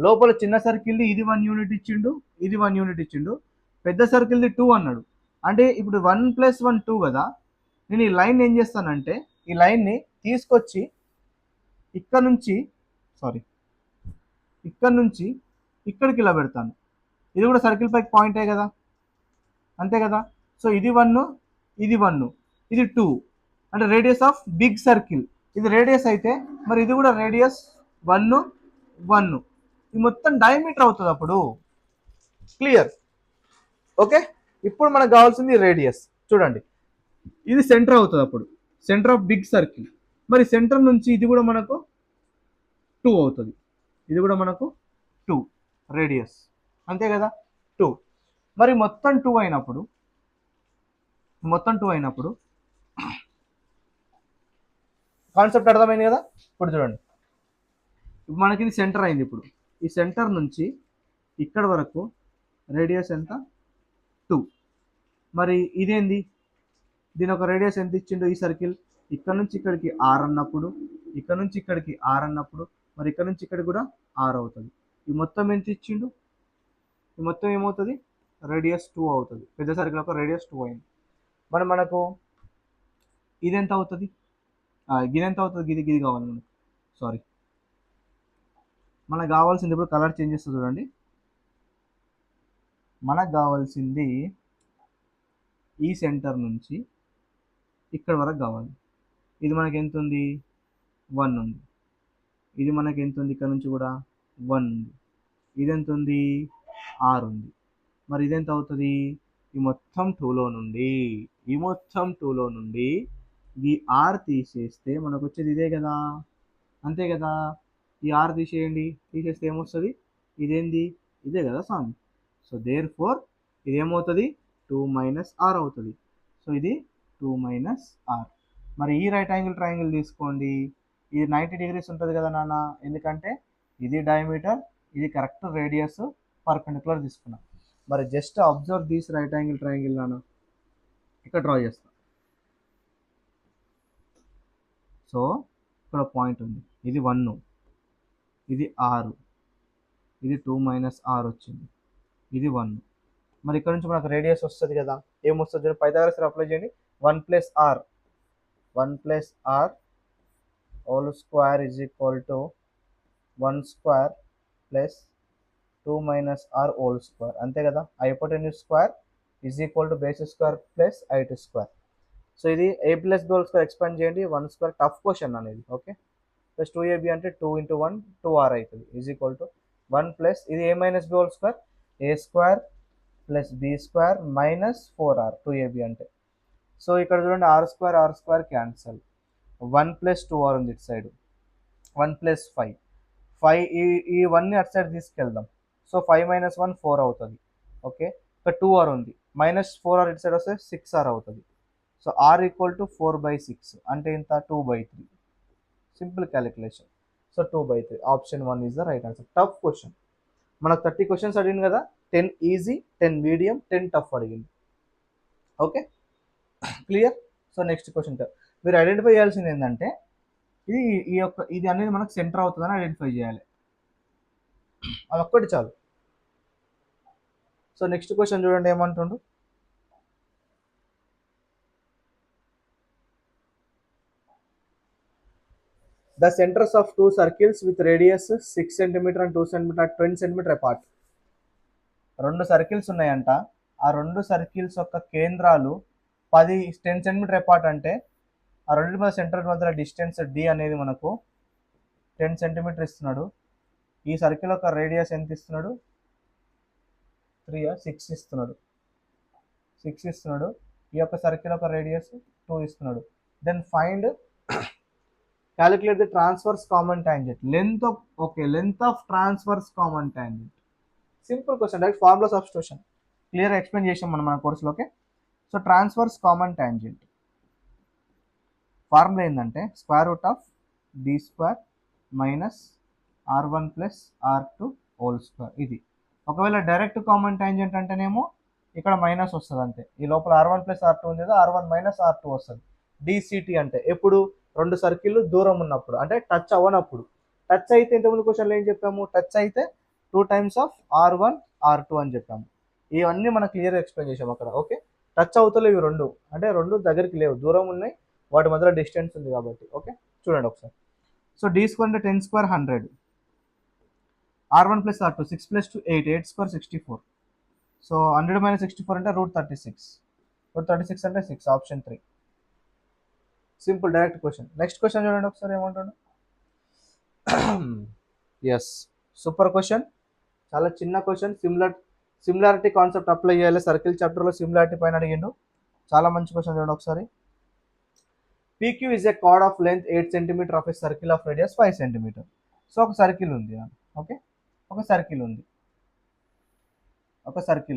లోపల చిన్న సర్కిల్ది ఇది 1 unit ఇచ్చిండు, ఇది 1 unit ఇచ్చిండు, పెద్ద సర్కిల్ది 2 అన్నాడు. అంటే ఇప్పుడు 1 + 1 2 కదా. నేను ఈ లైన్ ఏం చేస్తానంటే, ఈ లైన్ని తీసుకొచ్చి ఇక్కడ నుంచి ఇక్కడికి ఇలా పెడతాను. ఇది కూడా సర్కిల్ పైకి పాయింటే కదా, అంతే కదా. సో ఇది 1, ఇది 1, ఇది 2, అంటే రేడియస్ ఆఫ్ బిగ్ సర్కిల్. ఇది రేడియస్ అయితే మరి ఇది కూడా రేడియస్ 1 1, ఇది మొత్తం డయామీటర్ అవుతుంది అప్పుడు. క్లియర్. ఓకే, ఇప్పుడు మనకు కావాల్సింది రేడియస్. చూడండి ఇది సెంటర్ అవుతుంది అప్పుడు, సెంటర్ ఆఫ్ బిగ్ సర్కిల్. మరి సెంటర్ నుంచి ఇది కూడా మనకు 2 అవుతుంది, ఇది కూడా మనకు 2 రేడియస్, అంతే కదా 2. మరి మొత్తం 2 అయినప్పుడు కాన్సెప్ట్ అర్థమైంది కదా. ఇప్పుడు చూడండి, ఇప్పుడు మనకి ఇది సెంటర్ అయింది. ఇప్పుడు ఈ సెంటర్ నుంచి ఇక్కడ వరకు రేడియస్ ఎంత, 2. మరి ఇదేంది, దీని ఒక రేడియస్ ఎంత ఇచ్చిండు ఈ సర్కిల్, ఇక్కడ నుంచి ఇక్కడికి 6 అన్నప్పుడు, ఇక్కడ నుంచి ఇక్కడికి 6 అన్నప్పుడు, మరి ఇక్కడ నుంచి ఇక్కడికి కూడా 6 అవుతుంది. ఈ మొత్తం ఎంత ఇచ్చిండు, ఈ మొత్తం ఏమవుతుంది రేడియస్ 2 అవుతుంది. పెద్ద సర్కిల్ యొక్క రేడియస్ 2 అయింది. మరి మనకు ఇది ఎంత అవుతుంది? గిది ఎంత అవుతుంది? గిది కావాలి మనకు. సారీ, మనకు కావాల్సింది ఇప్పుడు కలర్ చేంజ్ చేస్తుంది చూడండి. మనకు కావాల్సింది ఈ సెంటర్ నుంచి ఇక్కడ వరకు కావాలి. ఇది మనకి ఎంత ఉంది? 1 ఉంది. ఇది మనకి ఎంత ఉంది? ఇక్కడ నుంచి కూడా 1 ఉంది. ఇది ఎంత ఉంది? R ఉంది. మరి ఇదెంత అవుతుంది? ఈ మొత్తం 2లో నుండి ఈ R తీసేస్తే మనకు వచ్చేది ఇదే కదా, అంతే కదా. ఈ R తీసేయండి, తీసేస్తే ఏమొస్తుంది? ఇదేంది? ఇదే కదా సామ్. సో దేర్ ఫోర్ ఇది ఏమవుతుంది? 2 - R అవుతుంది. సో ఇది 2 - R. మరి ఈ రైట్ యాంగిల్ ట్రయాంగిల్ తీసుకోండి. ఇది 90 degrees ఉంటుంది కదా నాన్న, ఎందుకంటే ఇది డయామీటర్, ఇది కరెక్ట్ రేడియస్ పర్పెండిక్యులర్ తీసుకున్నాం. మరి just observe these right angle triangle నాన్న, ఇక్కడ డ్రా చేస్తాం. సో ఇక్కడ పాయింట్ ఉంది, ఇది 1, ఇది 6, ఇది 2 - R వచ్చింది, ఇది 1. మరి ఇక్కడ నుంచి మనకు రేడియస్ వస్తుంది కదా, ఏమొస్తుంది? పైథాగరస్ అప్లై చేయండి. 1 + R, 1 + R whole square is equal to 1 square plus 2 - R whole square, అంతే కదా. Hypotenuse square is equal to base square plus height square. So ఇది a + b whole square expand చేయండి, 1 square, tough question అనేది, okay. Plus 2ab అంటే 2 × 1 2r అవుతుంది, is equal to 1 plus ఇది a - b whole square, a square plus b square minus 4r 2ab అంటే. So ఇక్కడ చూడండి, r square cancel, 1 + 2r ఉంది ఇటు సైడ్, 1 + 5 ఈ 1ని అటు సైడ్ తీసుకెళ్దాం. సో 5 - 1 4 అవుతుంది, ఓకే. ఇక్కడ 2r ఉంది, -4r ఇటు సైడ్ వస్తే 6r అవుతుంది. సో r ఈక్వల్ టు 4/6 అంటే ఇంత 2/3. Simple calculation. So 2/3 option 1 is the right answer. Tough question, మనకు 30 క్వశ్చన్స్ అడిగింది కదా, 10 ఈజీ, 10 మీడియం, 10 టఫ్ అడిగింది, okay. Clear. So next question మీరు ఐడెంటిఫై చేయాల్సింది ఏంటంటే ఇది అనేది మనకు సెంటర్ అవుతుందని ఐడెంటిఫై చేయాలి, అదొక్కటి చాలు. సో నెక్స్ట్ క్వశ్చన్ చూడండి ఏమంటుండు. The centers of two circles with radius 6 cm and 2 cm are 20 cm apart. 2 circles ఉన్నాయంట, ఆ 2 సర్కిల్స్ యొక్క కేంద్రాలు 10 cm అపార్ట్ అంటే ఆ రెండు మధ్య సెంటర్ మధ్య డిస్టెన్స్ d అనేది మనకు 10 cm ఇస్తున్నాడు. ఈ సర్కిల్ యొక్క రేడియస్ ఎంత ఇస్తున్నాడు? 6 ఇస్తున్నాడు, 6 ఇస్తున్నాడు. ఈ యొక్క సర్కిల్ యొక్క రేడియస్ 2 ఇస్తున్నాడు. Then find calculate the transverse common tangent, length of transverse common tangent. Simple question, direct formula substitution, clear explain చేసాం మనం మన కోర్సులో, okay. So transverse common tangent formula ఏంటంటే √d² - r1 + r2 whole square. ఇది ఒకవేళ direct common tangent అంటేనేమో ఇక్కడ minus వస్తుంది అంతే, ఈ లోపల r1 + r2 ఉంది కదా, r1 - r2 వస్తుంది. dct అంటే ఎప్పుడు 2 సర్కిల్ దూరం ఉన్నప్పుడు, అంటే టచ్ అవ్వనప్పుడు. టచ్ అయితే ఇంతకుముందు క్వశ్చన్లో ఏం చెప్పాము? టచ్ అయితే 2 times of r1 r2 అని చెప్పాము. ఇవన్నీ మనం క్లియర్గా ఎక్స్ప్లెయిన్ చేసాము అక్కడ, ఓకే. టచ్ అవుతలేవు ఇవి రెండు, అంటే రెండు దగ్గరికి లేవు, దూరం ఉన్నాయి, వాటి మధ్యలో డిస్టెన్స్ ఉంది కాబట్టి, ఓకే. చూడండి ఒకసారి. సో d² అంటే 10² 100, r1 + r2 6 + 2 8, 8² 64. సో 100 - 64 అంటే √36, √36 అంటే 6, option 3. Simple direct question. Next question చూడండి ఒకసారి ఏమంటాడు. ఎస్, సూపర్ క్వశ్చన్, చాలా చిన్న క్వశ్చన్. సిమిలారిటీ కాన్సెప్ట్ అప్లై చేయాలి, సర్కిల్ చాప్టర్లో సిమిలారిటీ పైన అడిగిండు, చాలా మంచి క్వశ్చన్. చూడండి ఒకసారి. PQ is a chord of length 8 cm of a circle of radius 5 cm. So ఒక సర్కిల్ ఉంది, ఓకే, ఒక సర్కిల్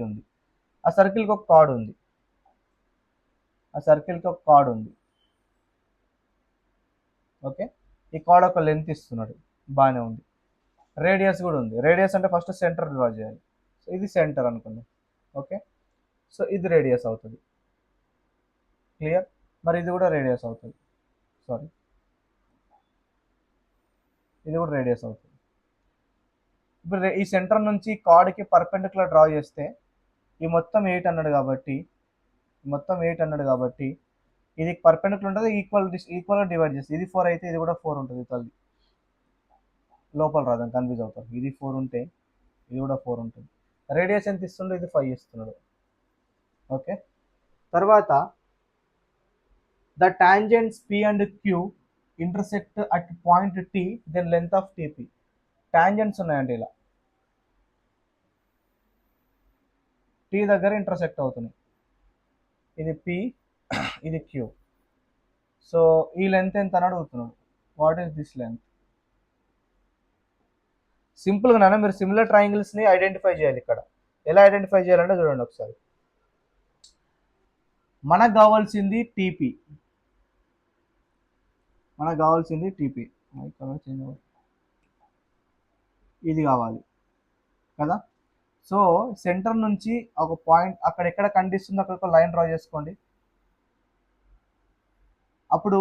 ఉంది, ఆ సర్కిల్కి ఒక కార్డ్ ఉంది, ఓకే. ఈ కార్డ్ ఒక లెంత్ ఇస్తున్నాడు, బాగానే ఉంది. రేడియస్ కూడా ఉంది. రేడియస్ అంటే ఫస్ట్ సెంటర్ డ్రా చేయాలి. సో ఇది సెంటర్ అనుకుందాం, ఓకే. సో ఇది రేడియస్ అవుతుంది, క్లియర్. మరి ఇది కూడా రేడియస్ అవుతుంది, ఇది కూడా రేడియస్ అవుతుంది. ఇప్పుడు ఈ సెంటర్ నుంచి కార్డ్కి పర్పెండిక్యులర్ డ్రా చేస్తే ఈ మొత్తం 8 అన్నాడు కాబట్టి ఇది పర్పెండిక్యులర్ ఉంటుంది, ఈక్వల్గా డివైడ్ చేస్తుంది. ఇది 4 అయితే ఇది కూడా 4 ఉంటుంది. తల్లి లోపల రాదని కన్ఫ్యూజ్ అవుతారు. ఇది 4 ఉంటే ఇది కూడా 4 ఉంటుంది. రేడియస్ ఎంత ఇస్తుండో ఇది 5 ఇస్తున్నాడు. ఓకే, తర్వాత the tangents P and Q intersect at point T, then length of TP. Tangents ఉన్నాయండి, ఇలా T దగ్గర ఇంటర్సెక్ట్ అవుతున్నాయి. ఇది P, ఇది Q. సో ఈ లెంత్ ఎంత అని అడుగుతున్నాడు. What is this length? సింపుల్గా నాన్న మీరు సిమిలర్ ట్రయాంగిల్స్ని ఐడెంటిఫై చేయాలి. ఇక్కడ ఎలా ఐడెంటిఫై చేయాలంటే చూడండి ఒకసారి. మనకు కావాల్సింది టీపీ, ఇది కావాలి కదా. సో సెంటర్ నుంచి ఒక పాయింట్ అక్కడ ఎక్కడ కనిపిస్తుందో అక్కడ ఒక లైన్ డ్రా చేసుకోండి. అప్పుడు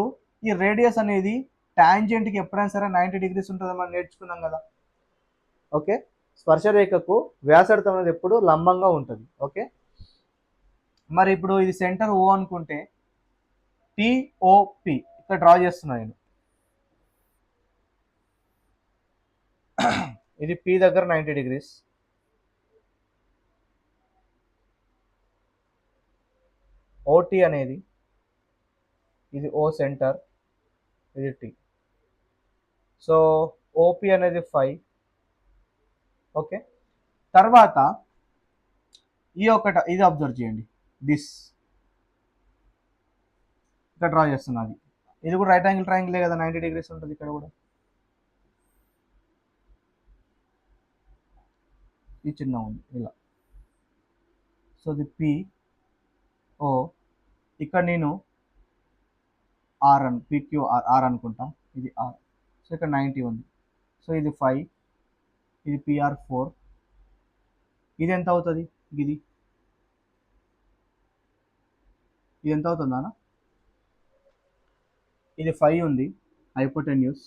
ఈ రేడియస్ అనేది టాంజెంట్కి ఎప్పుడైనా సరే 90 degrees ఉంటుందని మనం నేర్చుకున్నాం కదా. ఓకే, స్పర్శరేఖకు వ్యాసార్థం అనేది ఎప్పుడు లంబంగా ఉంటుంది. ఓకే, మరి ఇప్పుడు ఇది సెంటర్ O అనుకుంటే TOP ఇక్కడ డ్రా చేస్తున్నాను నేను. ఇది P దగ్గర 90 degrees, OT అనేది ఇది O సెంటర్, ఇది T. సో OP అనేది 5. ఓకే, తర్వాత ఇది అబ్జర్వ్ చేయండి. దిస్ ఇక్కడ డ్రా చేస్తున్నది, ఇది కూడా రైట్ యాంగిల్ ట్రయాంగిలే కదా, 90 degrees ఉంటుంది ఇక్కడ కూడా. ఈ చిన్న ఉంది ఇలా. సో ఇది PO, ఇక్కడ నేను PQR అనుకుంటా, ఇది R. సో ఇక్కడ 90 ఉంది. సో ఇది 5, ఇది PR4. ఇది ఎంత అవుతుంది? ఇది ఎంత అవుతుంది అన్న? ఇది 5 ఉంది హైపోటెన్యూస్,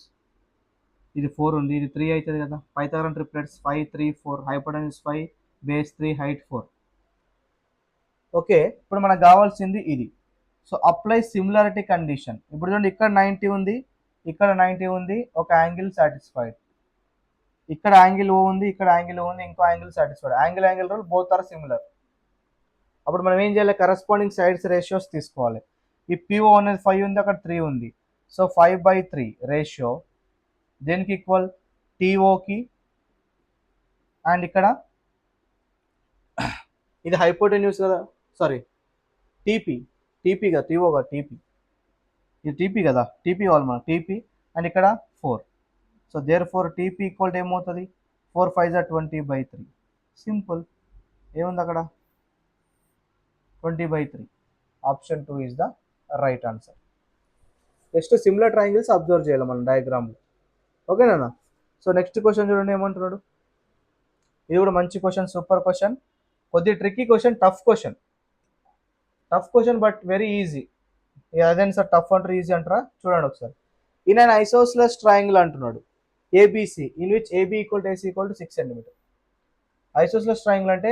ఇది 4 ఉంది, ఇది 3 అవుతుంది కదా. Pythagorean triplets 5, 3, 4. Hypotenuse 5, base 3, height 4. Okay, ఇప్పుడు మనకు కావాల్సింది ఇది. So apply similarity condition. ఇప్పుడు చూడండి, ఇక్కడ 90 ఉంది, ఇక్కడ 90 ఉంది, ఒక యాంగిల్ సాటిస్ఫైడ్. ఇక్కడ యాంగిల్ O ఉంది, ఇక్కడ యాంగిల్ O ఉంది, ఇంకో angle satisfied. Angle rule both are similar. అప్పుడు మనం ఏం చేయాలి? కరస్పాండింగ్ సైడ్స్ రేషియోస్ తీసుకోవాలి. ఈ PO అనేది 5 ఉంది, అక్కడ 3 ఉంది. సో 5/3 రేషియో దేనికి ఈక్వల్? TOకి. అండ్ ఇక్కడ ఇది హైపోటెన్యూస్ కదా, సారీ TP కదా, TO కదా, ఇది TP కదా, TP కావాలి మనం, TP. అండ్ ఇక్కడ 4. So therefore TP equal ఏమవుతుంది? 4 5 20/3. సింపుల్. ఏముంది అక్కడ? 20/3. Option 2 is the right answer. Next similar triangles observe చేయాలి మనం డయాగ్రామ్లో. ఓకేనా? సో నెక్స్ట్ క్వశ్చన్ చూడండి ఏమంటున్నాడు. ఇది కూడా మంచి క్వశ్చన్, సూపర్ క్వశ్చన్, కొద్ది tricky question, tough question but very easy. అదేంటి సార్ టఫ్ అంటారు ఈజీ అంటారా? చూడండి ఒకసారి. ఇన్ అన్ ఐసోస్లస్ ట్రయాంగిల్ అంటున్నాడు ABC, in which AB = AC = 6 cm. Isosceles triangle అంటే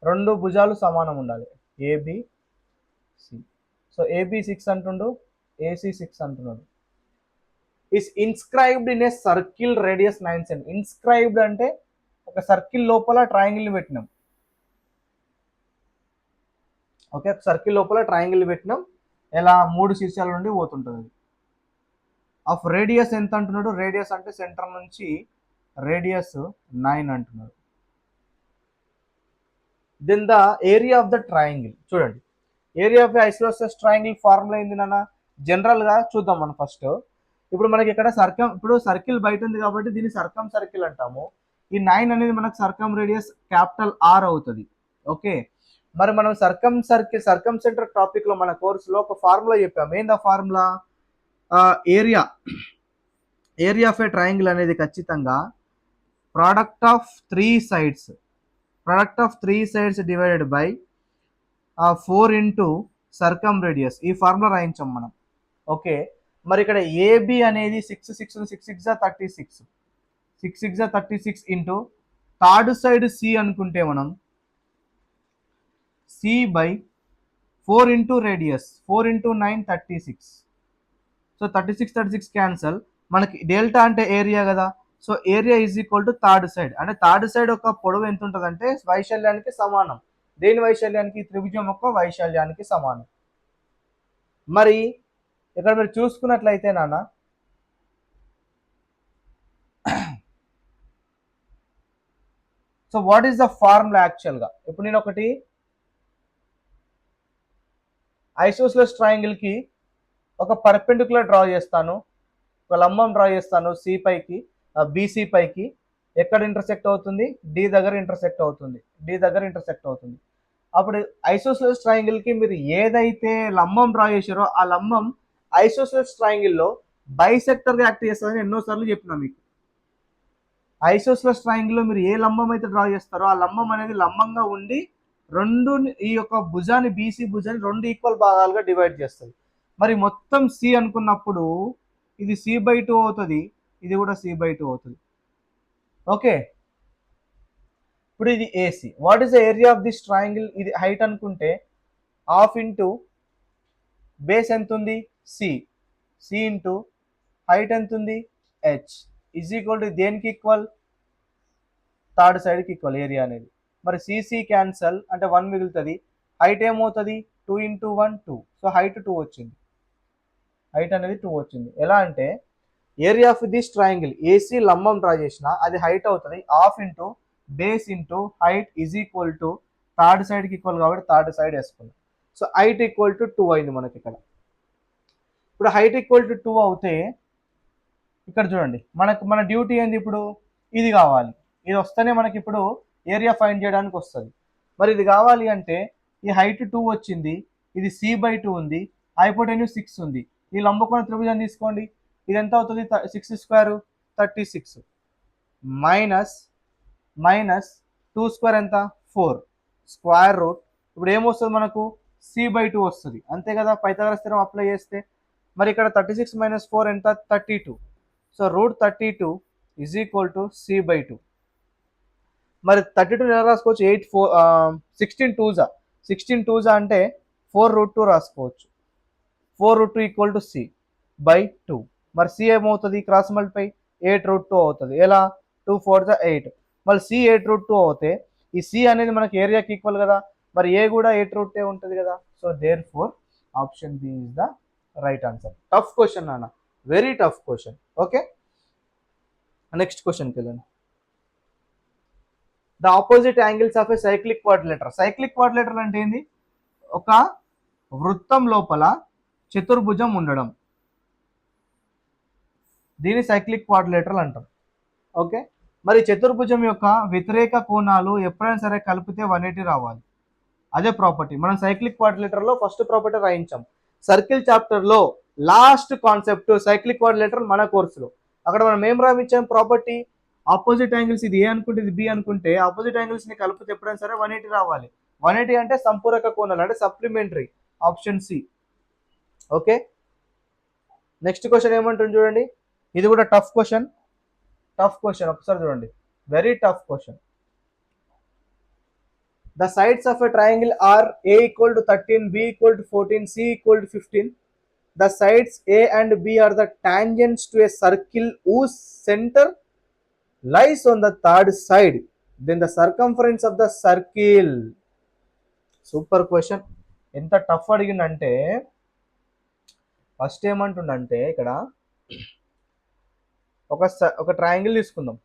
రెండు భుజాలు సమానం ఉండాలి, ABC. సో AB 6 అంటుండు, AC 6 అంటున్నాడు. Is inscribed in a circle radius 9 cm. Inscribed అంటే ఒక సర్కిల్ లోపల ట్రయాంగిల్ పెట్టినాం. ఓకే, సర్కిల్ లోపల ట్రయాంగిల్ పెట్టినాం, ఎలా 3 శీర్షాల నుండి పోతుంటుంది. ఆఫ్ రేడియస్ ఎంత అంటున్నాడు? రేడియస్ అంటే సెంటర్ నుంచి రేడియస్ 9 అంటున్నాడు. Then the area of the triangle. చూడండి, area of the isosceles triangle formula ఏంది నాన్న? జనరల్గా చూద్దాం మనం ఫస్ట్. ఇప్పుడు మనకి ఇక్కడ ఇప్పుడు సర్కిల్ బయట ఉంది కాబట్టి దీన్ని సర్కమ్ సర్కిల్ అంటాము. ఈ 9 అనేది మనకు సర్కమ్ రేడియస్ క్యాపిటల్ R అవుతుంది. ఓకే, మరి మనం సర్కమ్ సెంటర్ టాపిక్ లో మన కోర్సులో ఒక ఫార్ములా చెప్పాము. ఏంది ఆ formula? Area of a triangle అనేది ఖచ్చితంగా product of three sides divided by 4 into circumradius. ఈ ఫార్ములా రాయించాం మనం. ఓకే, మరి ఇక్కడ AB అనేది 6 6 36 ఇంటూ థర్డ్ సైడ్ C అనుకుంటే మనం C by 4 into radius, 4 into 9 36. So 36 cancel. మనకి డెల్టా అంటే ఏరియా కదా, so area is equal to third side. అంటే థర్డ్ సైడ్ యొక్క పొడవు ఎంత ఉంటుంది అంటే వైశాల్యానికి సమానం. దేని వైశాల్యానికి? త్రిభుజం యొక్క వైశాల్యానికి సమానం. మరి ఇక్కడ మీరు చూసుకున్నట్లయితే నాన్న, so what is the formula యాక్చువల్గా? ఇప్పుడు నేను ఒకటి ఐసోస్లెస్ ట్రయాంగిల్కి ఒక పర్పెండిక్యులర్ డ్రా చేస్తాను, ఒక లంబం డ్రా చేస్తాను సి పైకి, బీసీ పైకి. ఎక్కడ ఇంటర్సెక్ట్ అవుతుంది? డి దగ్గర ఇంటర్సెక్ట్ అవుతుంది, డి దగ్గర ఇంటర్సెక్ట్ అవుతుంది. అప్పుడు ఐసోస్లెస్ ట్రయాంగిల్కి మీరు ఏదైతే లంబం డ్రా చేశారో ఆ లంబం ఐసోస్లెస్ ట్రయాంగిల్లో బైసెక్టర్గా యాక్ట్ చేస్తుందని ఎన్నోసార్లు చెప్పినా మీకు. ఐసోస్లెస్ ట్రయాంగిల్లో మీరు ఏ లంబం అయితే డ్రా చేస్తారో ఆ లంబం అనేది లంబంగా ఉండి రెండు ఈ యొక్క భుజాన్ని, బీసీ భుజాన్ని 2 ఈక్వల్ భాగాలుగా డివైడ్ చేస్తుంది. మరి మొత్తం సి అనుకున్నప్పుడు ఇది C/2 అవుతుంది, ఇది కూడా C/2 అవుతుంది. ఓకే, ఇప్పుడు ఇది AC. What is the area of this triangle? ఇది హైట్ అనుకుంటే హాఫ్ ఇంటూ బేస్ ఎంత ఉంది? సి, సి ఇంటూ హైట్ ఎంత ఉంది? హెచ్ ఈజ్ ఈక్వల్ టు దేనికి ఈక్వల్? థర్డ్ సైడ్కి ఈక్వల్ ఏరియా అనేది. మరి సిసి క్యాన్సల్ అంటే 1 మిగులుతుంది. హైట్ ఏమవుతుంది? 2 ఇంటూ 1 2. సో హైట్ 2 వచ్చింది, హైట్ అనేది 2 వచ్చింది. ఎలా అంటే area of this triangle, AC లంబం డ్రా చేసిన అది హైట్ అవుతుంది, half into base into height is equal to third సైడ్కి ఈక్వల్ కాబట్టి థర్డ్ సైడ్ వేసుకున్నాం. సో హైట్ ఈక్వల్ టు 2 అయింది మనకి ఇక్కడ. ఇప్పుడు హైట్ ఈక్వల్ టు 2 అవుతే ఇక్కడ చూడండి, మన డ్యూటీ ఏంది? ఇప్పుడు ఇది కావాలి, ఇది వస్తేనే మనకి ఇప్పుడు ఏరియా ఫైండ్ చేయడానికి వస్తుంది. మరి ఇది కావాలి అంటే ఈ హైట్ 2 వచ్చింది, ఇది C/2 ఉంది, హైపోటెన్యూస్ 6 ఉంది. ఈ లంబకోణ త్రిభుజం తీసుకోండి, ఇది ఎంత అవుతుంది? 6 స్క్వేర్ 36 మైనస్ 2 స్క్వేర్ ఎంత? 4 స్క్వేర్ రూట్. ఇప్పుడు ఏమొస్తుంది మనకు? C/2 వస్తుంది, అంతే కదా పైథాగరస్ థియరం అప్లై చేస్తే. మరి ఇక్కడ 36 మైనస్ 4 ఎంత? 32. So √32 is equal to C/2. మరి 32 ఎలా రాసుకోవచ్చు? 16 2 అంటే 4√2 రాసుకోవచ్చు. 4√2 ఈక్వల్ టు C/2. మరి C ఏమవుతుంది? క్రాస్ మల్టిప్లై 8√2 అవుతుంది. ఎలా? 2 4 8. మళ్ళీ C 8√2 అవుతే ఈ C అనేది మనకి ఏరియాకి ఈక్వల్ కదా, మరి ఏ కూడా 8√2 ఉంటుంది కదా. So therefore option B is the right answer. Tough question నాన్న, very tough question. Okay, next క్వశ్చన్కి వెళ్ళండి. The opposite angles of a cyclic quadrilateral. Cyclic quadrilateral అంటే ఏంది? ఒక వృత్తం లోపల చతుర్భుజం ఉండడం, దీని సైక్లిక్ క్వాడ్రిలేటర్ అంటాం. ఓకే, మరి చతుర్భుజం యొక్క వ్యతిరేక కోణాలు ఎప్పుడైనా సరే కలిపితే 180 రావాలి. అదే ప్రాపర్టీ మనం సైక్లిక్ క్వాడ్రిలేటర్లో ఫస్ట్ ప్రాపర్టీ రాయించాం. సర్కిల్ చాప్టర్లో లాస్ట్ కాన్సెప్ట్ సైక్లిక్ క్వాడ్రిలేటర్ మన కోర్సులో. అక్కడ మనం ఏం రాయించాం? ప్రాపర్టీ ఆపోజిట్ యాంగిల్స్, ఇది ఏ అనుకుంటే ఇది బి అనుకుంటే ఆపోజిట్ యాంగిల్స్ ని కలిపితే ఎప్పుడైనా సరే 180 రావాలి. 180 అంటే సంపూరక కోణాలు, అంటే supplementary. Option C. Okay, next question ఏమంటుంది చూడండి, ఇది కూడా టఫ్ క్వశ్చన్. ఒకసారి చూడండి, very tough question. The sides of a triangle are A equal to 13, B equal to 14, C equal to 15. The sides A and B are the tangents to a circle whose center lies on the third side. Then the circumference of the circle. Super question. ఎంత tough అడిగిందంటే first ఏమంటుండంటే ఇక్కడ ఒక triangle తీసుకుందాం.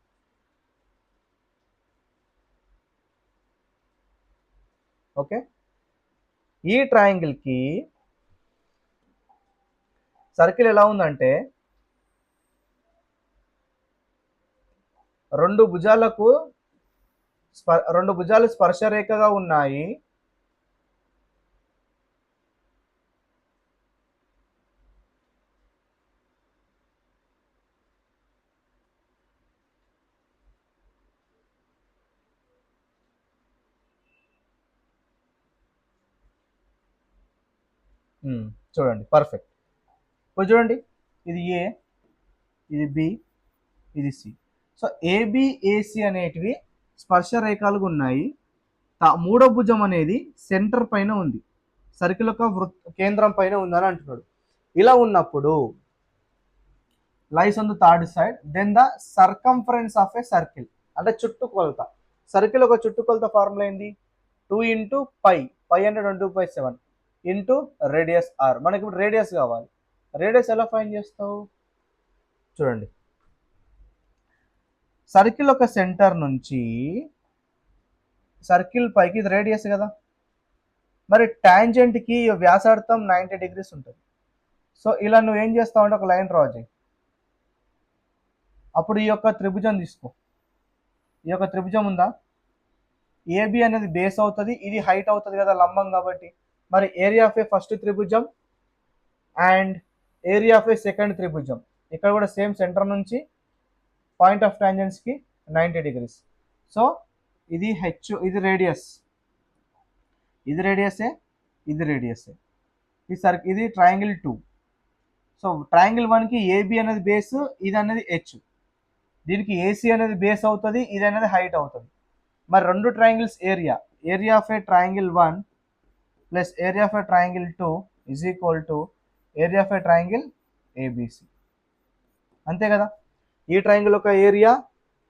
Okay, ఈ ట్రయాంగిల్కి circle ఎలా ఉందంటే రెండు భుజాలు స్పర్శరేఖగా ఉన్నాయి. చూడండి పర్ఫెక్ట్. ఇప్పుడు చూడండి, ఇది ఏ, ఇది బి, ఇది సి. సో ఏబిఏసి అనేటివి స్పర్శ రేఖలుగా ఉన్నాయి. మూడో భుజం అనేది సెంటర్ పైన ఉంది, సర్కిల్ యొక్క కేంద్రం పైన ఉందని అంటున్నాడు. ఇలా ఉన్నప్పుడు lies on the third side, then the circumference of a circle, అంటే చుట్టుకొలత. సర్కిల్ ఒక చుట్టుకొలత ఫార్ములా ఏంది? 2 ఇంటూ పై, పై అంటే 2/7 ఇంటూ రేడియస్ ఆర్. మనకి ఇప్పుడు రేడియస్ కావాలి. రేడియస్ ఎలా ఫైండ్ చేస్తావు? చూడండి, సర్కిల్ ఒక సెంటర్ నుంచి సర్కిల్ పైకి, ఇది రేడియస్ కదా, మరి టాంజెంట్కి వ్యాసార్థం 90 degrees ఉంటుంది. సో ఇలా నువ్వు ఏం చేస్తావు అంటే ఒక లైన్ డ్రా చేయి. అప్పుడు ఈ యొక్క త్రిభుజం తీసుకో. ఈ యొక్క త్రిభుజం ఉందా, ఏబి అనేది బేస్ అవుతుంది, ఇది హైట్ అవుతుంది కదా లంబం కాబట్టి. మరి ఏరియా ఆఫ్ ఏ ఫస్ట్ త్రిభుజం and area of A second త్రిభుజం, ఇక్కడ కూడా సేమ్ సెంటర్ నుంచి పాయింట్ ఆఫ్ టాంజెన్స్కి 90 degrees. సో ఇది హెచ్, ఇది రేడియస్, ఇది రేడియసే, ఇది రేడియసే. ఇది ట్రయాంగిల్ 2. సో ట్రయాంగిల్ 1కి ఏబి అనేది బేస్, ఇది అనేది హెచ్. దీనికి ఏసీ అనేది బేస్ అవుతుంది, ఇది అనేది హైట్ అవుతుంది. మరి రెండు triangles area, area of a triangle 1 plus area of a triangle 2 is equal to area of a triangle ABC. అంతే కదా. ఈ ట్రయాంగిల్ ఒక ఏరియా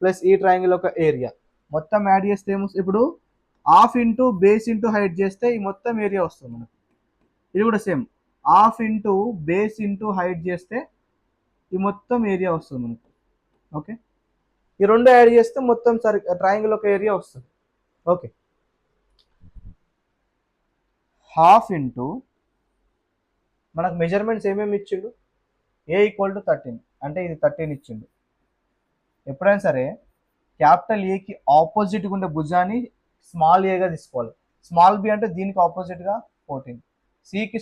ప్లస్ ఈ ట్రయాంగిల్ ఒక ఏరియా, మొత్తం యాడ్ చేస్తే ఇప్పుడు half into base into height చేస్తే ఈ మొత్తం ఏరియా వస్తుంది మనకు. ఇది కూడా same, half into base into height చేస్తే ఈ మొత్తం ఏరియా వస్తుంది మనకు. ఓకే, ఈ రెండు యాడ్ చేస్తే మొత్తం ట్రయాంగిల్ ఒక ఏరియా వస్తుంది. ఓకే, హాఫ్ ఇంటూ మనకు మెజర్మెంట్స్ ఏమేమి ఇచ్చిండు? ఏ ఈక్వల్ టు 13, అంటే ఇది 13 ఇచ్చిండు. ఎప్పుడైనా సరే క్యాపిటల్ ఏకి ఆపోజిట్గా ఉండే భుజాన్ని స్మాల్ ఏగా తీసుకోవాలి. స్మాల్ బి అంటే దీనికి ఆపోజిట్గా 14, సికి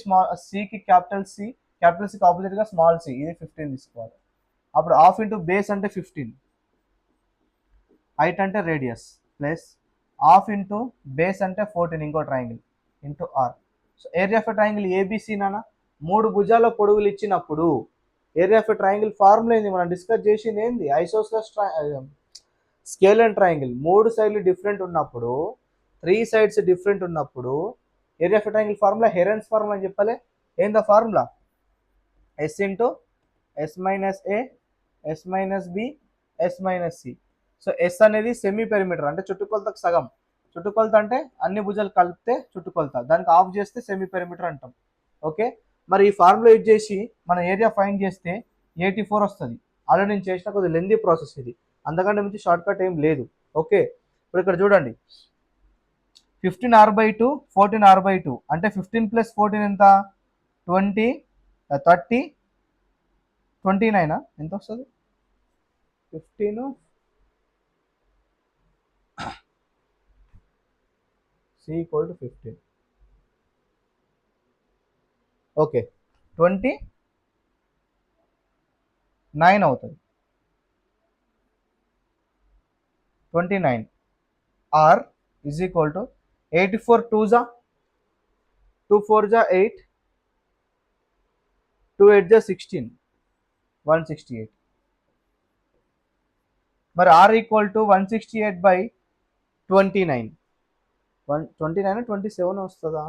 క్యాపిటల్ సికి ఆపోజిట్గా స్మాల్ సి, ఇది 15 తీసుకోవాలి. అప్పుడు హాఫ్ ఇంటూ బేస్ అంటే 15, హైట్ అంటే radius, plus half into base అంటే 14 ఇంకో triangle into R. So area of triangle ABC నానా, 3 భుజాల పొడవులు ఇచ్చినప్పుడు ఏరియా ఆఫ్ ట్రయాంగిల్ ఫార్ములా ఏంది మనం డిస్కస్ చేసింది ఏంది? ఐసోస్లస్ స్కేల్ అండ్ ట్రయాంగిల్. 3 సైడ్లు డిఫరెంట్ ఉన్నప్పుడు, 3 సైడ్స్ డిఫరెంట్ ఉన్నప్పుడు area of triangle formula Heron's formula అని చెప్పాలి. ఏందా formula? S into S minus A, S minus B, S minus C. So S అనేది సెమీ పెరిమీటర్, అంటే చుట్టుకొలతకు సగం. చుట్టుకొలత అంటే అన్ని భుజాలు కలిపితే చుట్టుకొలత, దానికి ఆఫ్ చేస్తే సెమీ పెరిమీటర్ అంటాం. ఓకే, మరి ఈ ఫార్ములా యూజ్ చేసి మన ఏరియా ఫైండ్ చేస్తే 84 వస్తుంది. ఆల్రెడీ నేను చేసిన కొద్దిగా లెందీ ప్రాసెస్ ఇది, అందుకంటే మించి షార్ట్ కట్ ఏం లేదు. ఓకే, ఇప్పుడు ఇక్కడ చూడండి, 15r/2 14r/2 అంటే 15 ప్లస్ 14 ఎంత? 20, 30, 29 ఎంత వస్తుంది? 15 C equal to 15. ఓకే, 29 అవుతుంది. 29 R is equal to 84 2 जा 2 4 जा 8 2 8 जा 16 168. మరి R ఈక్వల్ టు 168/29, 29 27 వస్తుందా?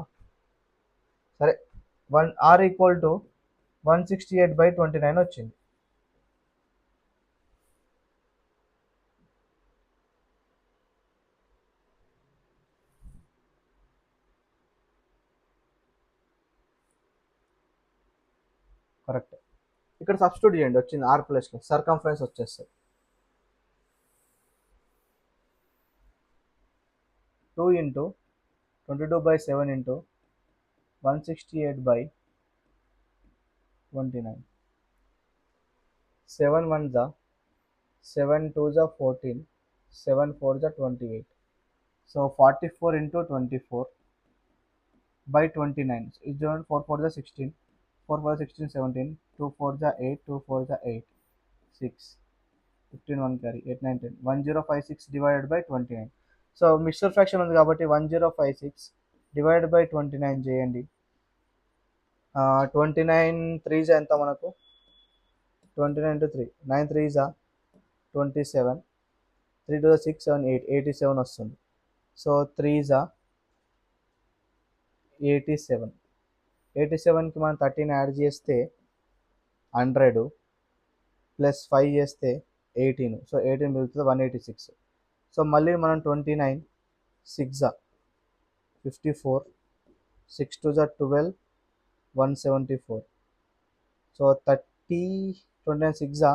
సరే, R ఈక్వల్ టు 168/29 వచ్చింది. కరెక్ట్. ఇక్కడ సబ్స్టిట్యూట్ చేయండి, వచ్చింది R ప్లస్లో, సర్కంఫరెన్స్ వచ్చేస్తుంది 2 ఇంటూ 22/7 ఇంటూ 168/29. 7 1 जा 7 2 जा 14, 7 4 जा 28. So 44 into 24/29. Is 4 4 जा 16, 4 4 16 17, 2 4 जा 8, 2 4 जा 8, 6, 15 1 carry 8 9 10, 1056 divided by 29. So mixer fraction ఉంది కాబట్టి 1056 డివైడెడ్ బై 29 చేయండి. 29 3 ఎంత మనకు? 29 into 3 9 3 27, 3 2 6 7 8 87 వస్తుంది. సో 3 జా 87. 87కి మనం 13 యాడ్ చేస్తే 100 ప్లస్ 5 చేస్తే 18. సో 18 మిగులుతుంది 186. సో మళ్ళీ మనం 29 6 జా 54, 6 2 జా 12, 174. సో 29 6 జా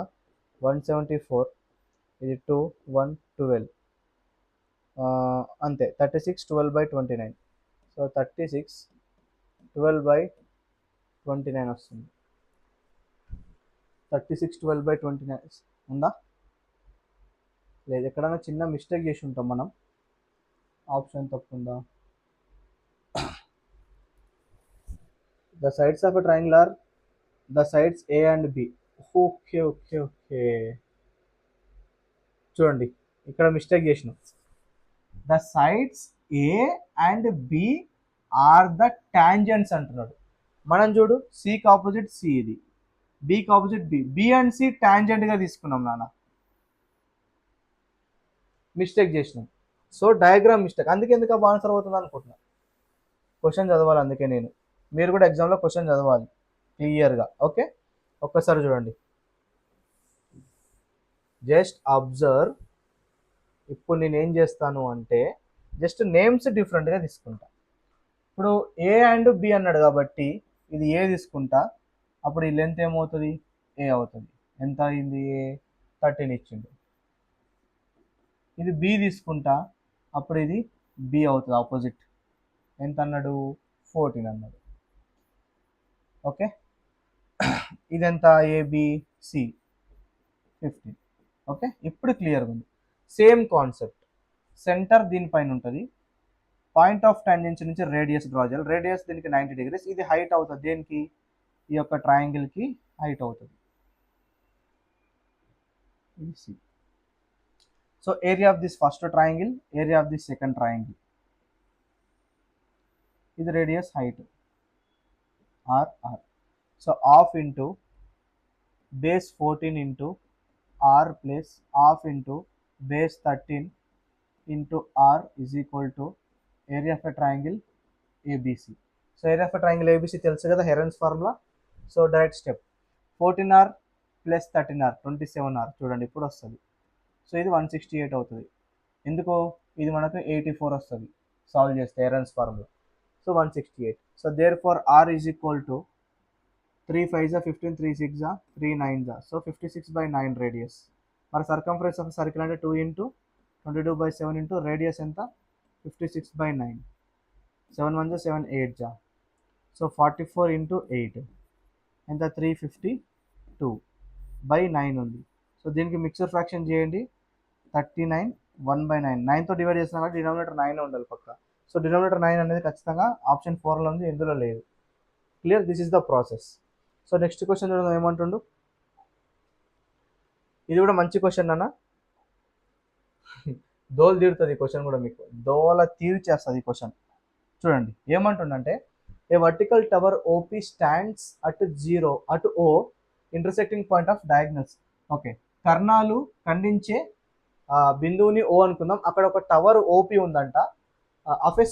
174, ఇది 2 1 12, అంతే 36 12/29. సో 36 12/29 వస్తుంది. 36 12/29 ఉందా లేదు, ఎక్కడైనా చిన్న మిస్టేక్ చేసి ఉంటాం మనం. ఆప్షన్ తప్పు ఉందా? The sides of a triangle are the sides A and B. Okay okay okay, చూడండి ఇక్కడ మిస్టేక్ చేసినాం. The sides A and B are the tangents అంటున్నాడు. మనం చూడు సికి ఆపోజిట్ సి, ఇది బికి opposite B, B and C టాంజెంట్గా తీసుకున్నాం నాన్న, మిస్టేక్ చేసినాం. సో డయాగ్రామ్ మిస్టేక్, అందుకే ఎందుకు ఆన్సర్ అవుతుంది అనుకుంటున్నా. క్వశ్చన్ చదవాలి, అందుకే మీరు కూడా ఎగ్జామ్లో క్వశ్చన్ చదవాలి క్లియర్గా. ఓకే, ఒక్కసారి చూడండి, జస్ట్ అబ్జర్వ్. ఇప్పుడు నేను ఏం చేస్తాను అంటే జస్ట్ నేమ్స్ డిఫరెంట్గా తీసుకుంటా. ఇప్పుడు ఏ అండ్ బి అన్నాడు కాబట్టి ఇది ఏ తీసుకుంటా, అప్పుడు ఈ లెంత్ ఏమవుతుంది? ఏ అవుతుంది. ఎంత అయింది? ఏ 13 ఇచ్చిండు. ఇది బి తీసుకుంటా, అప్పుడు ఇది బి అవుతుంది ఆపోజిట్. ఎంత అన్నాడు? 14 అన్నాడు. ఓకే, ఇదెంత? ఏబిసి 15. ఓకే, ఇప్పుడు క్లియర్గా ఉంది. సేమ్ కాన్సెప్ట్, సెంటర్ దీనిపైన ఉంటుంది, పాయింట్ ఆఫ్ టాంజెన్సీ నుంచి రేడియస్ డ్రా చేయాలి. రేడియస్ దీనికి 90 degrees, ఇది హైట్ అవుతుంది దేనికి? ఈ యొక్క ట్రయాంగిల్కి హైట్ అవుతుంది. ఇది C. So area of this first triangle, area of this second triangle, ఇది radius height R R. So half into base 14 into R plus half into base 13 into R is equal to area of a triangle ABC. So area of a triangle ABC తెలుసు కదా, Heron's formula. So direct step, 14r plus 13r 27r. చూడండి ఇప్పుడు వస్తుంది. So ఇది 168 అవుతుంది. ఎందుకో ఇది మనకు 84 వస్తుంది సాల్వ్ చేస్తే Heron's formula. So 168. So therefore R is equal to 3 5 15, 3 6 3 9. So 56/9 radius. మరి సర్కంఫరెన్స్ ఆఫ్ సర్కిల్ అంటే 2 ఇంటూ 22/7 ఇంటూ రేడియస్ ఎంత? 56/9. 7 1 7 8. సో 44 ఇంటూ 8 ఎంత? 352/9 ఉంది. సో దీనికి మిక్సర్ ఫ్రాక్షన్ చేయండి, 39 1/9. 9తో డివైడ్ చేస్తున్నాం కాబట్టి డినామినేటర్ 9 ఉండాలి పక్క. సో డినామినేటర్ 9 అనేది ఖచ్చితంగా ఆప్షన్ 4లో ఉంది, ఇందులో లేదు. Clear, this is the process. So next question చూడండి ఏమంటుండు. ఇది కూడా మంచి క్వశ్చన్ అన్న, దోలు తీరుతుంది ఈ క్వశ్చన్ కూడా, మీకు దోల తీర్చేస్తుంది ఈ క్వశ్చన్. చూడండి ఏమంటుండంటే, a vertical tower OP stands at 0 at O intersecting point of diagonals. Okay, కర్ణాలు ఖండించే బిందువుని ఓ అనుకుందాం, అక్కడ ఒక టవర్ ఓపీ ఉందంట, ఆఫ్ ఏ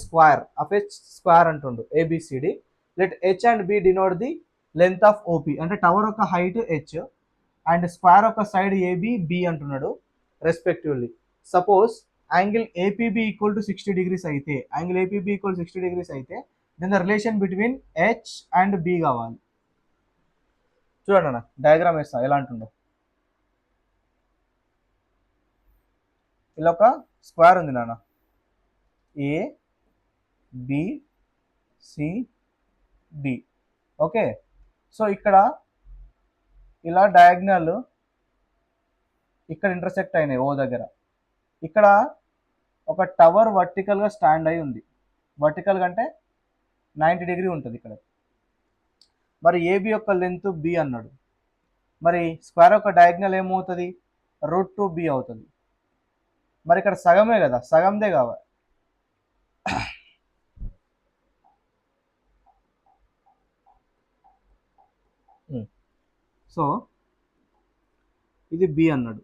స్క్వేర్ అంటుండు ABCD. Let H and B denote the length of OP, అంటే టవర్ యొక్క హైట్ హెచ్ అండ్ స్క్వేర్ యొక్క సైడ్ ఏబి బి అంటున్నాడు respectively. Suppose angle APB equal to 60 degrees అయితే, యాంగిల్ ఏపీబీ ఈక్వల్ 60 degrees అయితే then the relation between H and B కావాలి. చూడండి అన్న diagram వేస్తా ఎలా అంటుండో. ఇలా ఒక స్క్వేర్ ఉంది నాన్న, A B C D. Okay, so ఇక్కడ ఇలా డయాగ్నల్ ఇక్కడ ఇంటర్సెక్ట్ అయినాయి ఓ దగ్గర. ఇక్కడ ఒక టవర్ వర్టికల్గా స్టాండ్ అయి ఉంది, వర్టికల్గా అంటే 90 degree ఉంటుంది ఇక్కడ. మరి ఏబి యొక్క లెంత్ బి అన్నాడు, మరి స్క్వేర్ యొక్క డయాగ్నల్ ఏమవుతుంది? √2b అవుతుంది. మరి ఇక్కడ సగమే కదా, సగందే కావాలి. సో ఇది బి అన్నాడు.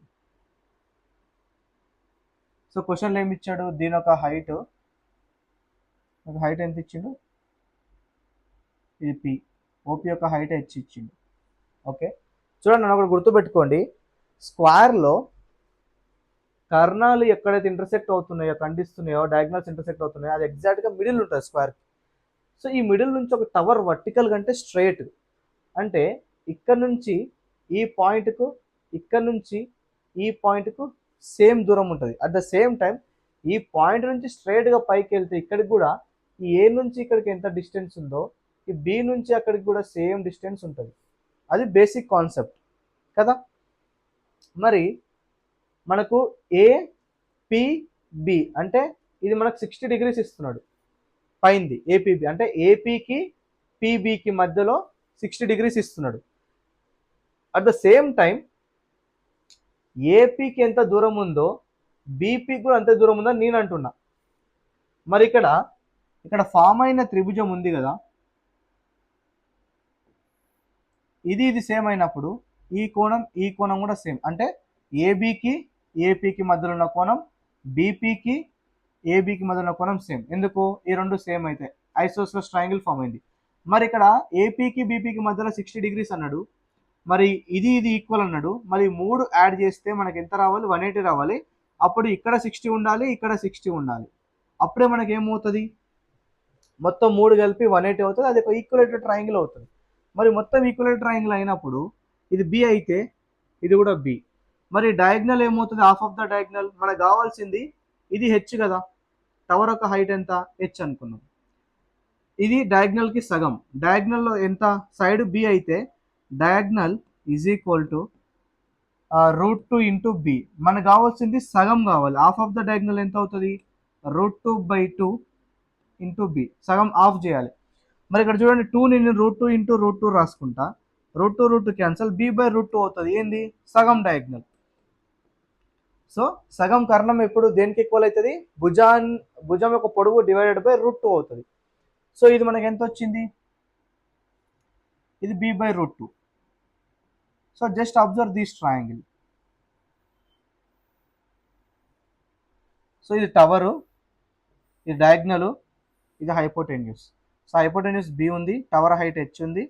సో క్వశ్చన్లో ఏమి ఇచ్చాడు? దీని యొక్క హైట్ నాకు హైట్ ఎంత ఇచ్చిండు, ఇది పి, ఓపి యొక్క హైట్ హెచ్ ఇచ్చిండు. ఓకే, చూడండి నన్ను ఒకటి గుర్తుపెట్టుకోండి, స్క్వేర్లో కర్ణాలు ఎక్కడైతే ఇంటర్సెక్ట్ అవుతున్నాయో, ఖండిస్తున్నాయో, డయాగ్నల్స్ ఇంటర్సెక్ట్ అవుతున్నాయో, అది ఎగ్జాక్ట్గా మిడిల్ ఉంటుంది స్క్వేర్కి. సో ఈ మిడిల్ నుంచి ఒక టవర్ వర్టికల్ కంటే స్ట్రైట్, అంటే ఇక్కడ నుంచి ఈ పాయింట్కు, ఇక్కడ నుంచి ఈ పాయింట్కు సేమ్ దూరం ఉంటుంది. అట్ ద సేమ్ టైం ఈ పాయింట్ నుంచి స్ట్రైట్గా పైకి వెళ్తే ఇక్కడికి కూడా ఈ ఏ నుంచి ఇక్కడికి ఎంత డిస్టెన్స్ ఉందో, ఈ బి నుంచి అక్కడికి కూడా సేమ్ డిస్టెన్స్ ఉంటుంది. అది బేసిక్ కాన్సెప్ట్ కదా. మరి మనకు ఏపీబి అంటే ఇది మనకు 60 degrees ఇస్తున్నాడు పైంది, ఏపీబి అంటే ఏపీకి పీబీకి మధ్యలో 60 degrees ఇస్తున్నాడు. అట్ ద సేమ్ టైం ఏపీకి ఎంత దూరం ఉందో బీపీకి కూడా అంతే దూరం ఉందని నేను అంటున్నా. మరి ఇక్కడ ఫామ్ అయిన త్రిభుజం ఉంది కదా, ఇది సేమ్ అయినప్పుడు ఈ కోణం కూడా సేమ్, అంటే ఏపీకి మధ్యలో ఉన్న కోణం, బీపీకి ఏబీకి మధ్యలో ఉన్న కోణం సేమ్. ఎందుకు? ఈ రెండు సేమ్ అయితే ఐసోస్లస్ ట్రయాంగిల్ ఫామ్ అయింది. మరి ఇక్కడ ఏపీకి బీపీకి మధ్యలో 60 degrees అన్నాడు, మరి ఇది ఈక్వల్ అన్నాడు. మరి 3 యాడ్ చేస్తే మనకి ఎంత రావాలి? 180 రావాలి. అప్పుడు ఇక్కడ 60 ఉండాలి, ఇక్కడ 60 ఉండాలి. అప్పుడే మనకి ఏమవుతుంది? మొత్తం 3 కలిపి 180 అవుతుంది. అది ఒక ఈక్వలేటెడ్ ట్రయాంగిల్ అవుతుంది. మరి మొత్తం ఈక్వలేటెడ్ ట్రయాంగిల్ అయినప్పుడు ఇది బి అయితే ఇది కూడా బి. మరి డయాగ్నల్ ఏమవుతుంది? హాఫ్ ఆఫ్ ద డయాగ్నల్ మనకు కావాల్సింది ఇది హెచ్ కదా, టవర్ యొక్క హైట్ ఎంత? హెచ్ అనుకున్నాం. ఇది డయాగ్నల్కి సగం. డయాగ్నల్లో ఎంత? సైడ్ బి అయితే diagonal is equal to √2 into B. మనకు కావాల్సింది సగం కావాలి. హాఫ్ ఆఫ్ ద డయాగ్నల్ ఎంత అవుతుంది? √2/2 ఇంటూ బి. సగం ఆఫ్ చేయాలి. మరి ఇక్కడ చూడండి, 2 నేను √2 ఇంటూ √2 రాసుకుంటా. √2 క్యాన్సల్, b/√2 అవుతుంది. ఏంది? సగం డయాగ్నల్. సో సగం కర్ణం ఎప్పుడు దేనికి ఈక్వల్ అవుతుంది? భుజం యొక్క పొడవు డివైడెడ్ బై √2 అవుతుంది. సో ఇది మనకి ఎంత వచ్చింది? ఇది b/√2. So just observe this triangle. So ఇది టవరు, ఇది డయాగ్నల్, ఇది హైపోటెన్యూస్. సో హైపోటెన్యూస్ బి ఉంది, టవర్ హైట్ హెచ్ ఉంది,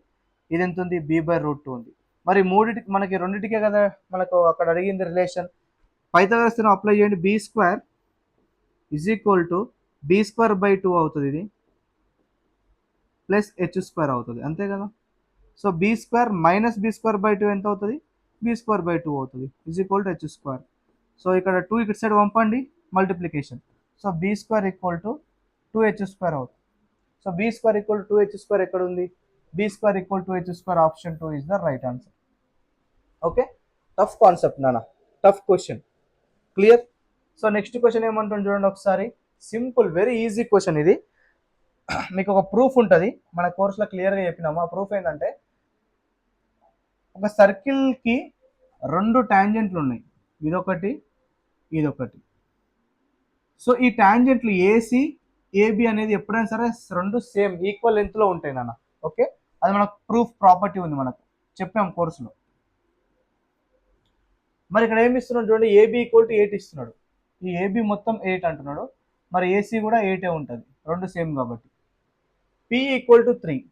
ఇది ఎంత ఉంది? b/√2 ఉంది. మరి మనకి రెండింటికే కదా మనకు అక్కడ అడిగింది రిలేషన్. పైథాగరస్ థియరం అప్లై చేయండి. b² is equal to b²/2 అవుతుంది, ఇది ప్లస్ h² అవుతుంది, అంతే కదా. సో b² మైనస్ b²/2 ఎంత అవుతుంది? b²/2 అవుతుంది, is equal to h². So ఇక్కడ 2 ఇక్కడ సైడ్ పంపండి, multiplication. So b² equal to 2h² అవుతుంది. So b² equal to 2h² ఎక్కడ ఉంది? b² equal to h², option 2 is the right answer. Okay, tough concept నాన్న, tough question. Clear? So next question ఏమంటుంది చూడండి ఒకసారి. సింపుల్, వెరీ ఈజీ క్వశ్చన్ ఇది. మీకు ఒక ప్రూఫ్ ఉంటుంది, మన కోర్సులో క్లియర్గా చెప్పినాము. ఆ ప్రూఫ్ ఏంటంటే, ఒక సర్కిల్కి 2 టాంజెంట్లు ఉన్నాయి, ఇదొకటి ఇదొకటి. సో ఈ టాంజెంట్లు ఏసీ ఏబి అనేది ఎప్పుడైనా సరే రెండు సేమ్ ఈక్వల్ లెంత్లో ఉంటాయి నాన్న. ఓకే, అది మనకు ప్రూఫ్ ప్రాపర్టీ ఉంది, మనకు చెప్పాం కోర్సులో. మరి ఇక్కడ ఏమి ఇస్తున్నాడు చూడండి, ఏబి ఈక్వల్ టు 8 ఇస్తున్నాడు. ఈ ఏబి మొత్తం 8 అంటున్నాడు, మరి ఏసీ కూడా 8 ఉంటుంది, రెండు సేమ్ కాబట్టి. P equal to 3.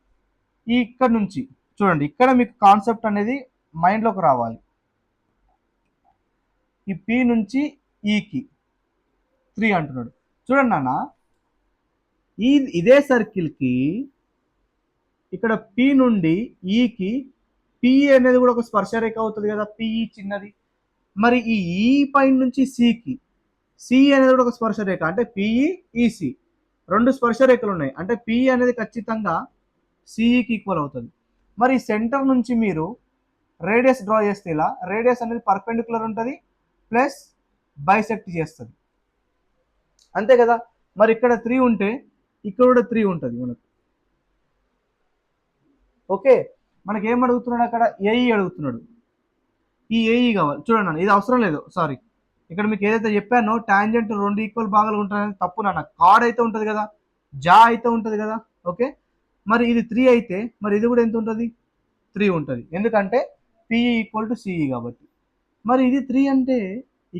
ఈ ఇక్కడ నుంచి చూడండి, ఇక్కడ మీకు కాన్సెప్ట్ అనేది మైండ్లోకి రావాలి. ఈ పి నుంచి ఈకి 3 అంటున్నాడు. చూడండి నాన్న, ఇదే సర్కిల్కి ఇక్కడ పి నుండి ఈకి పిఈ అనేది కూడా ఒక స్పర్శరేఖ అవుతుంది కదా, పిఈ చిన్నది. మరి ఈ ఈ పాయింట్ నుంచి సికి సిఈ అనేది కూడా ఒక స్పర్శరేఖ, అంటే పిఈ ఈసి రెండు స్పర్శరేఖలు ఉన్నాయి, అంటే పిఈ అనేది ఖచ్చితంగా సిఈకి ఈక్వల్ అవుతుంది. మరి సెంటర్ నుంచి మీరు రేడియస్ డ్రా చేస్తే ఇలా రేడియస్ అనేది పర్పెండిక్యులర్ ఉంటుంది, ప్లస్ బైసెక్ట్ చేస్తుంది, అంతే కదా. మరి ఇక్కడ 3 ఉంటే ఇక్కడ కూడా 3 ఉంటుంది మనకు. ఓకే, మనకి ఏం అడుగుతున్నాడు అక్కడ? ఏఈ అడుగుతున్నాడు. ఈ ఏఈ కావాలి. చూడండి నాన్న, ఇది అవసరం లేదు, సారీ. ఇక్కడ మీకు ఏదైతే చెప్పానో టాంజెంట్ 2 ఈక్వల్ భాగాలు ఉంటాయని తప్పు నాన్న. కార్డ్ అయితే ఉంటుంది కదా, జా అయితే ఉంటుంది కదా. ఓకే, మరి ఇది 3 అయితే మరి ఇది కూడా ఎంత ఉంటుంది? 3 ఉంటుంది, ఎందుకంటే పిఈ ఈక్వల్ టు సిఈ కాబట్టి. మరి ఇది 3 అంటే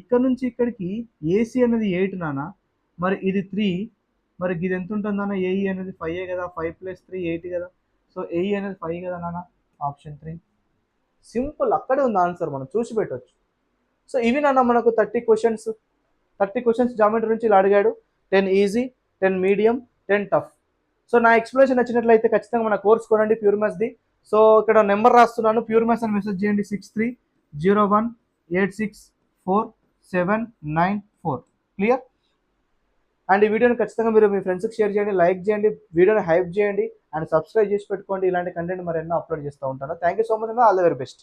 ఇక్కడ నుంచి ఇక్కడికి ఏసీ అనేది 8 నాన్న, మరి ఇది 3, మరి ఇది ఎంత ఉంటుంది నాన్న? ఏఈ అనేది 5 కదా, 5 + 3 8 కదా. సో ఏఈ అనేది 5 కదా నాన్న, ఆప్షన్ 3. సింపుల్, అక్కడే ఉంది ఆన్సర్, మనం చూసి పెట్టవచ్చు. సో ఇవి నాన్న మనకు 30 క్వశ్చన్స్ జామెట్రీ నుంచి ఇలా అడిగాడు. 10 ఈజీ, 10 మీడియం, 10 టఫ్. సో నా ఎక్స్ప్లెనేషన్ నచ్చినట్లయితే ఖచ్చితంగా మన కోర్స్ కొనండి, ప్యూర్ మ్యాథ్స్ది. సో ఇక్కడ నెంబర్ రాస్తున్నాను, ప్యూర్ మ్యాథ్స్ అని మెసేజ్ చేయండి, 6301864794. క్లియర్? అండ్ ఈ వీడియోని ఖచ్చితంగా మీరు మీ ఫ్రెండ్స్కి షేర్ చేయండి, లైక్ చేయండి, వీడియోని హైప్ చేయండి, అండ్ సబ్స్క్రైబ్ చేసి పెట్టుకోండి. ఇలాంటి కంటెంట్ మరి ఎన్నో అప్లోడ్ చేస్తూ ఉంటాను. థ్యాంక్ యూ సో మచ్ అన్న, ఆల్ ద వెరీ బెస్ట్.